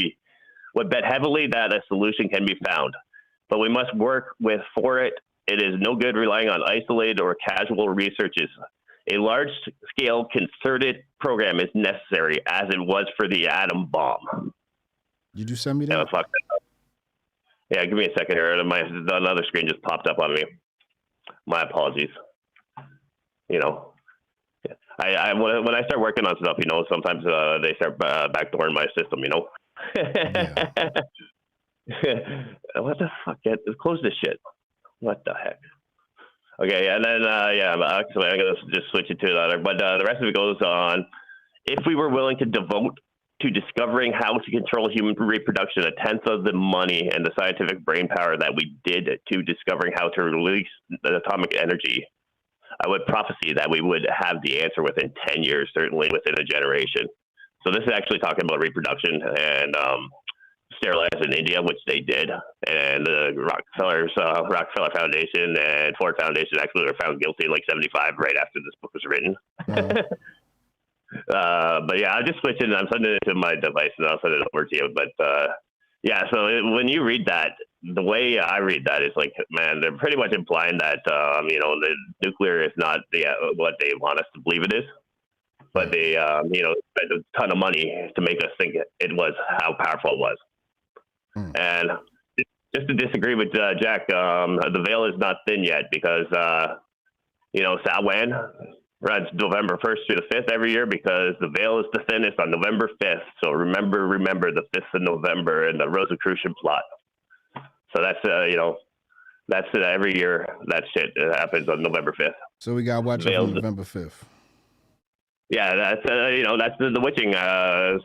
bet heavily that a solution can be found. But we must work for it. It is no good relying on isolated or casual researches. A large-scale concerted program is necessary, as it was for the atom bomb. Did you send me that? Yeah, give me a second here. Another screen just popped up on me. My apologies. You know, when I start working on stuff, you know, sometimes they start backdooring my system, you know. What the fuck? Close this shit. What the heck? Okay, and then actually I'm gonna just switch it to another. But the rest of it goes on. If we were willing to devote to discovering how to control human reproduction a tenth of the money and the scientific brain power that we did to discovering how to release the atomic energy, I would prophesy that we would have the answer within 10 years, certainly within a generation. So this is actually talking about reproduction and sterilized in India, which they did. And the Rockefeller Foundation and Ford Foundation actually were found guilty in like 75 right after this book was written. But yeah, I'm just switching. I'm sending it to my device and I'll send it over to you. But when you read that, the way I read that is like, man, they're pretty much implying that, the nuclear is not what they want us to believe it is. But they, spent a ton of money to make us think it was how powerful it was. And just to disagree with Jack, the veil is not thin yet because, Samhain runs November 1st through the 5th every year because the veil is the thinnest on November 5th. So remember the 5th of November and the Rosicrucian plot. So that's, that's every year that shit happens on November 5th. So we got to watch it on November 5th. Yeah, that's, that's the witching.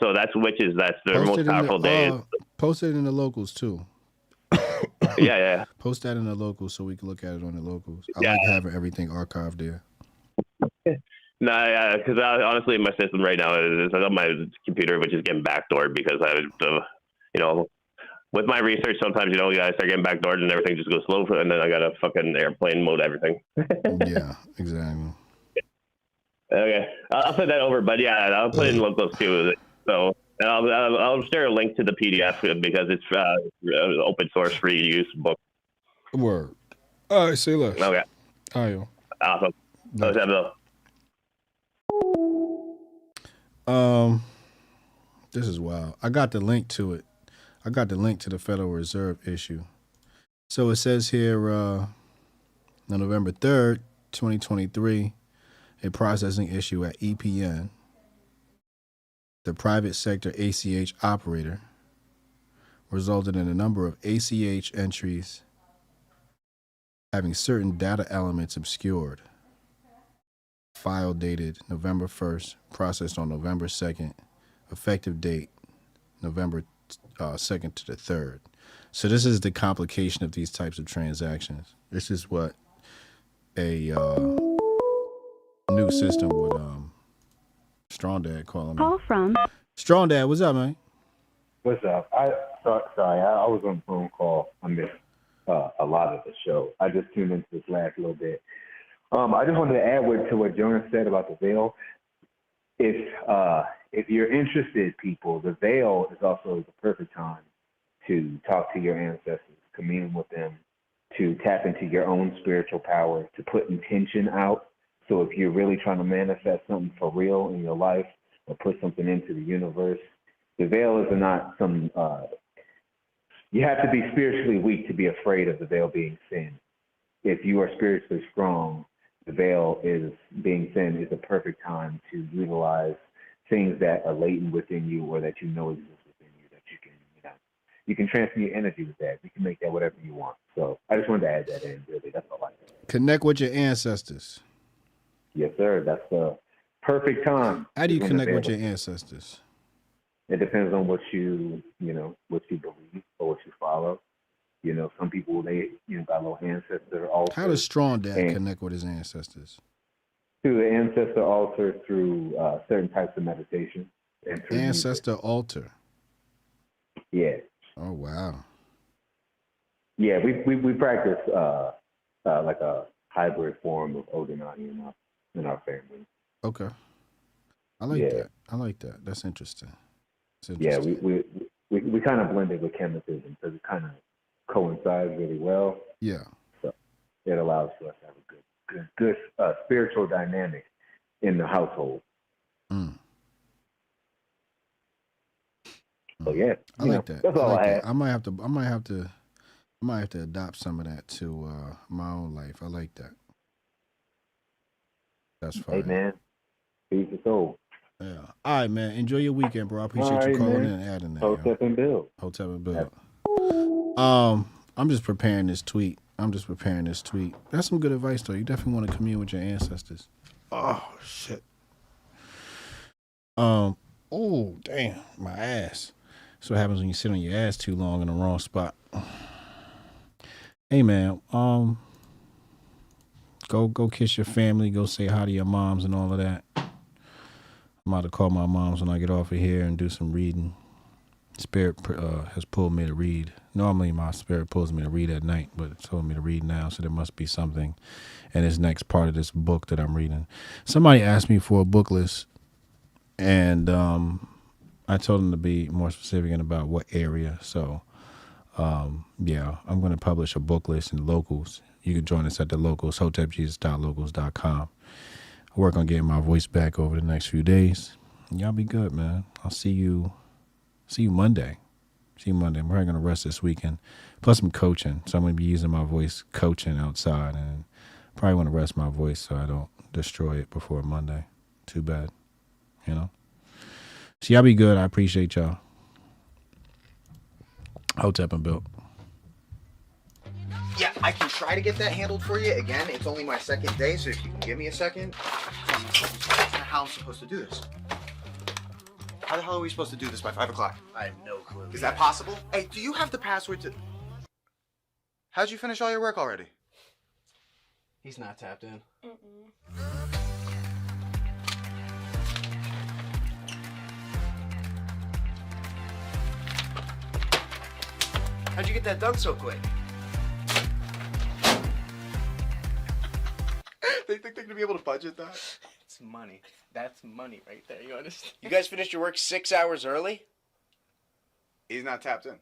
So that's witches. That's their most powerful day. Post it in the locals too. Yeah. Post that in the locals so we can look at it on the locals. I like having everything archived there. No, because honestly, my system right now is on my computer, which is getting backdoored because with my research, sometimes I start getting backdoored and everything just goes slow, and then I got to fucking airplane mode everything. Yeah, exactly. Okay, I'll send that over, but yeah, I'll put it in locals too. So I'll share a link to the PDF because it's open source free use book. Word. All right, say less. Okay. All right. Awesome. This is wild. I got the link to it. I got the link to the Federal Reserve issue. So it says here, on November 3rd, 2023, a processing issue at EPN, the private sector ACH operator, resulted in a number of ACH entries having certain data elements obscured. File dated November 1st, processed on November 2nd, effective date November 2nd to the 3rd. So this is the complication of these types of transactions. This is what a new system would Strong Dad calling me. Call from Strong Dad, what's up, man? What's up? Sorry, I was on a phone call. I missed a lot of the show. I just tuned into this last little bit. I just wanted to add to what Jonas said about the veil. If you're interested, people, the veil is also the perfect time to talk to your ancestors, commune with them, to tap into your own spiritual power, to put intention out. So if you're really trying to manifest something for real in your life or put something into the universe, the veil is not some, you have to be spiritually weak to be afraid of the veil being thin. If you are spiritually strong, the veil is being thin is a perfect time to utilize things that are latent within you or that exist within you that you can transmute energy with that. You can make that whatever you want. So I just wanted to add that in, really. That's all I said. Connect with your ancestors. Yes, sir. That's the perfect time. How do you connect with your ancestors? It depends on what you believe or what you follow. Some people, they got a little ancestor altar. How does Strong Dad connect with his ancestors? Through the ancestor altar, through certain types of meditation. And through ancestor altar? Yeah. Oh, wow. Yeah, we practice like a hybrid form of Odinani in our family. Okay. I like that. I like that. That's interesting. Yeah, we kind of blend it with chemicism because it kind of coincides really well. Yeah. So it allows for us to have a good spiritual dynamic in the household. So yeah, I like that. That's all I had. I might have to adopt some of that to my own life. I like that. That's fine. Hey man, peace and soul. Yeah. All right, man. Enjoy your weekend, bro. I appreciate you calling in and adding that. Hotep and Bill. Hotep and Bill. I'm just preparing this tweet. I'm just preparing this tweet. That's some good advice, though. You definitely want to commune with your ancestors. Oh, shit. Oh, damn, my ass. That's what happens when you sit on your ass too long in the wrong spot. Hey, man, go kiss your family. Go say hi to your moms and all of that. I'm about to call my moms when I get off of here and do some reading. Spirit has pulled me to read. Normally, my spirit pulls me to read at night, but it's told me to read now, so there must be something in this next part of this book that I'm reading. Somebody asked me for a book list, and I told them to be more specific and about what area. So, yeah, I'm going to publish a book list in locals. You can join us at the locals, hotepjesus.locals.com. I work on getting my voice back over the next few days. Y'all be good, man. I'll see you Monday. See you Monday. I'm probably going to rest this weekend. Plus, I'm coaching, so I'm going to be using my voice coaching outside, and probably want to rest my voice so I don't destroy it before Monday. Too bad, you know? So y'all be good. I appreciate y'all. Hotep and Built. Yeah, I can try to get that handled for you. Again, it's only my second day, so if you can give me a second. How I'm supposed to do this? How the hell are we supposed to do this by 5 o'clock? I have no clue. Is that possible? Hey, do you have the password to... How'd you finish all your work already? He's not tapped in. How'd you get that done so quick? They think they're gonna be able to budget that? It's money. That's money right there. You understand? You guys finished your work 6 hours early? He's not tapped in.